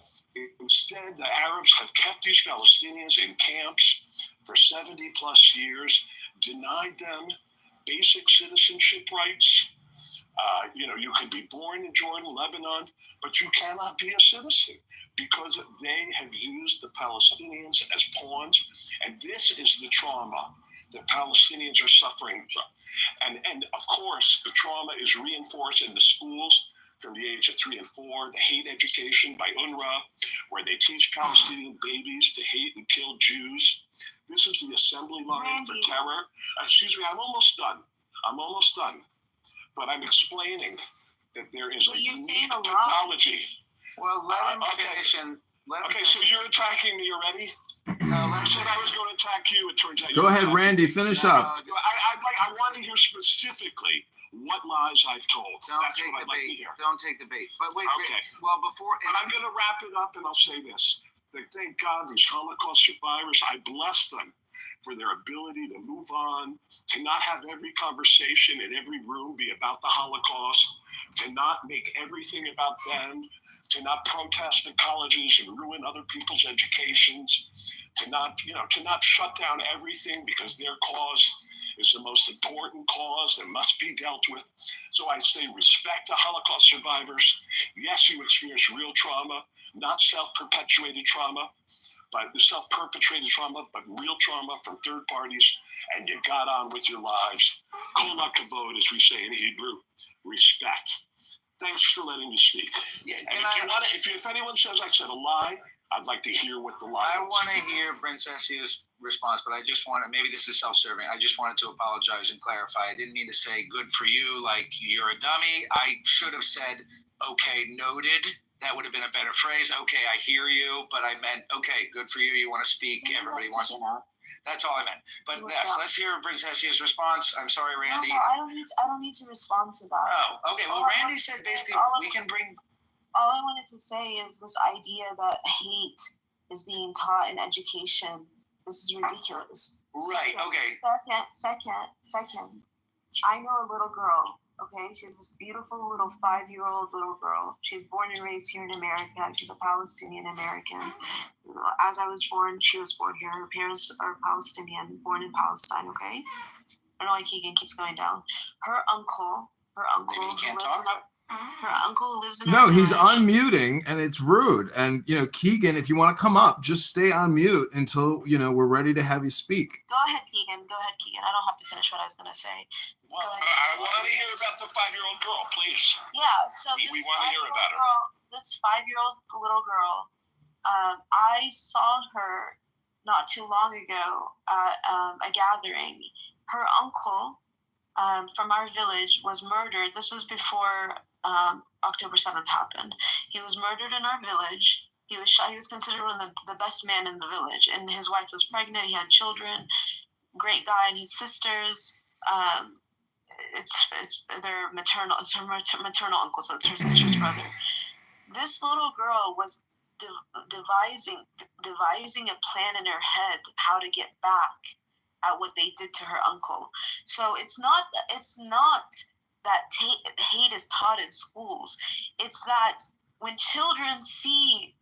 instead, the Arabs have kept these Palestinians in camps for 70 plus years, denied them basic citizenship rights. You can be born in Jordan, Lebanon, but you cannot be a citizen because they have used the Palestinians as pawns. And this is the trauma that Palestinians are suffering from. And of course, the trauma is reinforced in the schools from the age of 3 and 4, the hate education by UNRWA, where they teach Palestinian babies to hate and kill Jews. This is the assembly line for terror. Excuse me, I'm almost done. but I'm explaining that there is But a you're saying unique a lot. technology. Well, let him Okay. finish and let him Okay, finish. so you're attacking me already? No, I let said I was going to attack you. It turns out Go you're ahead, attacking Randy. me. Finish up. I want to hear specifically what lies I've told. Don't That's take what the I'd like to bait. hear. Don't take the bait. But wait, Okay. well, before. But I'm going to wrap it up, and I'll say this. That thank God these Holocaust survivors, I bless them for their ability to move on, to not have every conversation in every room be about the Holocaust, to not make everything about them, to not protest in colleges and ruin other people's educations, to not shut down everything because their cause is the most important cause that must be dealt with. So I say respect to Holocaust survivors. Yes, you experienced real trauma, not self-perpetuated trauma, but self-perpetrated trauma, but real trauma from third parties, and you got on with your lives. Kol hakavod, as we say in Hebrew, respect. Thanks for letting me speak. Yeah, And if anyone says I said a lie, I'd like to hear what the lie I is. want to hear Princessia's response, but I just want to, maybe this is self-serving. I just wanted to apologize and clarify. I didn't mean to say good for you, like you're a dummy. I should have said, okay, noted. That would have been a better phrase. Okay, I hear you, but I meant, okay, good for you. You want to speak. Everybody wants to. That's all I meant. But yes, let's hear Princessia's response. I'm sorry, Randy. No, I don't need to respond to that. Oh, okay. Well, Randy said basically we can bring. All I wanted to say is this idea that hate is being taught in education. This is ridiculous. Right. Okay. Second. I know a little girl. Okay, she's this beautiful little 5-year-old little girl. She's born and raised here in America. She's a Palestinian American. As I was born, she was born here. Her parents are Palestinian, born in Palestine. Okay. I don't know why Keegan keeps going down. Her uncle. Maybe he can't talk. Her uncle lives in. No, he's unmuting, and it's rude. And Keegan, if you want to come up, just stay on mute until we're ready to have you speak. Go ahead, Keegan. I don't have to finish what I was going to say. Well, I want to hear about the 5-year-old girl, please. Yeah, so we want to hear about her. This 5-year-old little girl, I saw her not too long ago at a gathering. Her uncle from our village was murdered. This was before October 7th happened. He was murdered in our village. He was shot. He was considered one of the best men in the village, and his wife was pregnant. He had children. Great guy, and his sisters. It's their maternal. It's her maternal uncle, so it's her sister's brother. This little girl was devising a plan in her head how to get back at what they did to her uncle. So it's not that hate is taught in schools. It's that when children see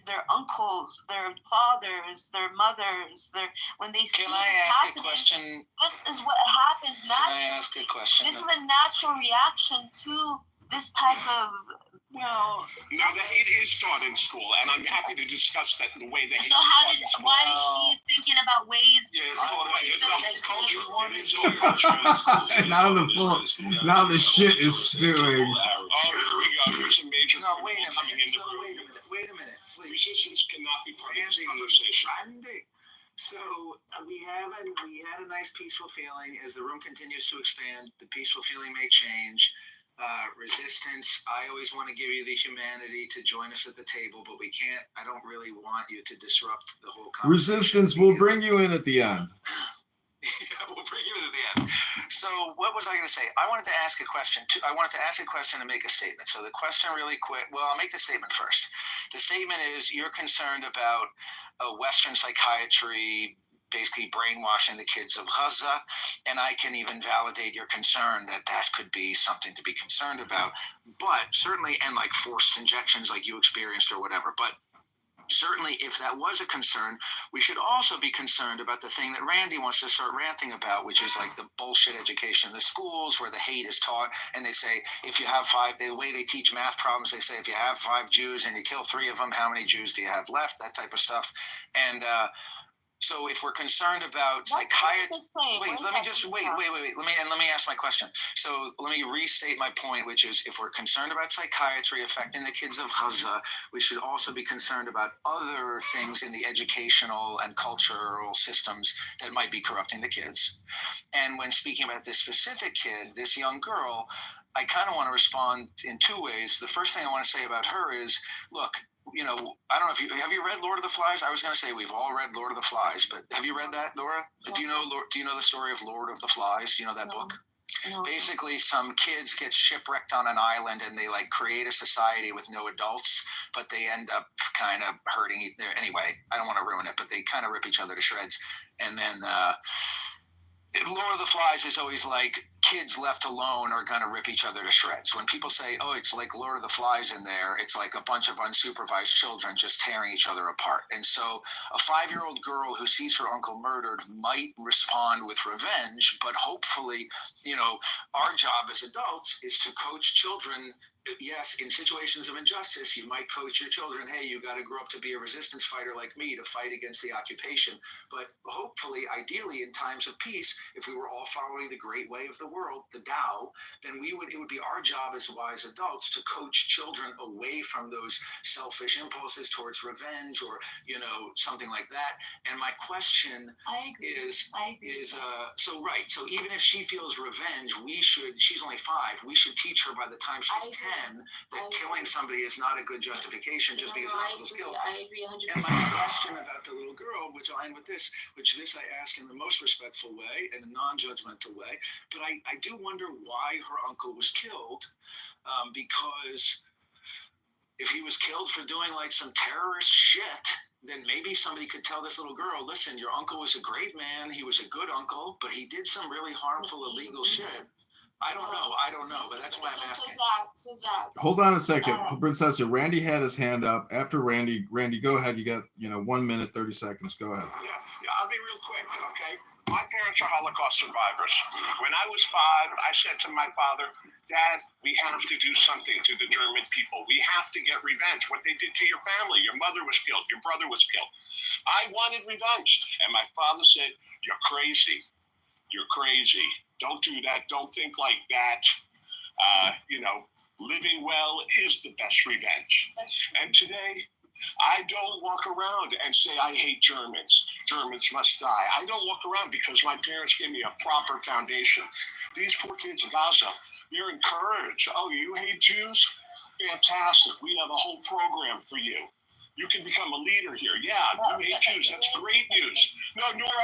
their uncles, their fathers, their mothers, when they see Can I ask a question? This is what happens naturally. Can I ask a question? This is a natural reaction to this type of. Well, no, the hate is taught in school, and I'm happy to discuss that the way the hate is taught in school. Why is she thinking about ways? Yeah, it's taught it's the whole culture. It's all culture. Now the shit is stewing. Oh, here we go. Here's a major Wait a coming minute. in the So room. wait a minute, please. Resistance cannot be part of this conversation. Randy. So we had a nice peaceful feeling. As the room continues to expand, the peaceful feeling may change. Resistance, I always want to give you the humanity to join us at the table, but we can't. I don't really want you to disrupt the whole conversation. Resistance will bring you in at the end. Yeah, we'll bring you to the end. So what was I going to say? I wanted to ask a question and make a statement. So the question really quick, well, I'll make the statement first. The statement is you're concerned about Western psychiatry basically brainwashing the kids of Gaza, and I can even validate your concern that could be something to be concerned about. But certainly, and like forced injections like you experienced or whatever, but certainly if that was a concern, we should also be concerned about the thing that Randy wants to start ranting about, which is like the bullshit education in the schools where the hate is taught. And they say, if you have the way they teach math problems, they say, if you have 5 Jews and you kill 3 of them, how many Jews do you have left? That type of stuff. And So if we're concerned about psychiatry, wait. Let me ask my question. So let me restate my point, which is if we're concerned about psychiatry affecting the kids of Gaza, we should also be concerned about other things in the educational and cultural systems that might be corrupting the kids. And when speaking about this specific kid, this young girl, I kind of want to respond in two ways. The first thing I want to say about her is, look, I don't know if have you read Lord of the Flies? I was going to say we've all read Lord of the Flies, but have you read that, Laura? Do you know the story of Lord of the Flies? Do you know that book? No. Basically, some kids get shipwrecked on an island and they create a society with no adults, but they end up kind of hurting each other. Anyway, I don't want to ruin it, but they kind of rip each other to shreds. And then Lord of the Flies is always kids left alone are going to rip each other to shreds. When people say, oh, it's like Lord of the Flies in there, it's like a bunch of unsupervised children just tearing each other apart. And so a 5-year-old girl who sees her uncle murdered might respond with revenge, but hopefully, our job as adults is to coach children. Yes, in situations of injustice, you might coach your children, hey, you got to grow up to be a resistance fighter like me to fight against the occupation. But hopefully, ideally, in times of peace, if we were all following the great way of the world, the Tao, then it would be our job as wise adults to coach children away from those selfish impulses towards revenge or, something like that. And my question is so even if she feels revenge, she's only 5, we should teach her by the time she's 10 that killing somebody is not a good justification just because one was killed. I agree 100%. And my question about the little girl, which I'll end with this I ask in the most respectful way and a non-judgmental way, but I do wonder why her uncle was killed, because if he was killed for doing some terrorist shit, then maybe somebody could tell this little girl, listen, your uncle was a great man, he was a good uncle, but he did some really harmful illegal shit. I don't know, but that's why I'm asking. Hold on a second, Princess. Randy had his hand up. After Randy, go ahead. You got 1 minute, 30 seconds. Go ahead. Yeah, I'll be real quick, okay? My parents are Holocaust survivors. When I was 5, I said to my father, Dad, we have to do something to the German people. We have to get revenge. What they did to your family. Your mother was killed. Your brother was killed. I wanted revenge. And my father said, you're crazy. You're crazy. Don't do that. Don't think like that. Living well is the best revenge. And today, I don't walk around and say I hate Germans. Germans must die. I don't walk around because my parents gave me a proper foundation. These poor kids in Gaza, they're encouraged. Oh, you hate Jews? Fantastic. We have a whole program for you. You can become a leader here. Yeah, you hate Jews. That's great news. No, Nora,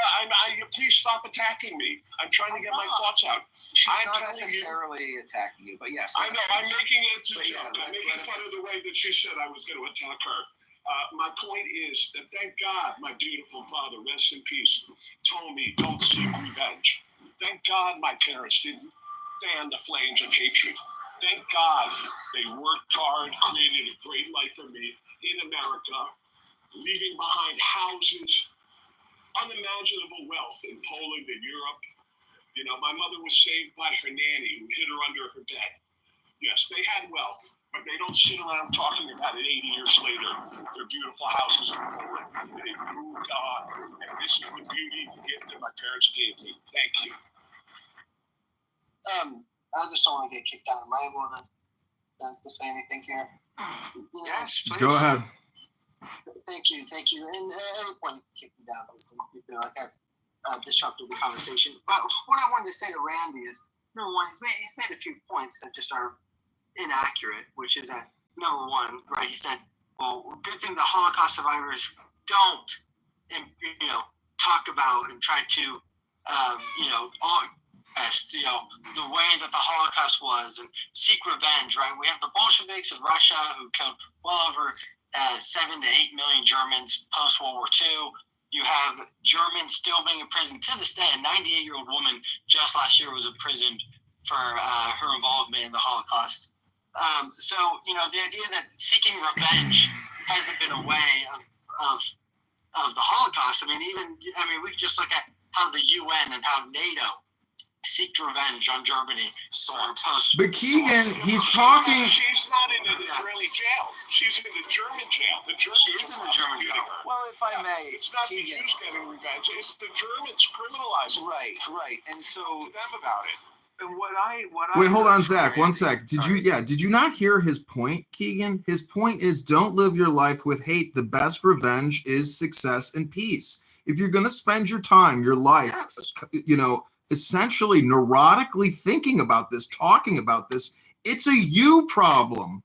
please stop attacking me. I'm trying to get my thoughts out. I'm not necessarily attacking you, but yes. I know. I'm making it a joke. I'm making fun of the way that she said I was going to attack her. My point is that thank God my beautiful father, rest in peace, told me don't seek revenge. Thank God my parents didn't fan the flames of hatred. Thank God they worked hard, created a great life for me in America, leaving behind houses, unimaginable wealth in Poland and Europe. My mother was saved by her nanny who hid her under her bed. Yes, they had wealth, but they don't sit around talking about it 80 years later. Their beautiful houses in Poland. They've moved on, and this is the beauty, the gift that my parents gave me. Thank you. I just don't want to get kicked out. Am I able to say anything here? Yes, please. Go ahead. Thank you. And at any point, you can kick me down because you feel like I disrupted the conversation. But what I wanted to say to Randy is, number one, he's made a few points that just are inaccurate, which is that, number one, right, he said, well, good thing the Holocaust survivors don't, talk about and try to, the way that the Holocaust was and seek revenge, right? We have the Bolsheviks in Russia who killed well over 7 to 8 million Germans post-World War II. You have Germans still being imprisoned to this day. A 98-year-old woman just last year was imprisoned for her involvement in the Holocaust. So, the idea that seeking revenge hasn't been a way of the Holocaust. We can just look at how the UN and how NATO seek revenge on Germany. But Keegan, he's talking. She's not in an Israeli jail. She's in a German jail. The Germans She's in a German jail. Well, if I may, it's not Keegan. the Jews getting revenge. It's the Germans criminalizing. Right. And so to them about it. and what I Wait, hold heard on, from Zach. One Randy- sec. Did Sorry. you not hear his point, Keegan? His point is don't live your life with hate. The best revenge is success and peace. If you're going to spend your time, your life, essentially neurotically thinking about this, talking about this, it's a you problem.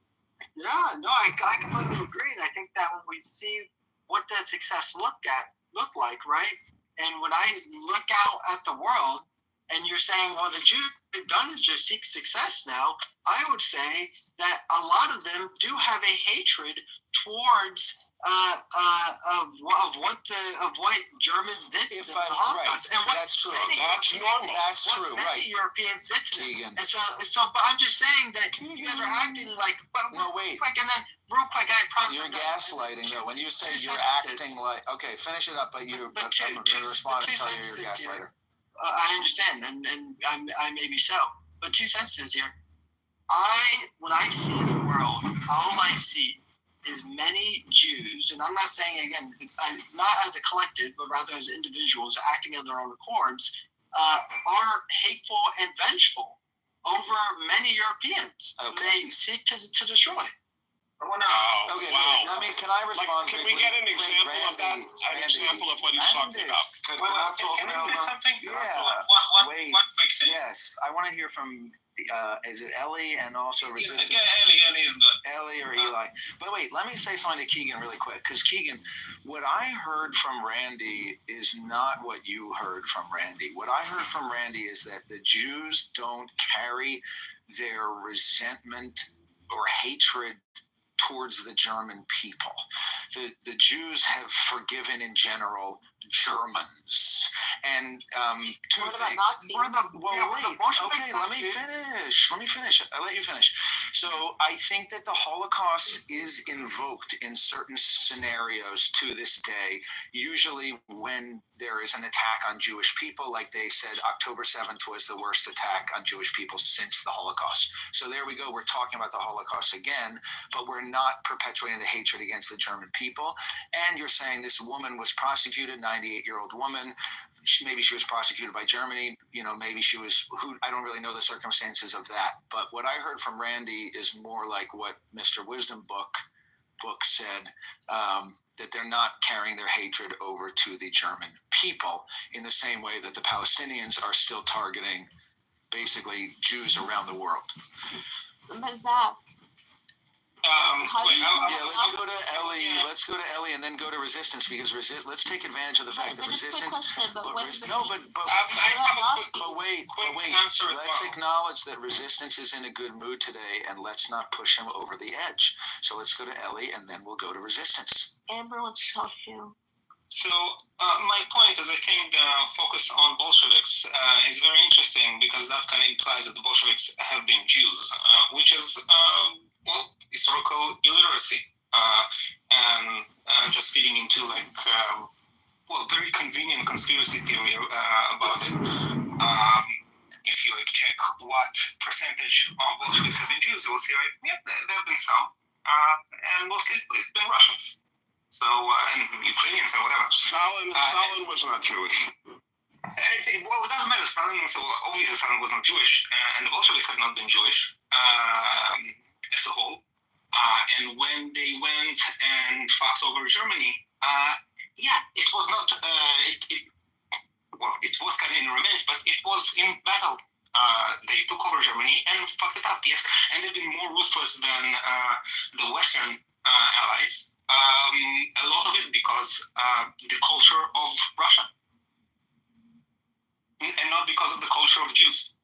Yeah, no, I completely agree. And I think that when we see what does success look like, right? And when I look out at the world and you're saying, well, the Jews have done is just seek success now, I would say that a lot of them do have a hatred towards of what Germans did in the Holocaust, and what that's true. That's normal. That's true. many Right. Europeans did to them. Keegan. And so, but I'm just saying that you guys are acting like. No, wait. Quick, and then real quick, I promise. You're gaslighting though. When you say you're acting like, okay, finish it up. But I'm going to respond and tell you you're a gaslighter. I understand, and I may be so. But 2 sentences here. When I see the world, all I see is many Jews, and I'm not saying, again, not as a collective, but rather as individuals acting of their own accords, are hateful and vengeful over many Europeans. Okay. They seek to destroy. Okay, wow. Can I respond? Can we get an example of that? An example of what he's talking about? Can I say something? Yeah. One quick thing. Yes, I want to hear from. Is it Ellie and also Resistance? Yeah, Ellie is good. Ellie or Eli. But wait, let me say something to Keegan really quick. Because Keegan, what I heard from Randy is not what you heard from Randy. What I heard from Randy is that the Jews don't carry their resentment or hatred towards the German people. The Jews have forgiven in general Germans. And two What about things. Nazis? Let me finish. I'll let you finish. So I think that the Holocaust is invoked in certain scenarios to this day, usually when there is an attack on Jewish people. Like they said, October 7th was the worst attack on Jewish people since the Holocaust. So there we go. We're talking about the Holocaust again, but we're not perpetuating the hatred against the German people. And you're saying this woman was prosecuted, 98-year-old woman. Maybe she was prosecuted by Germany. Maybe she was, I don't really know the circumstances of that. But what I heard from Randy is more like what Mr. Wisdom book said, that they're not carrying their hatred over to the German people in the same way that the Palestinians are still targeting basically Jews around the world. But Zach, Let's go to Ellie and then go to Resistance, because let's take advantage of the fact that Resistance. Wait. Let's acknowledge that Resistance is in a good mood today, and let's not push him over the edge. So let's go to Ellie, and then we'll go to Resistance. Amber wants to talk to you. So my point is, I think the focus on Bolsheviks is very interesting, because that kind of implies that the Bolsheviks have been Jews, which is historical illiteracy, and just feeding into very convenient conspiracy theory about it. If you check what percentage of Bolsheviks have been Jews, you will see, there have been some, and mostly it's been Russians. So, and Ukrainians and whatever. Stalin was not Jewish. It doesn't matter. Obviously Stalin was not Jewish, and the Bolsheviks have not been Jewish as a whole. And when they went and fucked over Germany, it was not. It was kind of in revenge, but it was in battle. They took over Germany and fucked it up. Yes, and they've been more ruthless than the Western allies. A lot of it because the culture of Russia, and not because of the culture of Jews.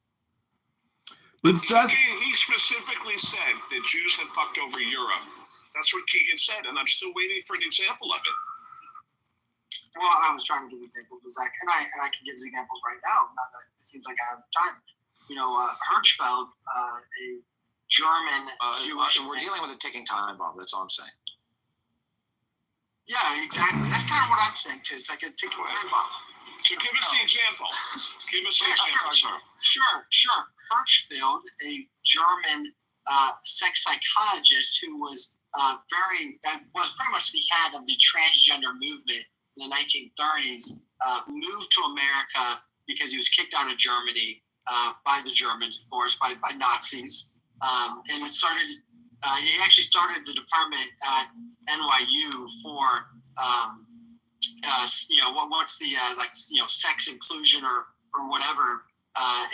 But he specifically said that Jews had fucked over Europe. That's what Keegan said, and I'm still waiting for an example of it. Well, I was trying to give examples, Zach, and I can give examples right now. Now that it seems like I have time. Hirschfeld, a German Jewish. We're dealing with a ticking time bomb. That's all I'm saying. Yeah, exactly. That's kind of what I'm saying too. It's like a ticking time bomb. So give us the example. Give us the example. Sure. Hirschfeld, a German sex psychologist who was was pretty much the head of the transgender movement in the 1930s, moved to America because he was kicked out of Germany by the Germans, of course, by Nazis, and it started. He actually started the department at NYU for what's the sex inclusion or whatever,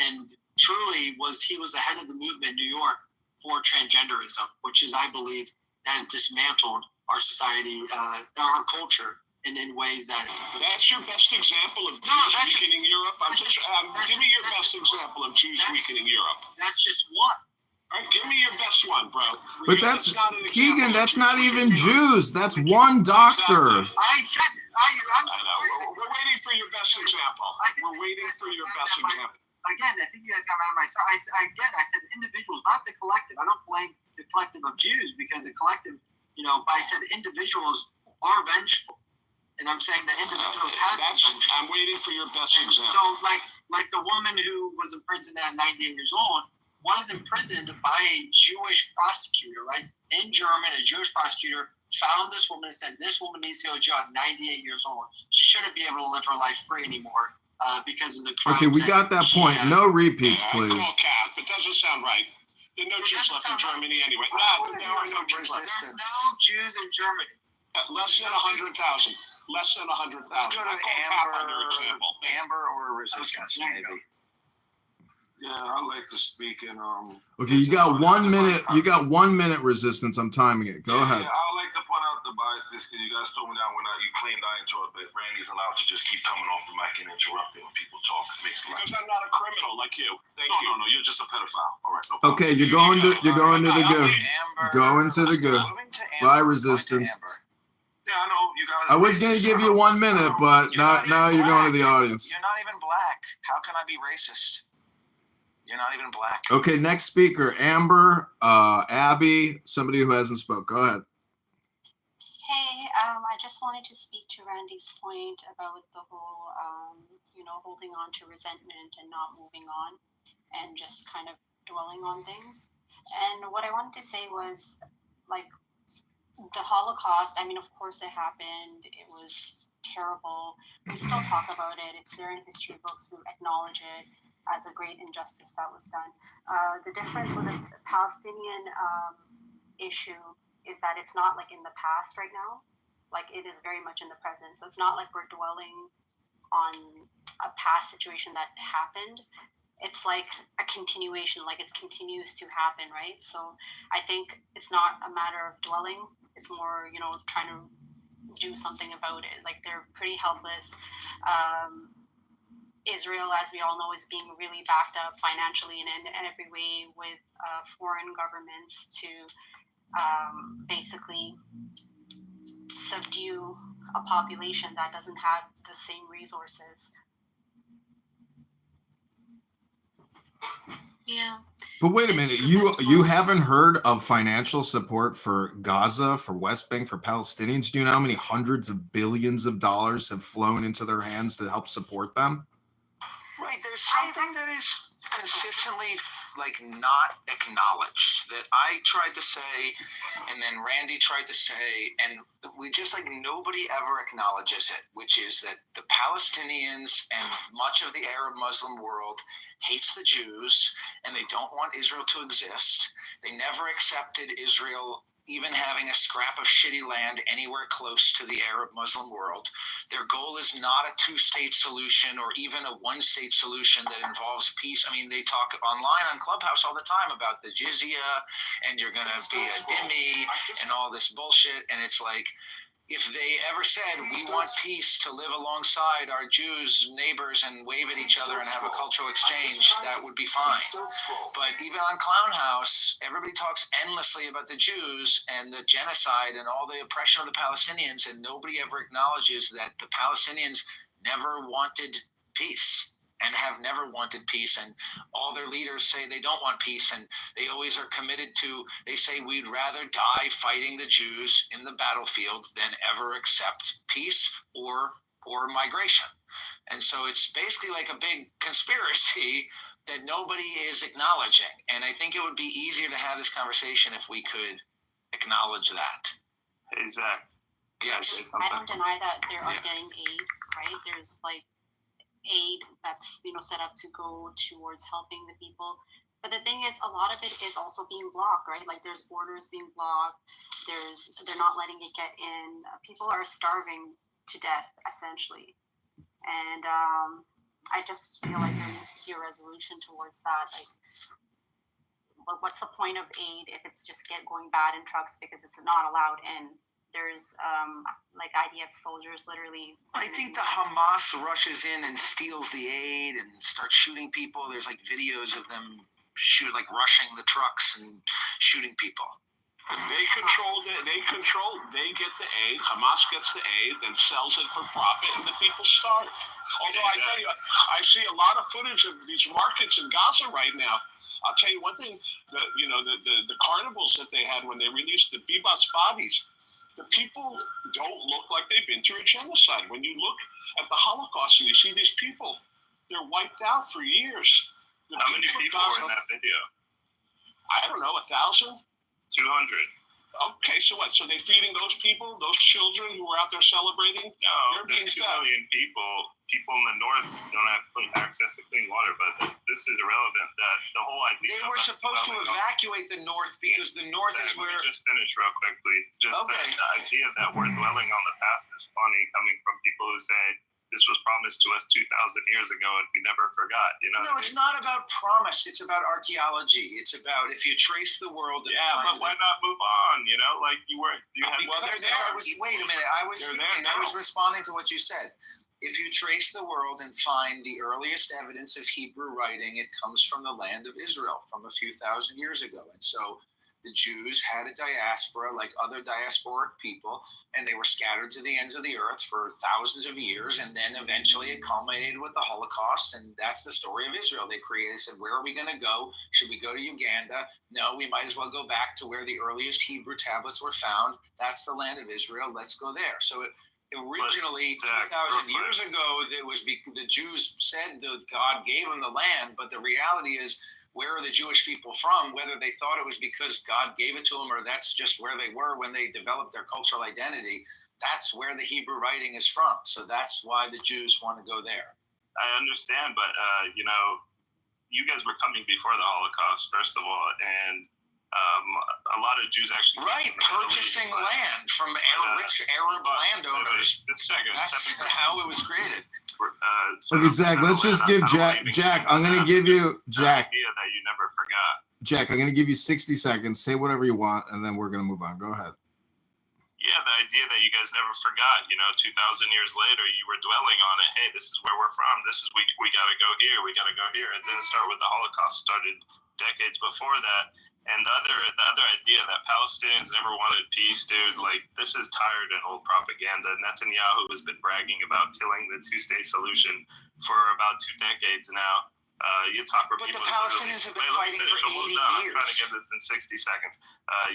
and truly he was the head of the movement in New York for transgenderism, which is, I believe, has dismantled our society, our culture in ways that. That's your best example of Jews weakening Europe. Give me your best example of Jews weakening Europe. That's just one. All right, give me your best one, bro. But that's Keegan. That's not even Jews. That's one doctor. Exactly. I know. We're waiting for your best example. We're waiting for your best example. Again, I think you guys got mad at my. So I said individuals, not the collective. I don't blame the collective of Jews because the collective, but I said individuals are vengeful, and I'm saying the individuals have been vengeful. I'm waiting for your best example. So like the woman who was imprisoned at 98 years old was imprisoned by a Jewish prosecutor, right? In German, a Jewish prosecutor found this woman and said, this woman needs to go to jail at 98 years old. She shouldn't be able to live her life free anymore because of the crimes. Okay, we got that point. No repeats, please. Call Kath. It doesn't sound right. There are no Jews left in Germany anyway. No, there are no Jews left. There's no Jews in Germany. Less than 100,000. Less than 100,000. Let's go to Amber or resistance, maybe. Yeah, I'd like to speak in Okay, you got 1 minute. You got 1 minute resistance. I'm timing it. Go ahead. Yeah, I would like to point out the biases because you guys told me that when you claimed I interrupt, but Randy's allowed to just keep coming off the mic and interrupting when people talk. It makes life. Because I'm not a criminal like you. No, you're just a pedophile. All right, no problem. Okay, you're going to the go. Going to the go. By resistance. Yeah, I know you guys. I was gonna give you 1 minute, but now you're going to the audience. You're not even black. How can I be racist? You're not even black. Okay, next speaker, Amber, Abby, somebody who hasn't spoke. Go ahead. Hey, I just wanted to speak to Randy's point about the whole, holding on to resentment and not moving on and just kind of dwelling on things. And what I wanted to say was, the Holocaust, I mean, of course it happened. It was terrible. We still talk about it. It's there in history books. We acknowledge it as a great injustice that was done. The difference with the Palestinian issue is that it's not in the past right now. It is very much in the present. So it's not like we're dwelling on a past situation that happened. It's like a continuation, it continues to happen, right? So I think it's not a matter of dwelling. It's more, trying to do something about it. They're pretty helpless. Israel, as we all know, is being really backed up financially and in every way with foreign governments to basically subdue a population that doesn't have the same resources. Yeah. But wait a minute, you haven't heard of financial support for Gaza, for West Bank, for Palestinians? Do you know how many hundreds of billions of dollars have flown into their hands to help support them? Right, there's something that is consistently not acknowledged that I tried to say, and then Randy tried to say, and we just nobody ever acknowledges it, which is that the Palestinians and much of the Arab Muslim world hates the Jews, and they don't want Israel to exist. They never accepted Israel even having a scrap of shitty land anywhere close to the Arab Muslim world. Their goal is not a two-state solution or even a one-state solution that involves peace. I mean, they talk online on Clubhouse all the time about the jizya and you're going to be a dhimmi and all this bullshit. And it's if they ever said, we want peace to live alongside our Jews neighbors and wave at each other and have a cultural exchange, that would be fine. But even on Clown House, everybody talks endlessly about the Jews and the genocide and all the oppression of the Palestinians, and nobody ever acknowledges that the Palestinians never wanted peace and have never wanted peace, and all their leaders say they don't want peace, and they always are committed to, they say we'd rather die fighting the Jews in the battlefield than ever accept peace or migration. And so it's basically like a big conspiracy that nobody is acknowledging. And I think it would be easier to have this conversation if we could acknowledge that. Hey, Zach. Yes. I don't deny that they are getting aid, right? There's like aid that's set up to go towards helping the people. But the thing is, a lot of it is also being blocked, right? Like there's borders being blocked. They're not letting it get in. People are starving to death, essentially. And I just feel like there needs to be a resolution towards that. Like, what's the point of aid if it's just going bad in trucks because it's not allowed in? There's like IDF soldiers literally. I think the Hamas rushes in and steals the aid and starts shooting people. There's like videos of them rushing the trucks and shooting people. They control it. They get the aid. Hamas gets the aid, then sells it for profit, and the people starve. Although I tell you, I see a lot of footage of these markets in Gaza right now. I'll tell you one thing: the carnivals that they had when they released the Bebas bodies, the people don't look like they've been through a genocide. When you look at the Holocaust and you see these people, they're wiped out for years. How many people were in that video? I don't know, 1,000? 200. Okay, so what? So they're feeding those people, those children who were out there celebrating? No, there's 2 million people. People in the north don't have access to clean water, but this is irrelevant. That the whole idea. They were supposed to evacuate the north because the north is where. Let me just finish real quickly. The idea that we're dwelling on the past is funny, coming from people who say this was promised to us 2,000 years ago and we never forgot. No, it's not about promise. It's about archaeology. It's about if you trace the world. But why not move on? Like you had. Wait a minute. I was responding to what you said. If you trace the world and find the earliest evidence of Hebrew writing, it comes from the land of Israel from a few thousand years ago. And so the Jews had a diaspora like other diasporic people, and they were scattered to the ends of the earth for thousands of years. And then eventually it culminated with the Holocaust. And that's the story of Israel. They said, where are we going to go? Should we go to Uganda? No, we might as well go back to where the earliest Hebrew tablets were found. That's the land of Israel. Let's go there. So originally, 2,000 years ago, it was because the Jews said that God gave them the land, but the reality is, where are the Jewish people from? Whether they thought it was because God gave it to them or that's just where they were when they developed their cultural identity, that's where the Hebrew writing is from. So that's why the Jews want to go there. I understand, but you guys were coming before the Holocaust, first of all, and a lot of Jews actually purchasing land from rich Arab landowners. That's how it was created. Okay, Zach, let's just give Jack. I'm going to give you Jack. Idea that you never forgot. Jack, I'm going to give you 60 seconds. Say whatever you want, and then we're going to move on. Go ahead. Yeah, the idea that you guys never forgot. 2,000 years later, you were dwelling on it. Hey, this is where we're from. This is we got to go here. We got to go here. It didn't start with the Holocaust. Started decades before that. And the other idea that Palestinians never wanted peace, dude, like this is tired and old propaganda. Netanyahu has been bragging about killing the two-state solution for about 2 decades now. But the Palestinians have been fighting for 80 years. I'm trying to get this in 60 seconds.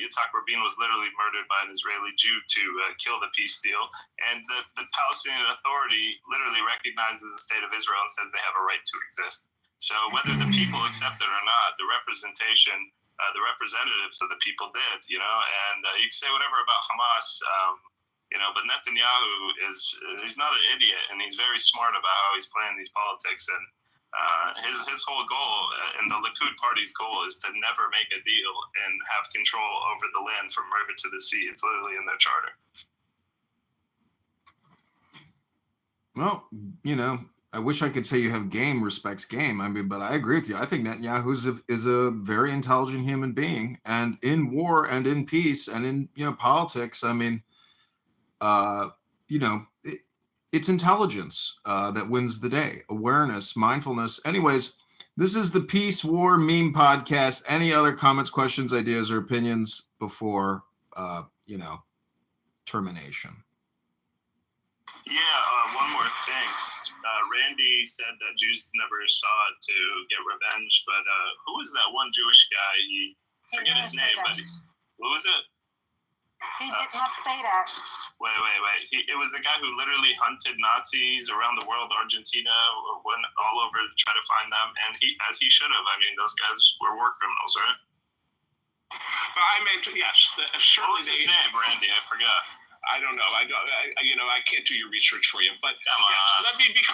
Yitzhak Rabin was literally murdered by an Israeli Jew to kill the peace deal. And the Palestinian Authority literally recognizes the state of Israel and says they have a right to exist. So whether the people accept it or not, the representation, the representatives of the people did, and you can say whatever about Hamas, but Netanyahu he's not an idiot, and he's very smart about how he's playing these politics. And his whole goal, and the Likud party's goal, is to never make a deal and have control over the land from river to the sea. It's literally in their charter. Well, I wish I could say you have game respects game. I mean, but I agree with you. I think Netanyahu is a very intelligent human being, and in war and in peace and in politics. I mean, it's intelligence that wins the day. Awareness, mindfulness. Anyways, this is the Peace War Meme Podcast. Any other comments, questions, ideas, or opinions before termination? Yeah, one more thing. Randy said that Jews never saw it to get revenge, but who was that one Jewish guy? Forget his name, but who was it? He did not say that. Wait. It was the guy who literally hunted Nazis around the world, Argentina, went all over to try to find them, and as he should have. I mean, those guys were war criminals, right? I meant, yes, certainly. What was his name, Randy? I forgot. I don't know. I can't do your research for you. But yes, let me be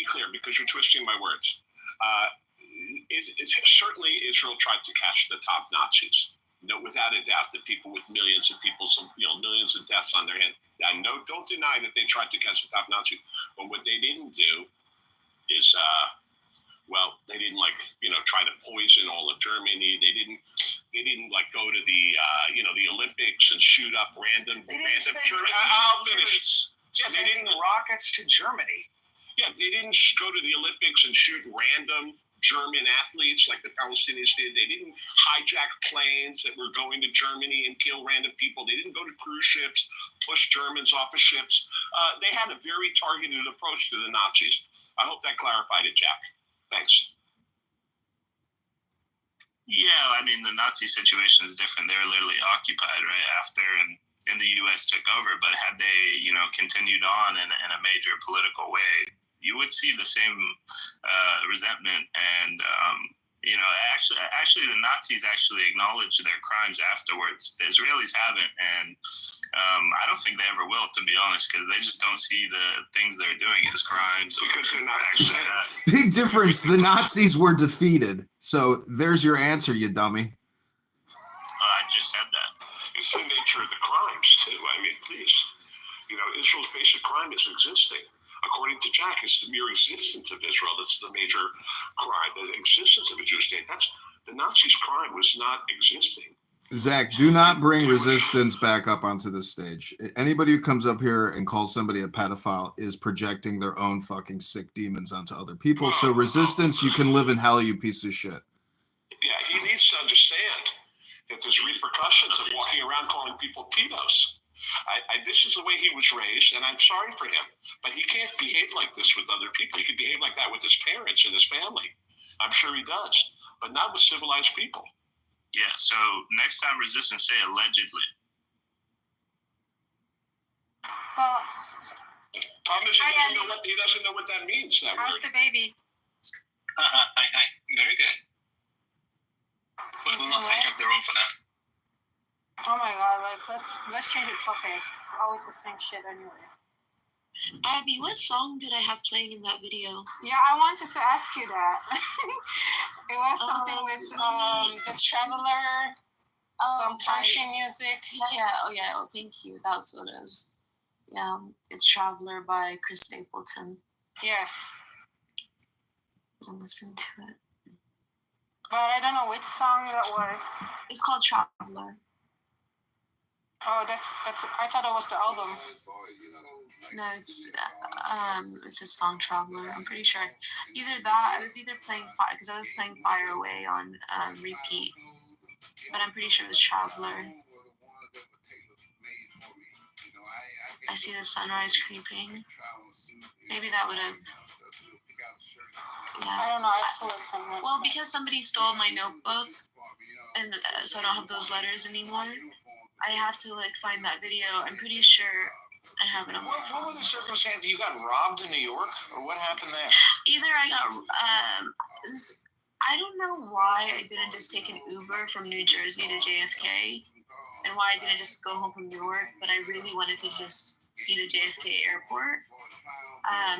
clear, because you're twisting my words. Certainly Israel tried to catch the top Nazis. No, without a doubt, the people with millions of deaths on their hands. I know, don't deny that they tried to catch the top Nazis, but what they didn't do is, they didn't try to poison all of Germany. They didn't go to the Olympics and shoot up random Germany. I'll finish. Yeah, they didn't rockets to Germany. Yeah, they didn't go to the Olympics and shoot random German athletes like the Palestinians did. They didn't hijack planes that were going to Germany and kill random people. They didn't go to cruise ships, push Germans off of ships. They had a very targeted approach to the Nazis. I hope that clarified it, Jack. Thanks. Yeah, I mean, the Nazi situation is different. They were literally occupied right after, and the U.S. took over. But had they, continued on in a major political way, you would see the same resentment. And, actually, the Nazis actually acknowledged their crimes afterwards. The Israelis haven't. And I don't think they ever will, to be honest, because they just don't see the things they're doing as crimes. Because they're not actually. Big difference. The Nazis were defeated. So there's your answer, you dummy. I just said that. It's the nature of the crimes, too. I mean, please. Israel's basic crime is existing. According to Jack, it's the mere existence of Israel that's the major crime. The existence of a Jewish state. The Nazis' crime was not existing. Zach, do not bring resistance back up onto this stage. Anybody who comes up here and calls somebody a pedophile is projecting their own fucking sick demons onto other people. So resistance, you can live in hell, you piece of shit. Yeah, he needs to understand that there's repercussions of walking around calling people pedos. This is the way he was raised, and I'm sorry for him. But he can't behave like this with other people. He could behave like that with his parents and his family. I'm sure he does, but not with civilized people. Yeah, so next time resistance, say allegedly. Well, Thomas, he doesn't know what that means, that how's word. the baby? Hi. Very good. But we'll not hijack the room for that. Oh my god, let's change the topic. It's always the same shit anyway. Abby, what song did I have playing in that video? Yeah, I wanted to ask you that. It was something with The Traveler, some punchy music. Yeah. Oh, thank you. That's what it is. Yeah, it's Traveler by Chris Stapleton. Yes. I'll listen to it. But I don't know which song that was. It's called Traveler. Oh, that's. I thought it was the album. No, it's a song, Traveler. I'm pretty sure. Either that, I was playing Fire, because I was playing Fire Away on repeat. But I'm pretty sure it was Traveler. I see the sunrise creeping. Maybe that would have. Yeah. I don't know. I have to listen. Well, because somebody stole my notebook, and so I don't have those letters anymore. I have to find that video. I'm pretty sure I have it on my phone. What were the circumstances? You got robbed in New York, or what happened there? Either I got I don't know why I didn't just take an Uber from New Jersey to JFK, and why I didn't just go home from New York, but I really wanted to just see the JFK airport.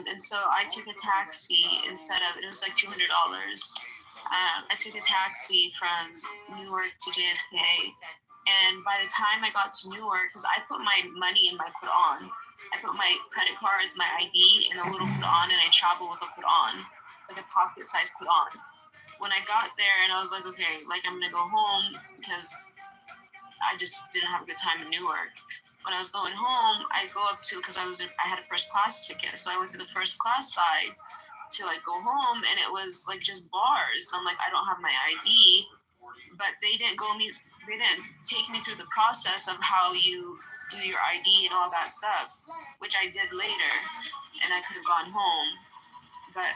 And so I took a taxi instead of, it was like $200. I took a taxi from Newark to JFK. And by the time I got to Newark, because I put my money in my Quran, I put my credit cards, my ID in a little Quran, and I travel with a Quran. It's like a pocket-sized Quran. When I got there, and I was like, okay, I'm going to go home because I just didn't have a good time in Newark. When I was going home, I go up to, because I had a first class ticket, so I went to the first class side to go home, and it was just bars. And I'm like, I don't have my ID, but they didn't take me through the process of how you do your ID and all that stuff, which I did later, and I could have gone home, but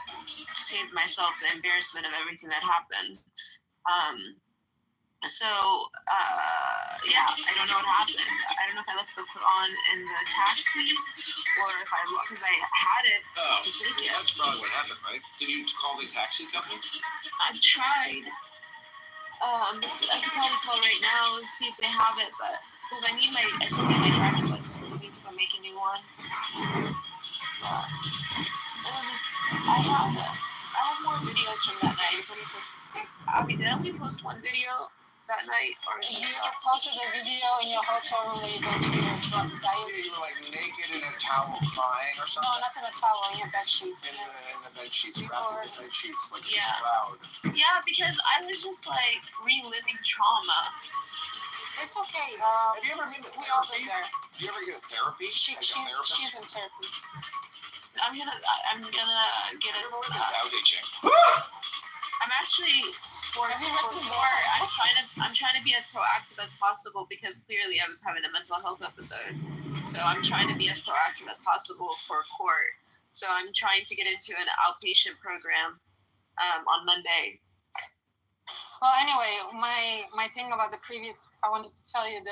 saved myself the embarrassment of everything that happened. So, yeah, I don't know what happened. I don't know if I left the Quran in the taxi or if because I had it to take it. That's probably what happened, right? Did you call the taxi company? I've tried. I could probably call right now and see if they have it, but because I still need my driver's license. I need to go make a new one. But I have more videos from that night. Did I only post one video that night, or is you posted a video in your hotel room where you go to your diary? You were like naked in a towel crying or something? No, not in a towel, in your bed sheets. In the bed sheets, wrapped in the bed sheets, like shroud. Yeah, because I was just like reliving trauma. It's okay. Have you ever been to we all been there. You ever get therapy? She's in therapy. I'm gonna get it. I'm actually I'm trying to be as proactive as possible because clearly I was having a mental health episode. So I'm trying to be as proactive as possible for court. So I'm trying to get into an outpatient program on Monday. Well, anyway, my thing about the previous, I wanted to tell you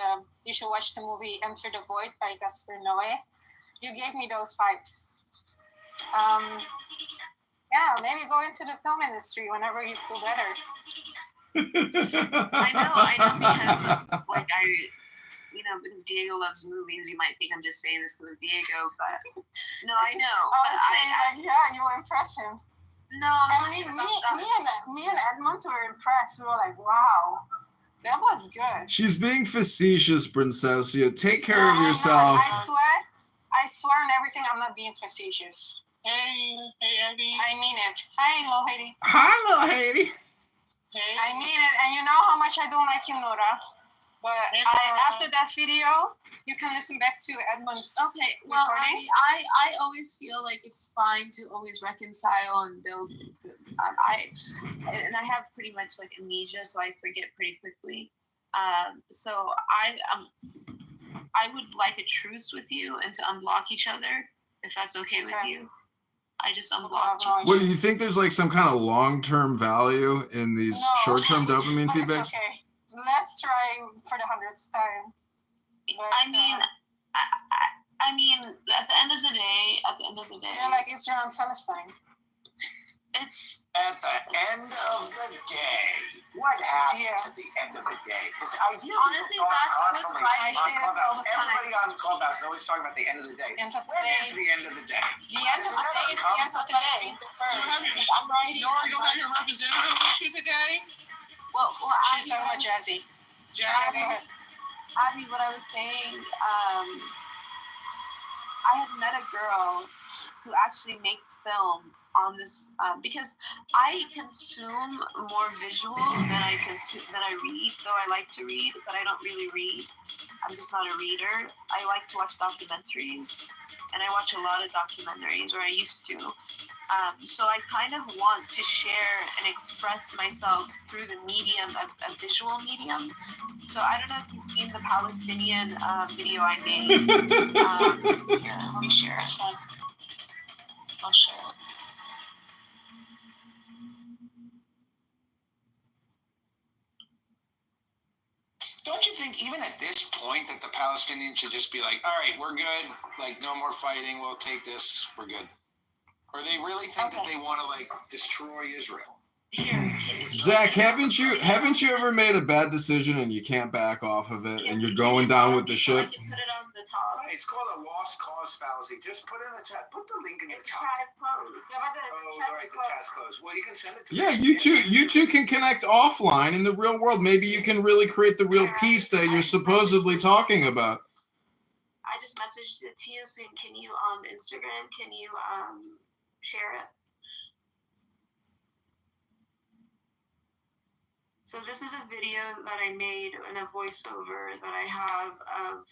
you should watch the movie Enter the Void by Gaspar Noé. You gave me those vibes. Yeah, maybe go into the film industry whenever you feel better. I know, because because Diego loves movies. You might think I'm just saying this because of Diego, but no, I know. You will impress him. No, me and Edmund were impressed. We were like, wow, that was good. She's being facetious, Princessia. Take care of yourself. I swear on everything, I'm not being facetious. Hey, Abby. I mean it. Hi, little Haiti. Hi, little Haiti. Hey. I mean it, and you know how much I don't like you, Nora. But after that video, you can listen back to Edmund's recording. I always feel like it's fine to always reconcile and build. I have pretty much like amnesia, so I forget pretty quickly. So I would like a truce with you and to unblock each other, if that's okay with you. I just unblocked you. What, do you think there's like some kind of long-term value in these short-term dopamine feedbacks? Okay. Let's try for the 100th time. But, I mean, at the end of the day. You're like Israel and Palestine. It's at the end of the day. What happens at the end of the day? Because honestly, that's what I say all the time. Everybody on Clubhouse is always talking about the end of the day. When is the end of the day? The end of the day is the end of the day. I'm writing. You already don't have your representative with you today? Well, she's talking about Jazzy. Abby, what I was saying, I had met a girl who actually makes film on this because I consume more visual than I read. Though I like to read, but I don't really read. I'm just not a reader. I like to watch documentaries, and I watch a lot of documentaries, or I used to. So I kind of want to share and express myself through the medium of a visual medium. So I don't know if you've seen the Palestinian video I made. Here, let me share it. I'll share it. Don't you think even at this point that the Palestinians should just be like, all right, we're good, like no more fighting, we'll take this, we're good? Or they really think that they want to like destroy Israel? Zach, haven't you ever made a bad decision and you can't back off of it and you're going down with the ship? Put it on the top. It's called a lost cause fallacy. Just put it in the chat. Put the link in the top. The chat's closed. Well, you can send it to me. Yeah, you two can connect offline in the real world. Maybe you can really create the real peace that you're supposedly talking about. I just messaged it to you saying, can you on Instagram, can you share it? So this is a video that I made in a voiceover that I have of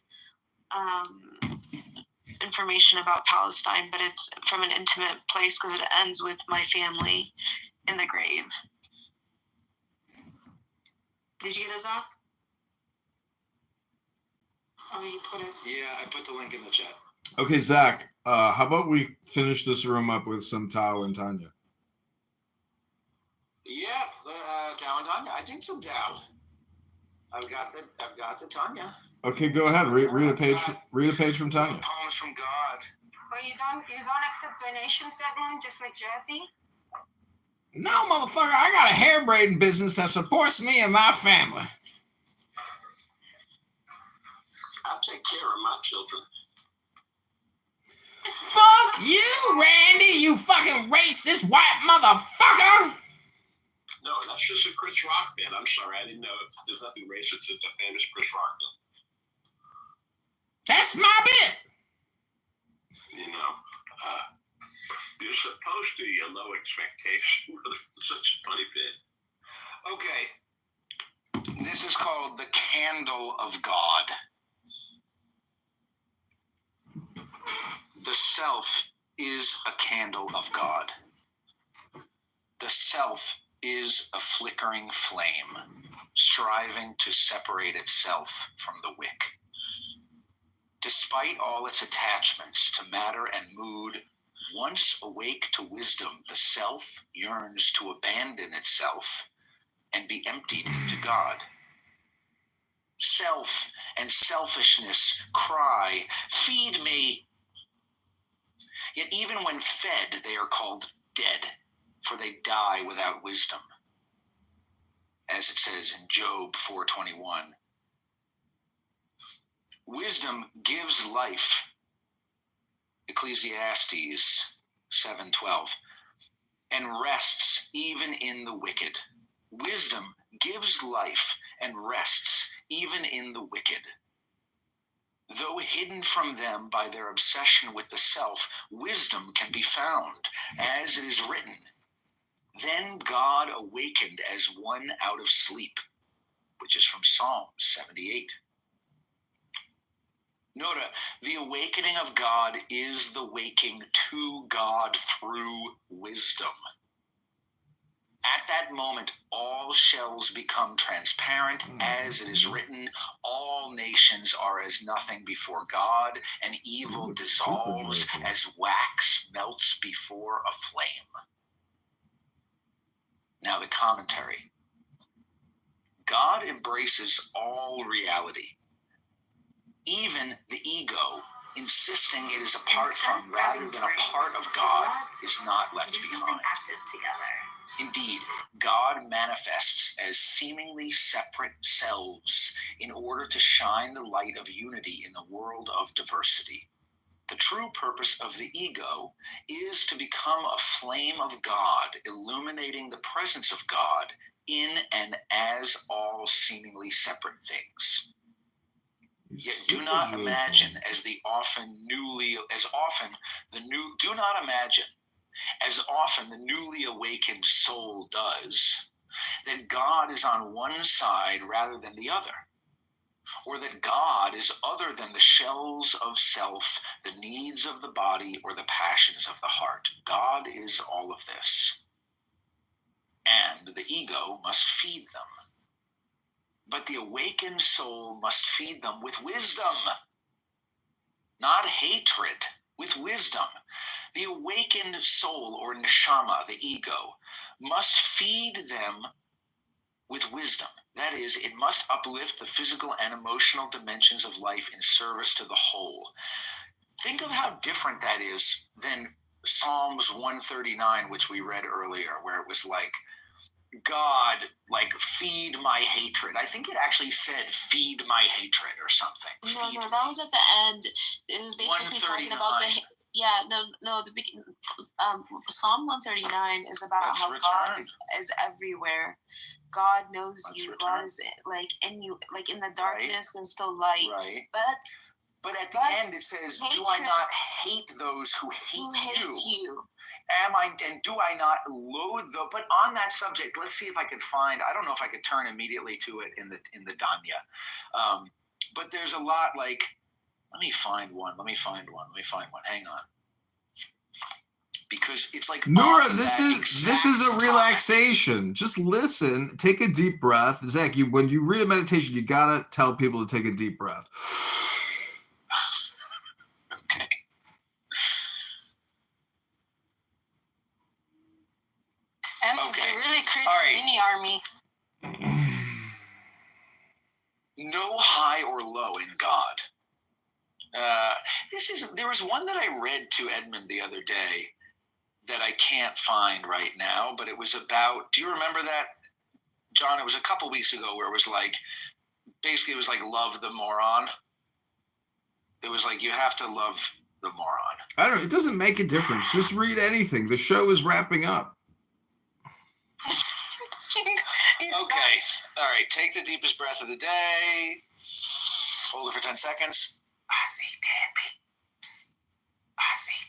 information about Palestine, but it's from an intimate place because it ends with my family in the grave. Did you get it, Zach? Oh, you put it. Yeah, I put the link in the chat. Okay, Zach, how about we finish this room up with some Tao and Tanya? Yeah, Tao and Tanya. I think some Tao. I've got the Tanya. Okay, go ahead. Read a page. Read a page from Tanya. Poems from God. But you don't accept donations, Edmund, just like Jesse? No, motherfucker. I got a hair braiding business that supports me and my family. I'll take care of my children. Fuck you, Randy, you fucking racist white motherfucker! No, that's just a Chris Rock bit. I'm sorry, I didn't know. There's nothing racist. It's a famous Chris Rock bit. That's my bit. You know, you're supposed to get low expectation for such a funny bit. Okay. This is called The Candle of God. The self is a candle of God. The self is a flickering flame, striving to separate itself from the wick. Despite all its attachments to matter and mood, once awake to wisdom, the self yearns to abandon itself and be emptied into God. Self and selfishness cry, "Feed me." Yet even when fed, they are called dead, for they die without wisdom. As it says in Job 4:21. Wisdom gives life, Ecclesiastes 7:12, and rests even in the wicked. Wisdom gives life and rests even in the wicked. Though hidden from them by their obsession with the self, wisdom can be found, as it is written, "Then God awakened as one out of sleep," which is from Psalm 78. Note, the awakening of God is the waking to God through wisdom. At that moment, all shells become transparent, as it is written, "All nations are as nothing before God, and evil dissolves as wax melts before a flame." Now the commentary. God embraces all reality, even the ego, insisting it is apart from rather than a part of God, is not left behind. Indeed, God manifests as seemingly separate selves in order to shine the light of unity in the world of diversity. The true purpose of the ego is to become a flame of God, illuminating the presence of God in and as all seemingly separate things. Yet do not imagine as often the newly awakened soul does, that God is on one side rather than the other, or that God is other than the shells of self, the needs of the body, or the passions of the heart. God is all of this, and the ego must feed them. But the awakened soul must feed them with wisdom, not hatred, with wisdom. The awakened soul, or neshama, the ego, must feed them with wisdom. That is, it must uplift the physical and emotional dimensions of life in service to the whole. Think of how different that is than Psalms 139, which we read earlier, where it was like, God, feed my hatred. I think it actually said, feed my hatred or something. No, that was at the end. It was basically talking about Psalm 139 is about how God is everywhere. God knows you. God is in you. In the darkness, there's still light. Right. But at the end it says, "Do I not hate those who hate you? And do I not loathe them?" But on that subject, let's see if I could find. I don't know if I could turn immediately to it in the Danya, but there's a lot. Let me find one. Hang on, because it's like Nora. This is a relaxation. Just listen. Take a deep breath, Zach. When you read a meditation, you gotta tell people to take a deep breath. Okay. Emmy's a really creepy mini army. no high or low in God. There was one that I read to Edmund the other day that I can't find right now, but it was about, do you remember that, John? It was a couple weeks ago where it was like, basically it was like love the moron. It was like, you have to love the moron. I don't know. It doesn't make a difference. Just read anything. The show is wrapping up. Okay. All right. Take the deepest breath of the day. Hold it for 10 seconds. I see Debbie. I see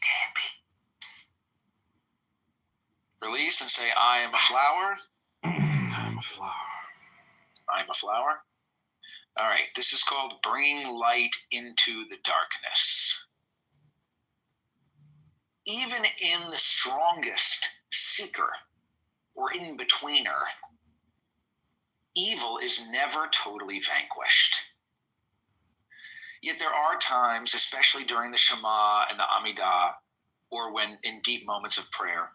Debbie. Release and say, I am a flower. I'm a flower. I'm a flower. All right. This is called bringing light into the darkness. Even in the strongest seeker or in-betweener, evil is never totally vanquished. Yet there are times, especially during the Shema and the Amidah, or when in deep moments of prayer,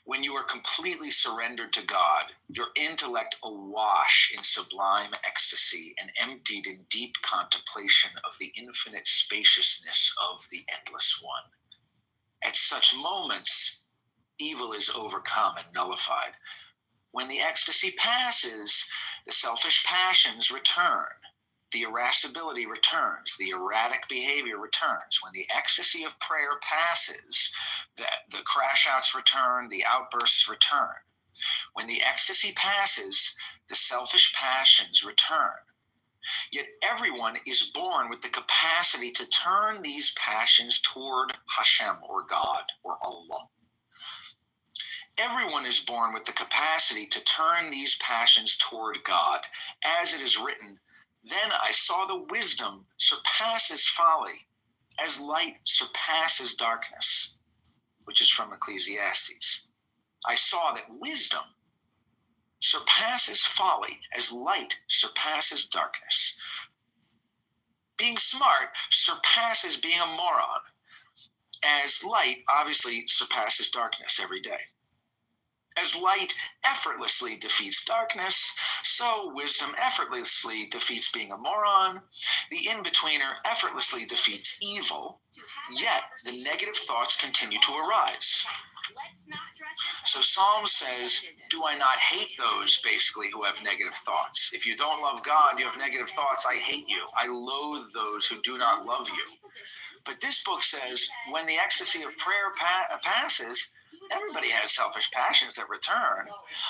when you are completely surrendered to God, your intellect awash in sublime ecstasy and emptied in deep contemplation of the infinite spaciousness of the Endless One. At such moments, evil is overcome and nullified. When the ecstasy passes, the selfish passions return. The irascibility returns. The erratic behavior returns. When the ecstasy of prayer passes, the crash outs return, the outbursts return. When the ecstasy passes, the selfish passions return. Yet everyone is born with the capacity to turn these passions toward Hashem or God or Allah. Everyone is born with the capacity to turn these passions toward God. As it is written, then I saw the wisdom surpasses folly, as light surpasses darkness, which is from Ecclesiastes. I saw that wisdom surpasses folly, as light surpasses darkness. Being smart surpasses being a moron, as light obviously surpasses darkness every day. As light effortlessly defeats darkness, so wisdom effortlessly defeats being a moron. The in-betweener effortlessly defeats evil, yet the negative thoughts continue to arise. So Psalm says, do I not hate those basically who have negative thoughts? If you don't love God, you have negative thoughts, I hate you. I loathe those who do not love you. But this book says, when the ecstasy of prayer passes, everybody has selfish passions that return.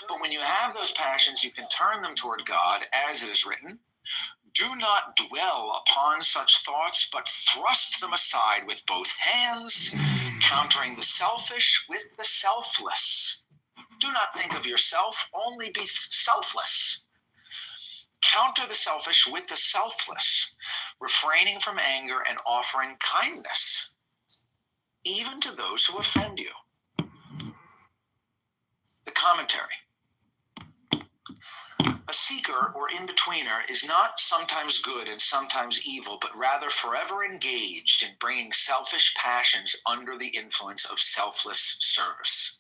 But when you have those passions, you can turn them toward God, as it is written, do not dwell upon such thoughts, but thrust them aside with both hands, countering the selfish with the selfless. Do not think of yourself, only be selfless. Counter the selfish with the selfless, refraining from anger and offering kindness, even to those who offend you. The commentary. A seeker or in-betweener is not sometimes good and sometimes evil, but rather forever engaged in bringing selfish passions under the influence of selfless service.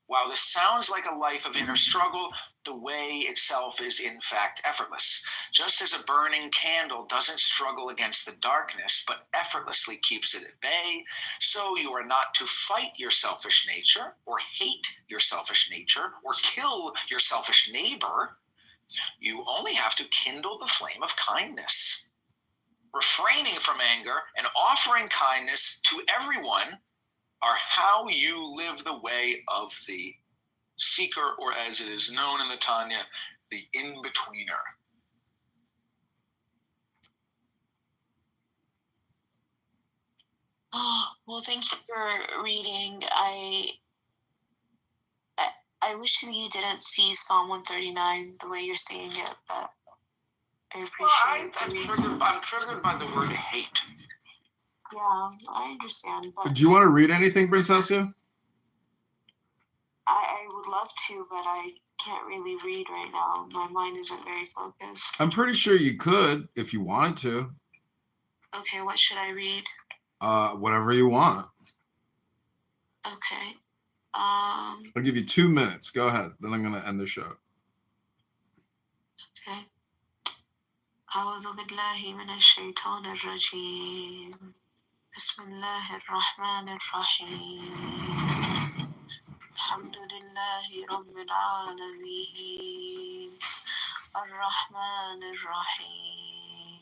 While this sounds like a life of inner struggle, the way itself is in fact effortless. Just as a burning candle doesn't struggle against the darkness, but effortlessly keeps it at bay, so you are not to fight your selfish nature, or hate your selfish nature, or kill your selfish neighbor. You only have to kindle the flame of kindness. Refraining from anger and offering kindness to everyone are how you live the way of the seeker, or as it is known in the Tanya, the in-betweener. Oh, well, thank you for reading. I wish that you didn't see Psalm 139 the way you're seeing it, but I appreciate it. I'm triggered by the word hate. Yeah, I understand. But Do you want to read anything, Princessia? I would love to, but I can't really read right now. My mind isn't very focused. I'm pretty sure you could if you wanted to. Okay, what should I read? Whatever you want. Okay. I'll give you 2 minutes. Go ahead. Then I'm going to end the show. Okay. أعوذ بالله من الشيطان الرجيم. بسم الله الرحمن الرحيم. الحمد لله رب العالمين الرحمن الرحيم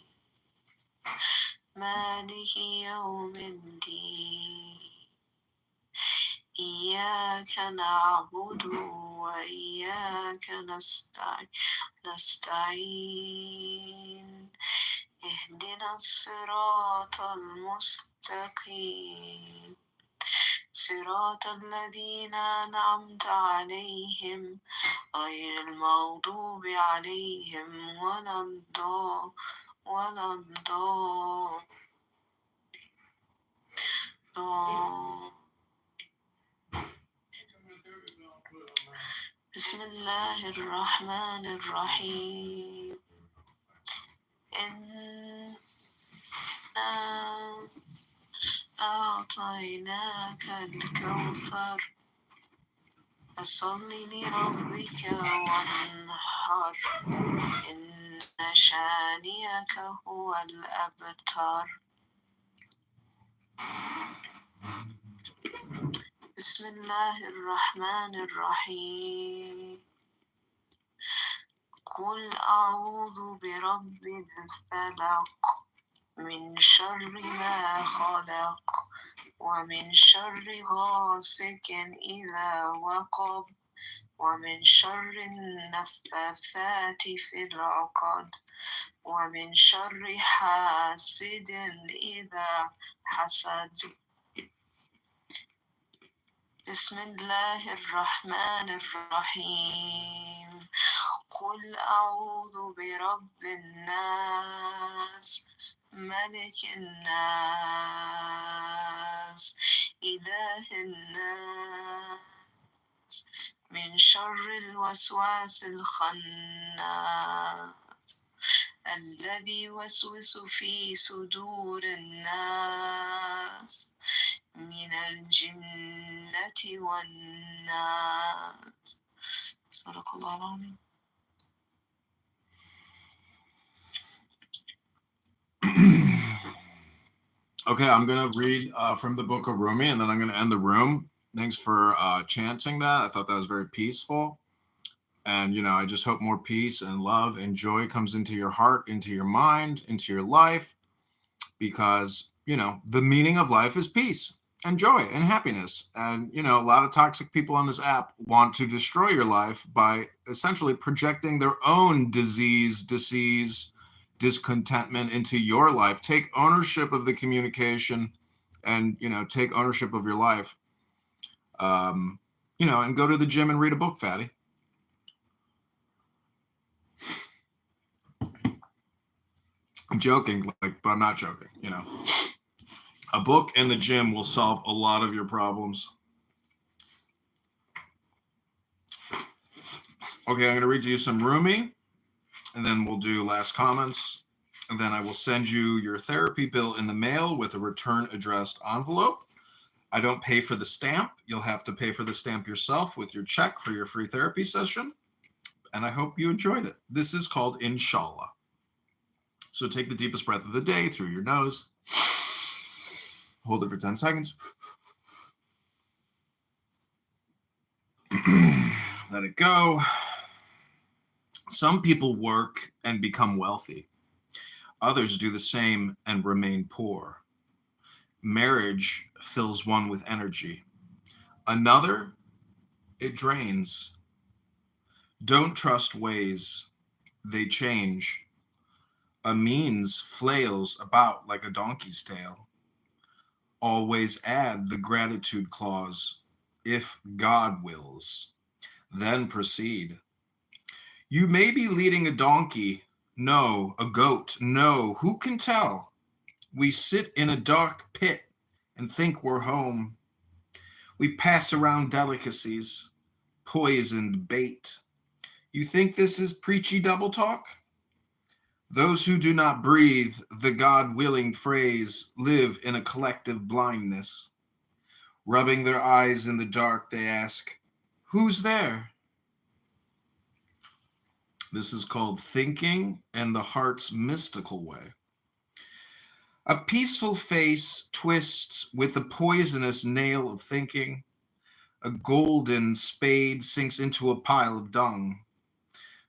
مالك يوم الدين إياك نعبد وإياك نستعين اهدنا الصراط المستقيم صراط الذين أنعمت عليهم غير المغضوب عليهم ولا الضالين. بسم الله الرحمن الرحيم إنا أعطيناك الكوثر فصل لربك وانحر إن شانئك هو الأبتر. بسم الله الرحمن الرحيم قل أعوذ برب الفلق من شر ما خلق ومن شر غاسق إذا وقب ومن شر النفاثات في العقد ومن شر حاسد إذا حسد. بسم الله الرحمن الرحيم قل أعوذ برب الناس ملك الناس إله الناس من شر الوسواس الخناس الذي يوسوس في صدور الناس من الجنة والناس. صدق الله العظيم. Okay, I'm going to read from the book of Rumi, and then I'm going to end the room. Thanks for chanting that. I thought that was very peaceful. And, I just hope more peace and love and joy comes into your heart, into your mind, into your life, because, the meaning of life is peace and joy and happiness. And, a lot of toxic people on this app want to destroy your life by essentially projecting their own disease, discontentment into your life. Take ownership of the communication and, take ownership of your life. And go to the gym and read a book, fatty. I'm joking, but I'm not joking, A book and the gym will solve a lot of your problems. Okay, I'm going to read you some Rumi, and then we'll do last comments. And then I will send you your therapy bill in the mail with a return addressed envelope. I don't pay for the stamp. You'll have to pay for the stamp yourself with your check for your free therapy session. And I hope you enjoyed it. This is called Inshallah. So take the deepest breath of the day through your nose. Hold it for 10 seconds. Let it go. Some people work and become wealthy. Others do the same and remain poor. Marriage fills one with energy. Another, it drains. Don't trust ways. They change. A means flails about like a donkey's tail. Always add the gratitude clause. If God wills, then proceed. You may be leading a donkey, no, a goat, no, who can tell? We sit in a dark pit and think we're home. We pass around delicacies, poisoned bait. You think this is preachy double talk? Those who do not breathe the God-willing phrase live in a collective blindness. Rubbing their eyes in the dark, they ask, who's there? This is called Thinking and the Heart's Mystical Way. A peaceful face twists with the poisonous nail of thinking. A golden spade sinks into a pile of dung.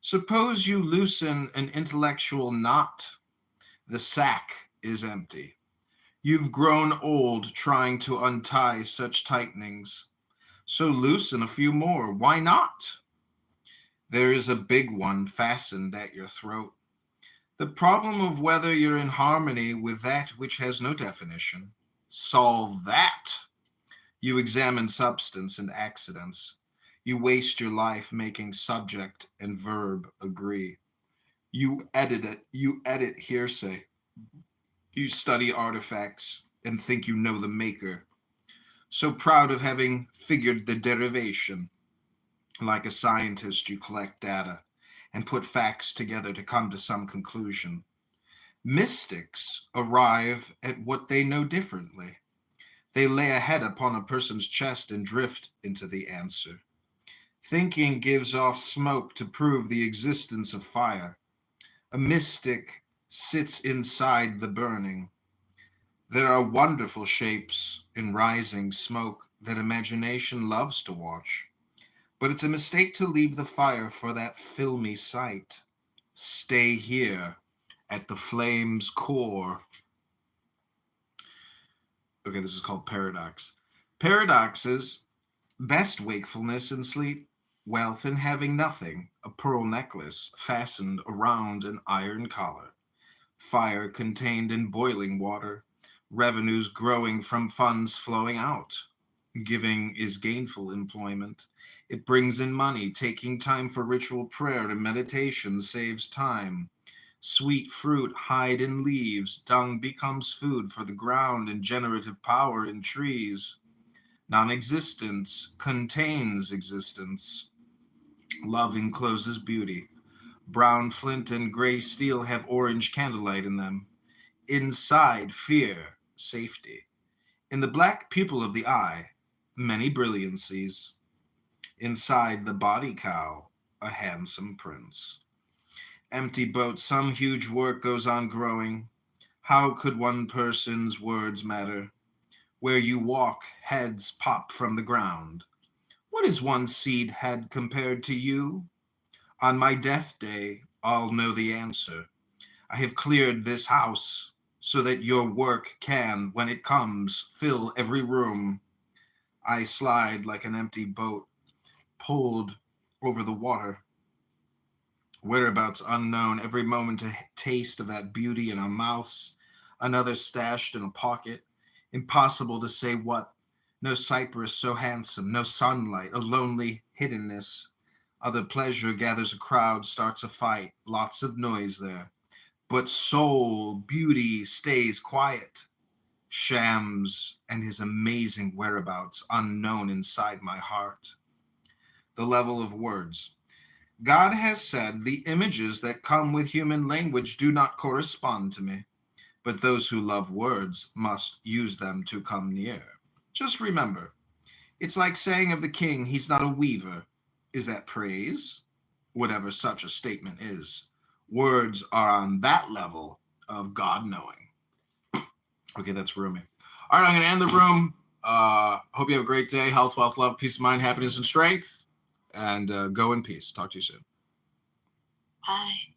Suppose you loosen an intellectual knot. The sack is empty. You've grown old trying to untie such tightenings. So loosen a few more. Why not? There is a big one fastened at your throat. The problem of whether you're in harmony with that which has no definition. Solve that. You examine substance and accidents. You waste your life making subject and verb agree. You edit it. You edit hearsay. You study artifacts and think you know the maker. So proud of having figured the derivation. Like a scientist, you collect data and put facts together to come to some conclusion. Mystics arrive at what they know differently. They lay a head upon a person's chest and drift into the answer. Thinking gives off smoke to prove the existence of fire. A mystic sits inside the burning. There are wonderful shapes in rising smoke that imagination loves to watch. But it's a mistake to leave the fire for that filmy sight. Stay here at the flame's core. Okay, this is called Paradox. Paradoxes: best wakefulness in sleep, wealth in having nothing, a pearl necklace fastened around an iron collar, fire contained in boiling water, revenues growing from funds flowing out. Giving is gainful employment. It brings in money. Taking time for ritual prayer and meditation saves time. Sweet fruit hide in leaves. Dung becomes food for the ground and generative power in trees. Non-existence contains existence. Love encloses beauty. Brown flint and gray steel have orange candlelight in them. Inside, fear, safety. In the black pupil of the eye, many brilliancies. Inside the body cow, a handsome prince. Empty boat, some huge work goes on growing. How could one person's words matter? Where you walk, heads pop from the ground. What is one seed head compared to you? On my death day, I'll know the answer. I have cleared this house so that your work can, when it comes, fill every room. I slide like an empty boat, pulled over the water. Whereabouts unknown, every moment a taste of that beauty in our mouths, another stashed in a pocket. Impossible to say what. No cypress so handsome, no sunlight, a lonely hiddenness. Other pleasure gathers a crowd, starts a fight, lots of noise there. But soul, beauty stays quiet. Shams and his amazing whereabouts unknown inside my heart. The level of words. God has said the images that come with human language do not correspond to me, but those who love words must use them to come near. Just remember, it's like saying of the king, he's not a weaver. Is that praise? Whatever such a statement is. Words are on that level of God knowing. Okay, that's roomy. All right, I'm going to end the room. Hope you have a great day. Health, wealth, love, peace of mind, happiness, and strength. And go in peace. Talk to you soon. Bye.